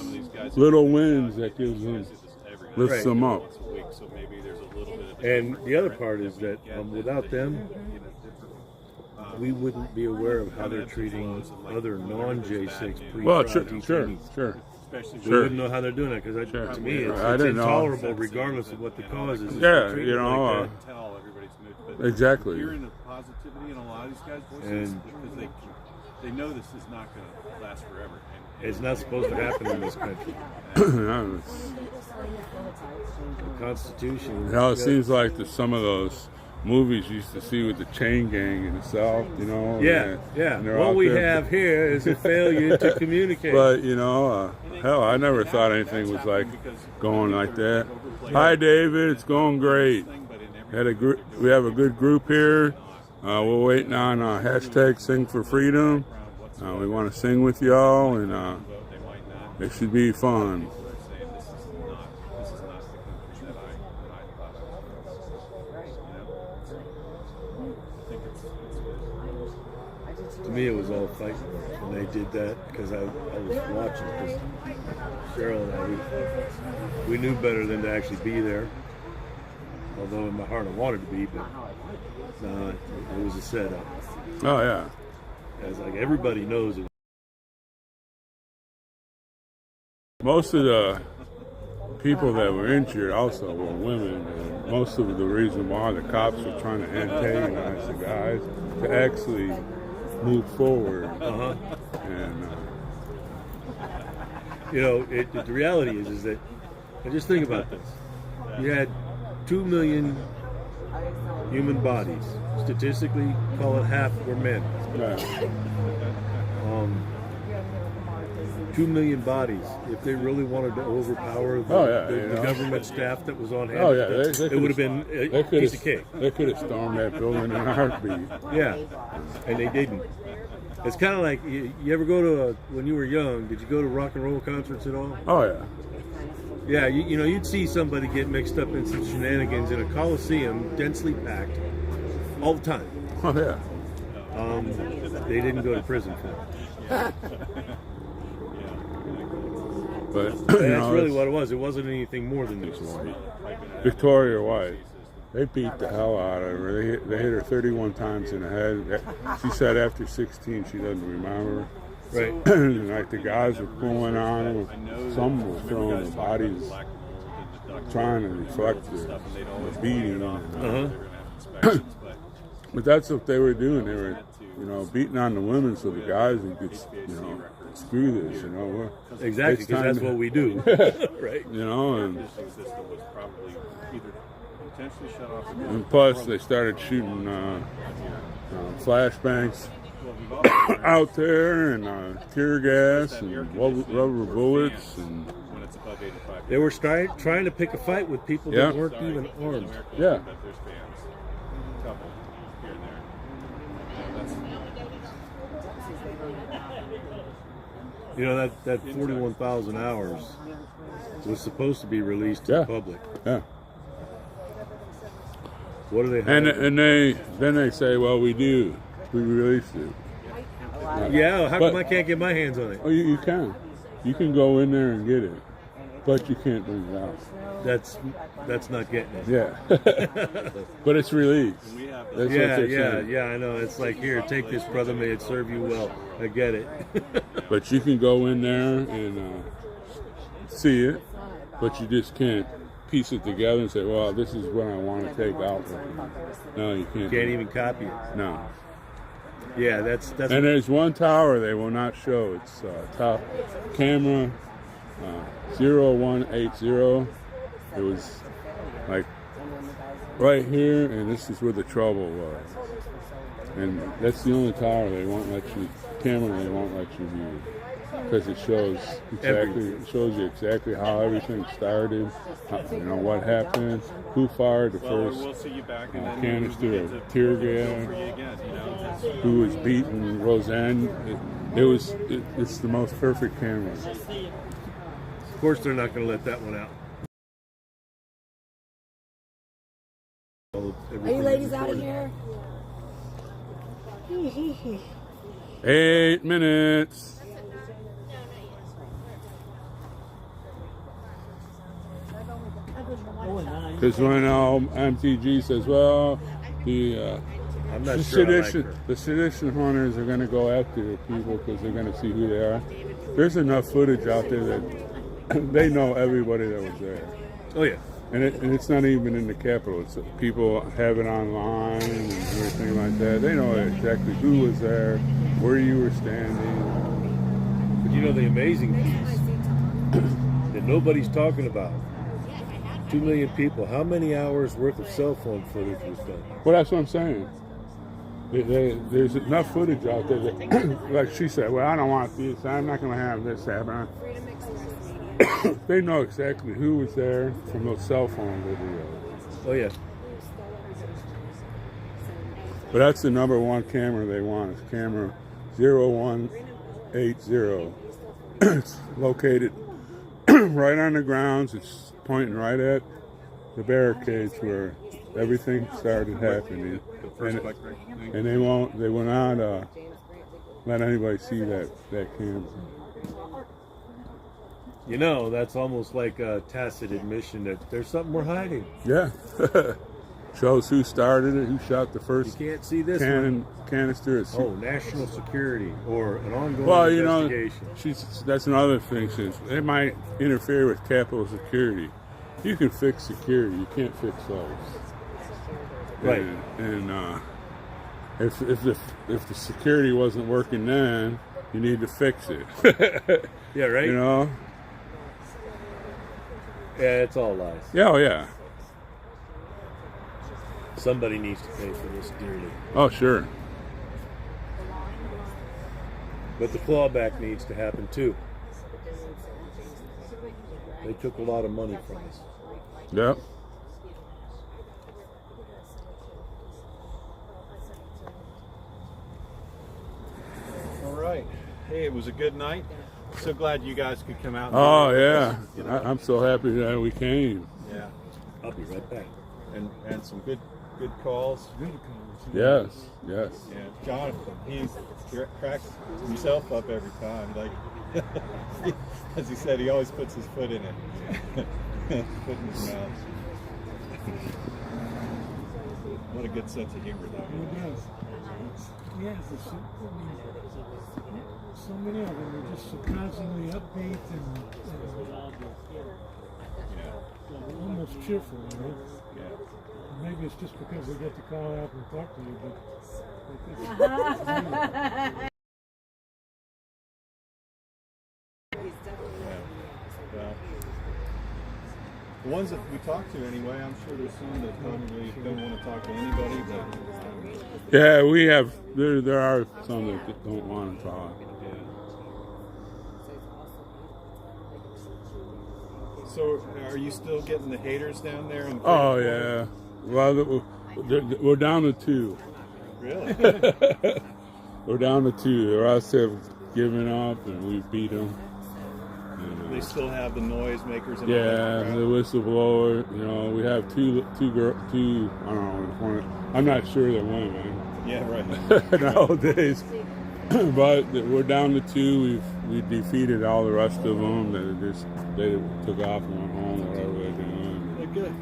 little wins that gives them, lifts them up. And the other part is that without them, we wouldn't be aware of how they're treating other non-J6 Well, detainees. Sure. We wouldn't know how they're doing it because to me it's intolerable regardless of what the cause is. Yeah, you know, exactly. Hearing the positivity in a lot of these guys' voices because they know this is not going to last forever. It's not supposed to happen in this country. The Constitution. You know, it seems like some of those movies you used to see with the chain gang in the South, you know. Yeah. What we have here is a failure to communicate. But, you know, hell, I never thought anything was like going like that. Hi, David. It's going great. We have a good group here. We're waiting on hashtag Sing for Freedom. We want to sing with y'all, and it should be fun. To me, it was all fighting when they did that because I was watching. Because Cheryl and I, we knew better than to actually be there. Although in my heart I wanted to be, but it was a setup. Oh yeah. It's like everybody knows it. Most of the people that were injured also were women, and most of the reason why the cops were trying to antagonize the guys to actually move forward. And you know, the reality is that, and just think about this: you had 2 million human bodies. Statistically, call it half were men. 2 million bodies. If they really wanted to overpower the government staff that was on hand, it would have been a piece of cake. They could have stormed that building in a heartbeat. Yeah, and they didn't. It's kind of like you ever go to when you were young. Did you go to rock and roll concerts at all? Oh yeah. Yeah, you know, you'd see somebody get mixed up in some shenanigans in a coliseum, densely packed, all the time. Oh yeah. They didn't go to prison for it. But that's really what it was. It wasn't anything more than this. Victoria White, they beat the hell out of her. They hit her 31 times in the head. She said after 16 she doesn't remember. Right. Like the guys were pulling on them. Some were throwing their bodies, trying to reflect the beating. But that's what they were doing. They were, you know, beating on the women so the guys would get, you know, screw this, you know. Exactly, because that's what we do. Right. You know, and plus they started shooting flashbangs out there and tear gas and rubber bullets, and they were trying to pick a fight with people that weren't even armed. Yeah. You know, that 41,000 hours was supposed to be released to the public. Yeah. What do they have? And then they say, well, we released it. Yeah, how come I can't get my hands on it? Oh, you can. You can go in there and get it, but you can't bring it out. That's not getting it. Yeah. But it's released. Yeah, I know. It's like, here, take this, brother, may it serve you well. I get it. But you can go in there and see it, but you just can't piece it together and say, well, this is what I want to take out. No, you can't. You can't even copy it. No. Yeah, that's. And there's one tower they will not show. It's top camera 0180. It was like right here, and this is where the trouble was. And that's the only tower they won't let you, camera they won't let you view, because it shows you exactly how everything started, you know, what happened, who fired the first we'll see you back canister of tear gas, who was beating Roseanne. It's the most perfect camera. Of course, they're not going to let that one out. Are you ladies out of here? 8 minutes. Because when MTG says, well, the sedition hunters are going to go after people because they're going to see who they are. There's enough footage out there that they know everybody that was there. Oh yeah. And it's not even in the Capitol. It's people have it online and everything like that. They know exactly who was there, where you were standing. But you know the amazing piece that nobody's talking about. 2 million people. How many hours worth of cell phone footage was done? Well, that's what I'm saying. There's enough footage out there that, like she said, well, I don't want this. I'm not going to have this happen. They know exactly who was there from those cell phone videos. Oh, yeah. But that's the #1 camera they want. It's camera 0180. It's located right on the grounds. It's pointing right at the barricades where everything started happening. And they will not let anybody see that camera. You know, that's almost like a tacit admission that there's something we're hiding. Yeah. Shows who started it, who shot the first you can't see this canister. National security or an ongoing investigation. You know, that's another thing. It might interfere with Capitol security. You can fix security. You can't fix those. Right. And if the security wasn't working then, you need to fix it. Yeah, right. You know. Yeah, it's all lies. Yeah, oh yeah. Somebody needs to pay for this dearly. Oh, sure. But the clawback needs to happen too. They took a lot of money from us. Yep. All right. Hey, it was a good night. So glad you guys could come out. Oh yeah, you know? I'm so happy that we came. Yeah, I'll be right back. And some good calls. Yes, yes. Yeah, Jonathan, he cracks himself up every time. Like, as he said, he always puts his foot in it, foot in his mouth. What a good sense of humor, though. Yes, so many of them are just surprisingly upbeat and almost cheerful, you know. Yeah. Maybe it's just because we get to call out and talk to you, but Well, the ones that we talk to anyway, I'm sure there's some that probably don't want to talk to anybody, but yeah, we have. There are some that don't want to talk. So, are you still getting the haters down there? Oh yeah. Well, we're down to 2. Really? We're down to 2. The rest have given up, and we've beat them. They still have the noise makers. And the whistleblower. You know, we have two. I don't know. I'm not sure they're women. Yeah, right. Nowadays, but we're down to 2. We defeated all the rest of them. They took off and went home, whatever they're doing. Good.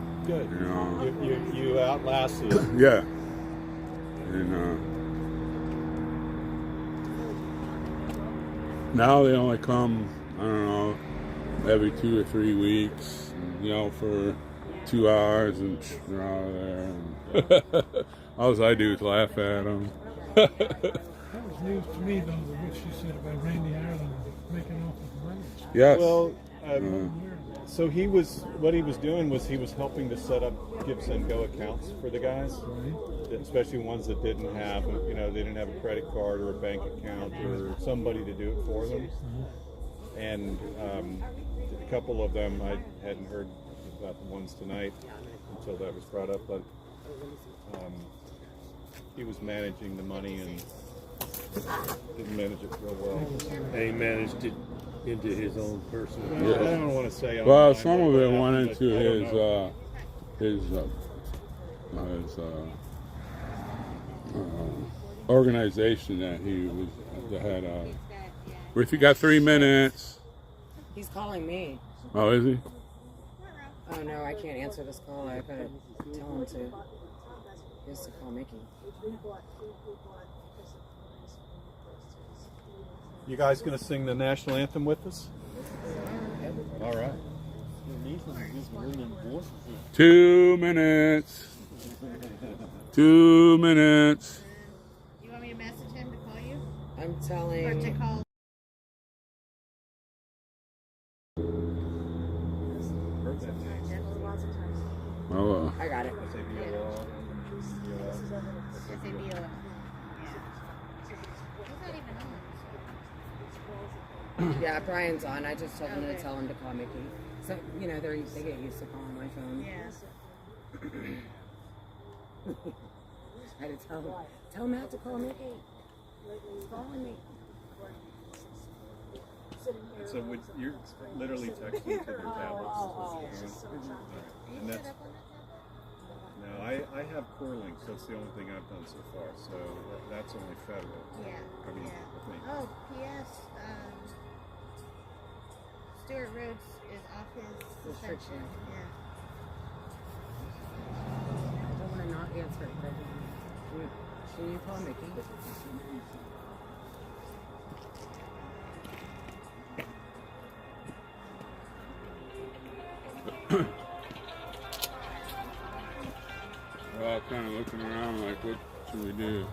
You know, you outlasted it. Yeah. And now they only come, I don't know, every 2 or 3 weeks, you know, for 2 hours, and they're out of there. And all I do is laugh at them. that was news to me, though, what she said about Randy Ireland making off with the money. Yes. Well, I So what he was doing was he was helping to set up give and go accounts for the guys, especially ones that didn't have, they didn't have a credit card or a bank account or somebody to do it for them. And a couple of them, I hadn't heard about the ones tonight until that was brought up, but he was managing the money and didn't manage it real well. And he managed it into his own personal. Yeah. I don't want to say. Well, some of it went into his organization that had. If you got 3 minutes. He's calling me. Oh, is he? Oh no, I can't answer this call. I gotta tell him to. He has to call Mickey. You guys gonna sing the national anthem with us? All right. 2 minutes. 2 minutes. You want me to message him to call you? I'm telling. Or to call? Oh, I got it. Yeah, Brian's on. I just told him to tell him to call Mickey. So, they get used to calling my phone. Yes. I had to tell Matt to call Mickey. He's calling me. So you're literally texting to their tablets. And that's, no, I have core links. That's the only thing I've done so far. So that's only federal. Yeah. I mean, I think. Oh, P.S. Stuart Rhodes is off his suspension. Yeah. I don't want to not answer it, but can you call Mickey? We're all kind of looking around like, what should we do?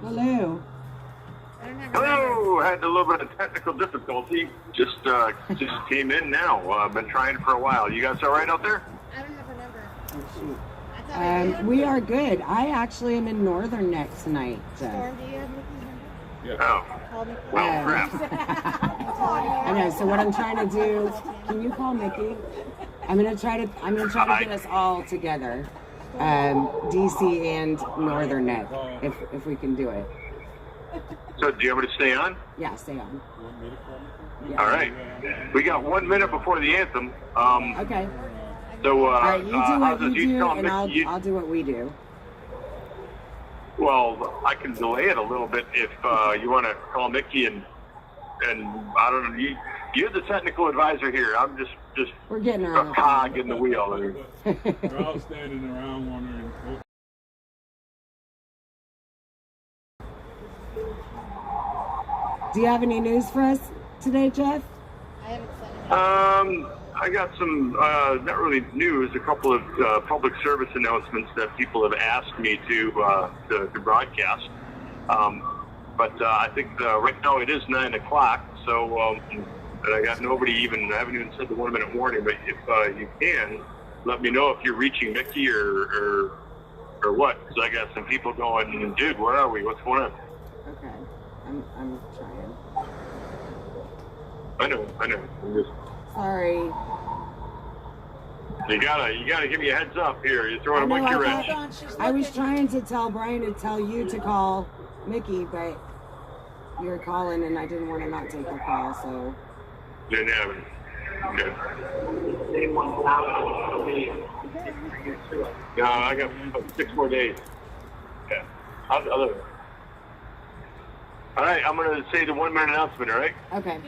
Hello. Hello. Had a little bit of technical difficulty. Just came in now. I've been trying for a while. You guys all right out there? I don't have her number. We are good. I actually am in Northern Neck tonight. Storm, do you have Mickey's number? Yeah. Call Mickey. Well, crap. I know. So what I'm trying to do? Can you call Mickey? I'm gonna try to get us all together, DC and Northern Neck, if we can do it. So, do you want me to stay on? Yeah, stay on. Yeah. All right. We got 1 minute before the anthem. Okay. So, all right, you do what you do, and Mickey, I'll do what we do. Well, I can delay it a little bit if you want to call Mickey and I don't know. You're the technical advisor here. I'm just we're getting a cog in the wheel. We're all standing around wondering. Do you have any news for us today, Jeff? I got some not really news. A couple of public service announcements that people have asked me to broadcast. But I think right now it is 9 o'clock. So and I got nobody even. I haven't even said the 1 minute warning. But if you can, let me know if you're reaching Mickey or what. Because I got some people going, dude, where are we? What's going on? Okay, I'm trying. I know. I'm just. Sorry. You gotta give me a heads up here. You're throwing a monkey wrench. I was trying to tell Brian to tell you to call Mickey, but you were calling and I didn't want to not take your call, so. Didn't have it. Okay. No, I got 6 more days. Yeah. All right, I'm gonna say the 1 minute announcement. All right. Okay.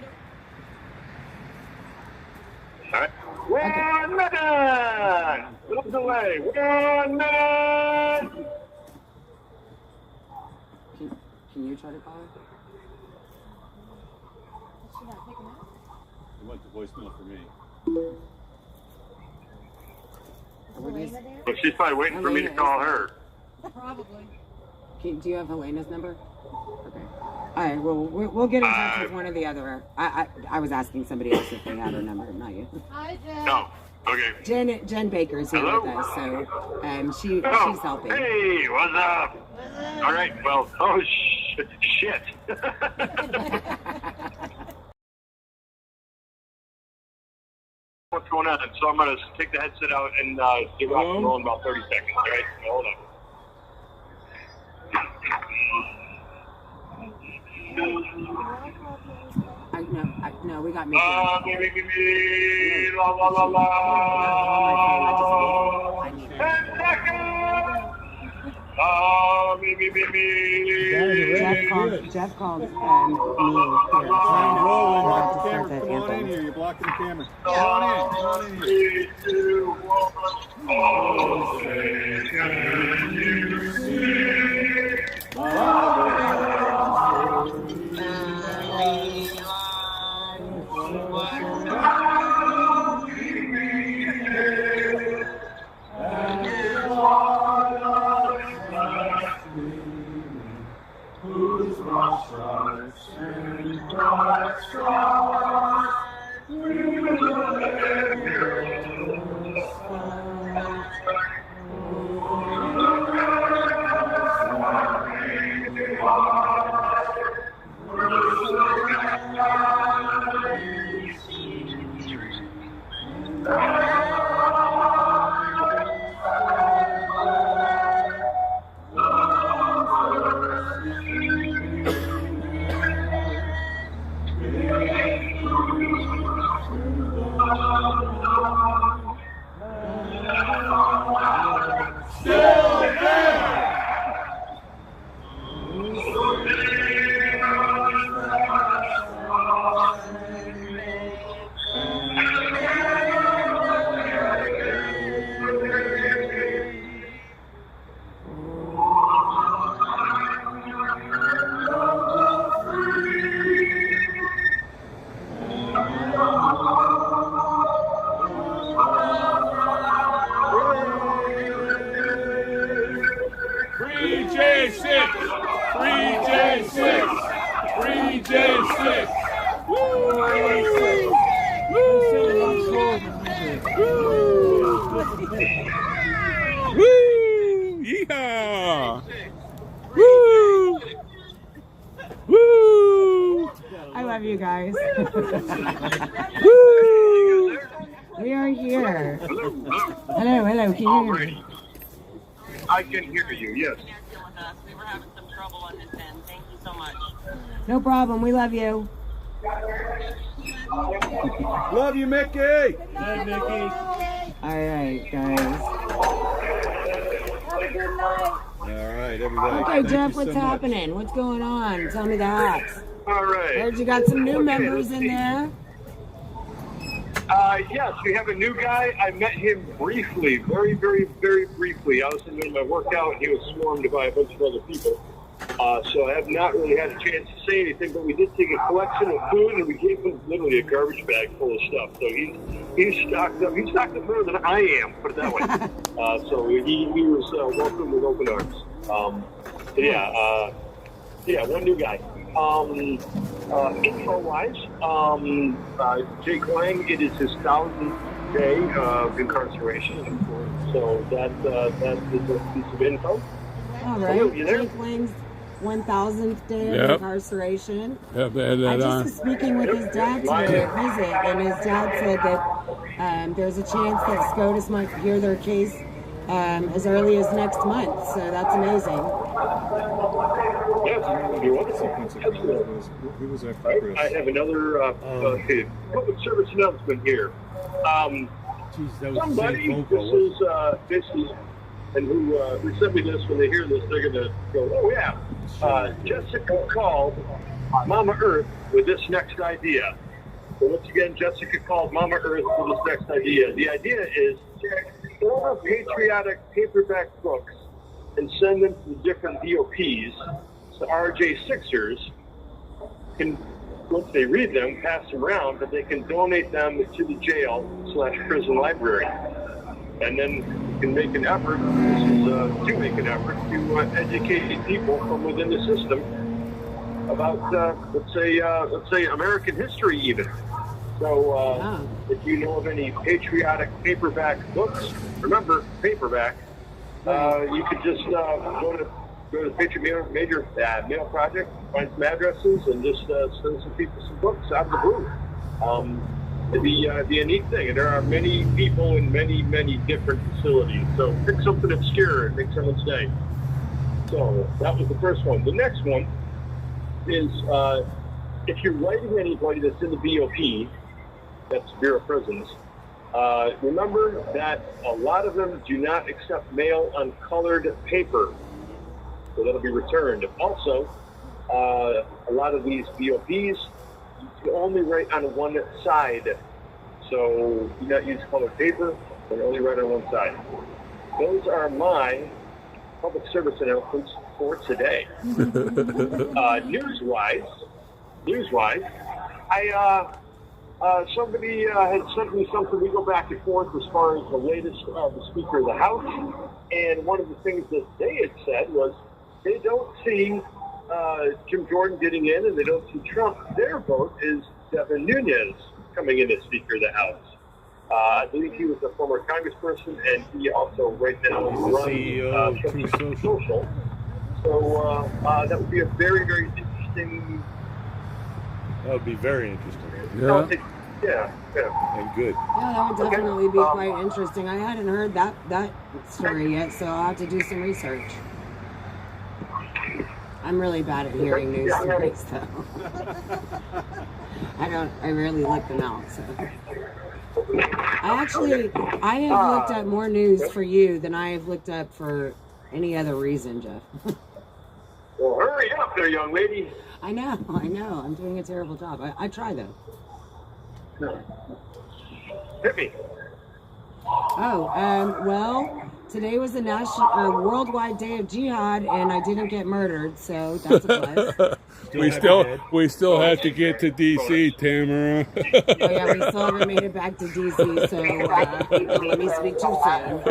All right. 1 minute! No delay. 1 minute! Can you try to call her? It went to voicemail for me. Well, she's probably waiting for me to call her. Probably. Do you have Helena's number? Okay. All right. Well, we'll get in touch with one or the other. I was asking somebody else if they had her number, not you. Hi, Jen. No. Okay. Jen Baker's here Hello? with us, so she's helping. Hey, what's up? All right. Well. Oh shit. What's going on? So I'm gonna take the headset out and get rock and roll in about 30 seconds. All right. Hold on. No, we got me. La la la la. Jeff called me. Rolling, got the camera. Come on in here. You're blocking the camera. Come on in. 3, 2, 3J6. Woo! Yeehaw! Woo! Woo! I love you guys. Woo! We are here. Hello, can you hear me? I can hear you, yes. We were having some trouble on this end. Thank you so much. No problem. We love you. Love you, Mickey. Hey, Mickey. All right, guys. Have a good night. All right, everybody. Okay, Thank Jeff, you what's so much. happening? What's going on? Tell me that. All right. Heard you got some new Okay, members let's in see. there. Yes, we have a new guy. I met him briefly, very, very, very briefly. I was in my workout, and he was swarmed by a bunch of other people. So I have not really had a chance to say anything, but we did take a collection of food, and we gave him literally a garbage bag full of stuff. So he's stocked up. He's stocked up more than I am, put it that way. So he was welcomed with open arms. One new guy. Info-wise, Jake Lang, it is his 1,000th day of incarceration. So that's a piece of info. All right. Hello, you there? Jake Lang's 1,000th day of Yep. incarceration. Yep, they had I that just on. was speaking with his dad today at visit, and his dad said that there's a chance that SCOTUS might hear their case as early as next month. So that's amazing. Yes, you're welcome. Who was after Chris? I have another public service announcement here. Somebody, this is, and who sent me this, when they hear this, they're going to go, oh yeah, Jessica called Mama Earth with this next idea. So once again, Jessica called Mama Earth with this next idea. The idea is order patriotic paperback books and send them to the different DOPs. So RJ6ers can, once they read them, pass them around, but they can donate them to the jail/prison library. And then you can make an effort, to make an effort to educate people from within the system about, let's say American history even. So if you know of any patriotic paperback books, remember paperback, you could just go to the Patriot Mail Project, find some addresses, and just send some people some books out of the blue. It'd be a neat thing. And there are many people in many, many different facilities. So pick something obscure and make someone's day. So that was the first one. The next one is if you're writing anybody that's in the BOP, that's Bureau of Prisons, remember that a lot of them do not accept mail on colored paper. So that'll be returned. Also, a lot of these BOPs, you can only write on one side. So you not use colored paper, but only write on one side. Those are my public service announcements for today. News-wise, somebody had sent me something. We go back and forth as far as the latest of the Speaker of the House. And one of the things that they had said was they don't see Jim Jordan getting in, and they don't see Trump. Their vote is Devin Nunes coming in as Speaker of the House. I believe he was a former congressperson, and he also right now runs Trump Social. So that would be a very, very interesting. That would be very interesting. Yeah. And good. Yeah, that would definitely be quite interesting. I hadn't heard that story yet, so I'll have to do some research. I'm really bad at hearing news stories, though. I rarely look them out, so. I have looked up more news for you than I have looked up for any other reason, Jeff. Well, hurry up there, young lady. I know. I'm doing a terrible job. I try, though. Hit me. Well, today was the worldwide day of jihad, and I didn't get murdered, so that's a plus. we still have to get to DC, Tamara. Oh yeah, we still haven't made it back to DC, so don't let me speak too soon.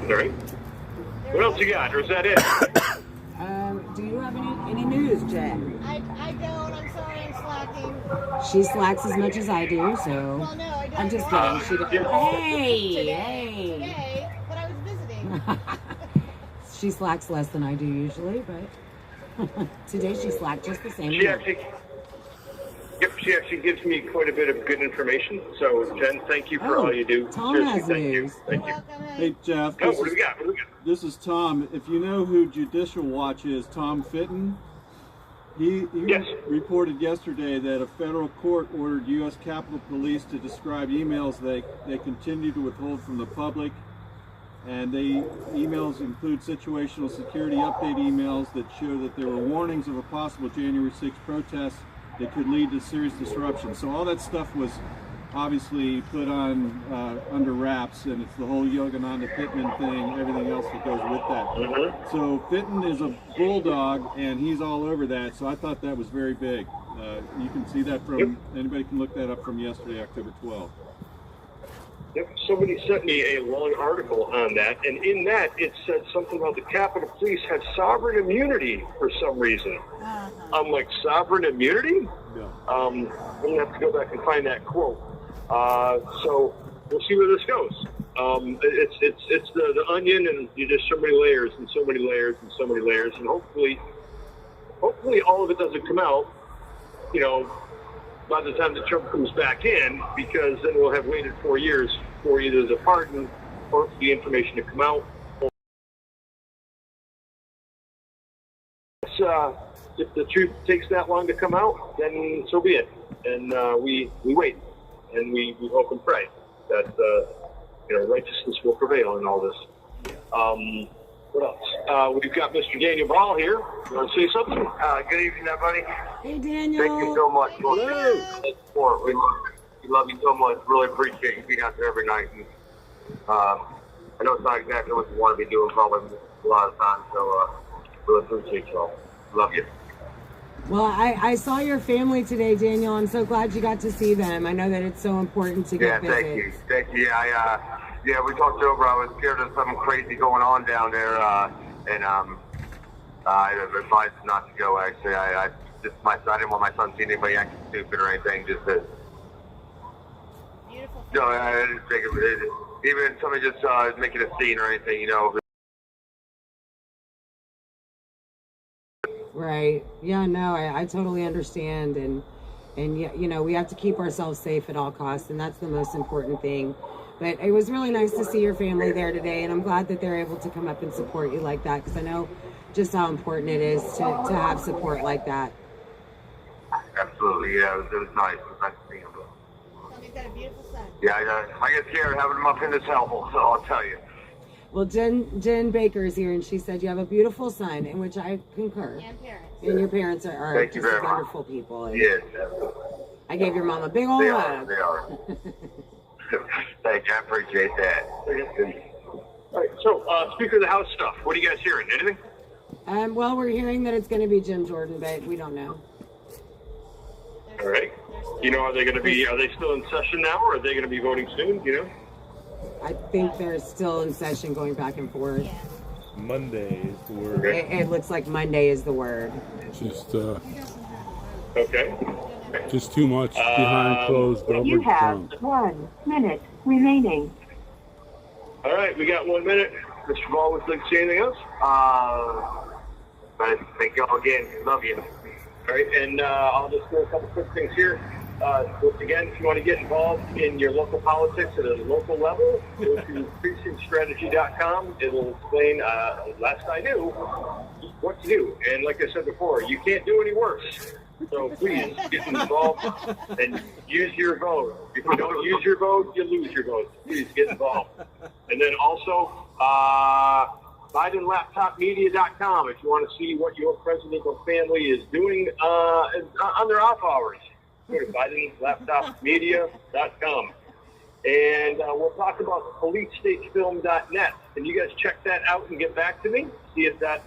All right. What else you got, or is that it? Do you have any news, Jen? I don't. I'm sorry, I'm slacking. She slacks as much as I do, so. Well, no, I don't. I'm just kidding. She don't. Hey! Today, but I was visiting. She slacks less than I do usually, but today she slacked just the same. She actually gives me quite a bit of good information. So, Jen, thank you for all you do. Tom has news. Thank you. Hey, Jeff. What do we got? This is Tom. If you know who Judicial Watch is, Tom Fitton, he reported yesterday that a federal court ordered U.S. Capitol Police to describe emails they continue to withhold from the public. And the emails include situational security update emails that show that there were warnings of a possible January 6th protest that could lead to serious disruption. So all that stuff was obviously put on under wraps, and it's the whole Yogananda Pittman thing, everything else that goes with that. So Fitton is a bulldog, and he's all over that, so I thought that was very big. You can see that from, anybody can look that up from yesterday, October 12th. Somebody sent me a long article on that, and in that it said something about the Capitol Police had sovereign immunity for some reason. I'm like, sovereign immunity? I'm going to have to go back and find that quote. So we'll see where this goes. It's the onion, and you just so many layers and so many layers and so many layers, and hopefully all of it doesn't come out, by the time that Trump comes back in, because then we'll have waited 4 years for either the pardon or the information to come out. If the truth takes that long to come out, then so be it. And we wait, and we hope and pray that righteousness will prevail in all this. What else? We've got Mr. Daniel Ball here. You want to say something? Good evening, everybody. Hey, Daniel. Thank you so much for the support. We love you so much. Really appreciate you being out there every night. And, I know it's not exactly what you want to be doing probably a lot of times, so really appreciate you all. Love you. Well, I saw your family today, Daniel. I'm so glad you got to see them. I know that it's so important to get visits. Thank you. Yeah, we talked over. I was scared of something crazy going on down there, and I advised not to go. Actually, I didn't want my son seeing anybody acting stupid or anything. Just to, no, I didn't think it. Even somebody just making a scene or anything, you know. Right. Yeah, no, I totally understand. And yeah, you know, we have to keep ourselves safe at all costs, and that's the most important thing. But it was really nice to see your family there today, and I'm glad that they're able to come up and support you like that, because I know just how important it is to have support like that. Absolutely, yeah, it was nice. It was nice to see him. He's got a beautiful son. Yeah, I get scared having him up in this hellhole, so I'll tell you. Well, Jen Baker is here, and she said you have a beautiful son, in which I concur. And parents. And your parents are just wonderful people. And yes. I gave your mom a big old hug. They are. Thank you. I appreciate that. All right. So, Speaker of the House stuff. What are you guys hearing? Anything? Well, we're hearing that it's going to be Jim Jordan, but we don't know. All right. You know, are they still in session now, or are they going to be voting soon? You know? I think they're still in session going back and forth. Monday is the word. It looks like Monday is the word. Just okay. Just too much behind closed doors. You have 1 minute remaining. All right, we got 1 minute. Mr. Ball, would you like to say anything else? Thank y'all again. Love you. All right, and I'll just do a couple quick things here. Once again, if you want to get involved in your local politics at a local level, go to precinctstrategy.com. It'll explain, last I knew, what to do. And like I said before, you can't do any worse. So please get involved and use your vote. If you don't use your vote, you lose your vote. Please get involved. And then also, BidenLaptopMedia.com if you want to see what your presidential family is doing on their off hours. Go to BidenLaptopMedia.com. And we'll talk about policestatefilm.net. Can you guys check that out and get back to me? See if that's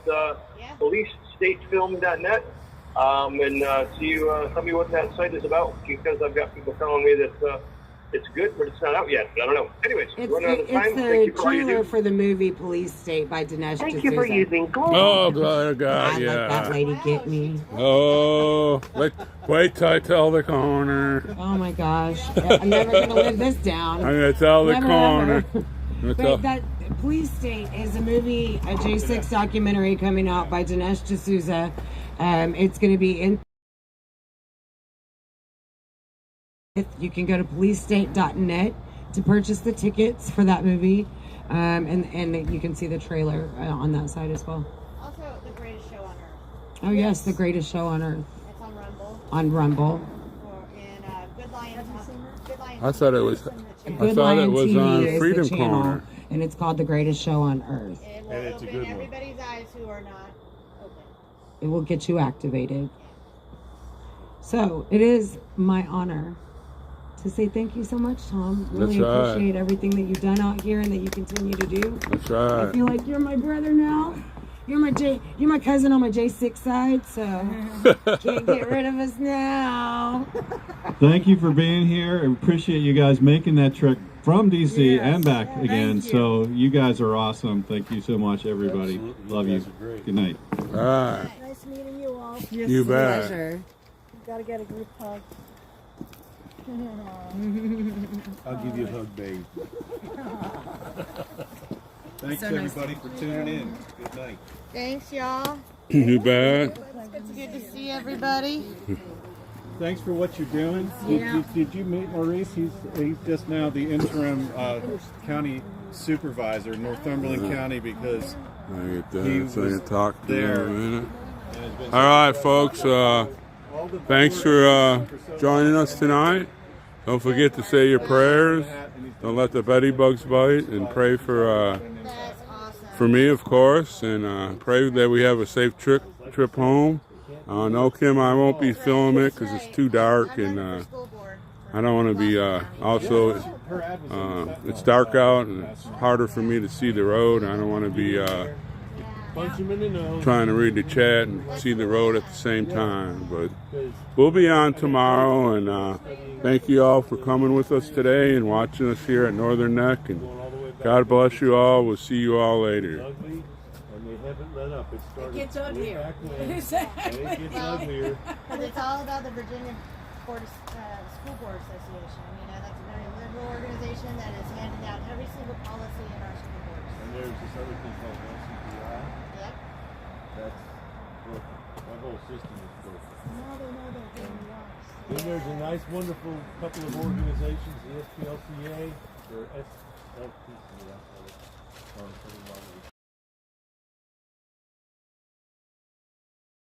policestatefilm.net. And tell me what that site is about, because I've got people telling me that it's good, but it's not out yet. I don't know. Anyways, running out of time. It's the trailer for the movie Police State by Dinesh D'Souza. Thank you for using Gold. Oh, God, I'd yeah. let that lady get me. Oh, wait till I tell the coroner. Oh, my gosh. I'm never going to live this down. I'm going to tell the coroner. But that Police State is a movie, a J6 documentary coming out by Dinesh D'Souza. It's going to be in. You can go to policestate.net to purchase the tickets for that movie, and you can see the trailer on that side as well. Also, The Greatest Show on Earth. Oh yes, The Greatest Show on Earth. It's on Rumble. On Rumble. And Good Lion. I thought it was. Good Lion on TV Freedom is the channel, Corner. And it's called The Greatest Show on Earth. It will open everybody's eyes who are not open. It will get you activated. So it is my honor to say thank you so much, Tom. Really appreciate everything that you've done out here and that you continue to do. That's right. I feel like you're my brother now. You're my cousin on my J6 side, so can't get rid of us now. Thank you for being here. I appreciate you guys making that trek from DC and back again. So you guys are awesome. Thank you so much, everybody. Absolutely. Love you. Good night. All right. Nice meeting you all. You bet. Pleasure. Gotta get a group hug. I'll give you a hug, babe. Thanks, So nice everybody, for tuning in. Good night. Thanks, y'all. You bet. It's good to see everybody. Thanks for what you're doing. Yeah. Did you meet Maurice? He's just now the interim county supervisor in Northumberland County because I get he that. So was you talk to there. him in a minute. All right, folks. Thanks for joining us tonight. Don't forget to say your prayers. Don't let the Betty bugs bite, and pray for me, of course, and pray that we have a safe trip home. No, Kim, I won't be filming it because it's too dark, and I don't want to be. Also, it's dark out, and it's harder for me to see the road. I don't want to be punch him in the nose. trying to read the chat and see the road at the same time. But we'll be on tomorrow, and thank you all for coming with us today and watching us here at Northern Neck. And God bless you all. We'll see you all later. Ugly, and they haven't let up. It started gets way uglier. back when, Exactly. and it gets uglier. Because it's all about the Virginia School Board Association. You know, that's a very liberal organization that is handing out every single policy in our school boards. And there's this other thing called LCPI. Yep. That's broken. That whole system is broken. Now they know they're doing wrong. Then there's a nice, wonderful couple of organizations, the SPLCA or SLPC, that's what it's called.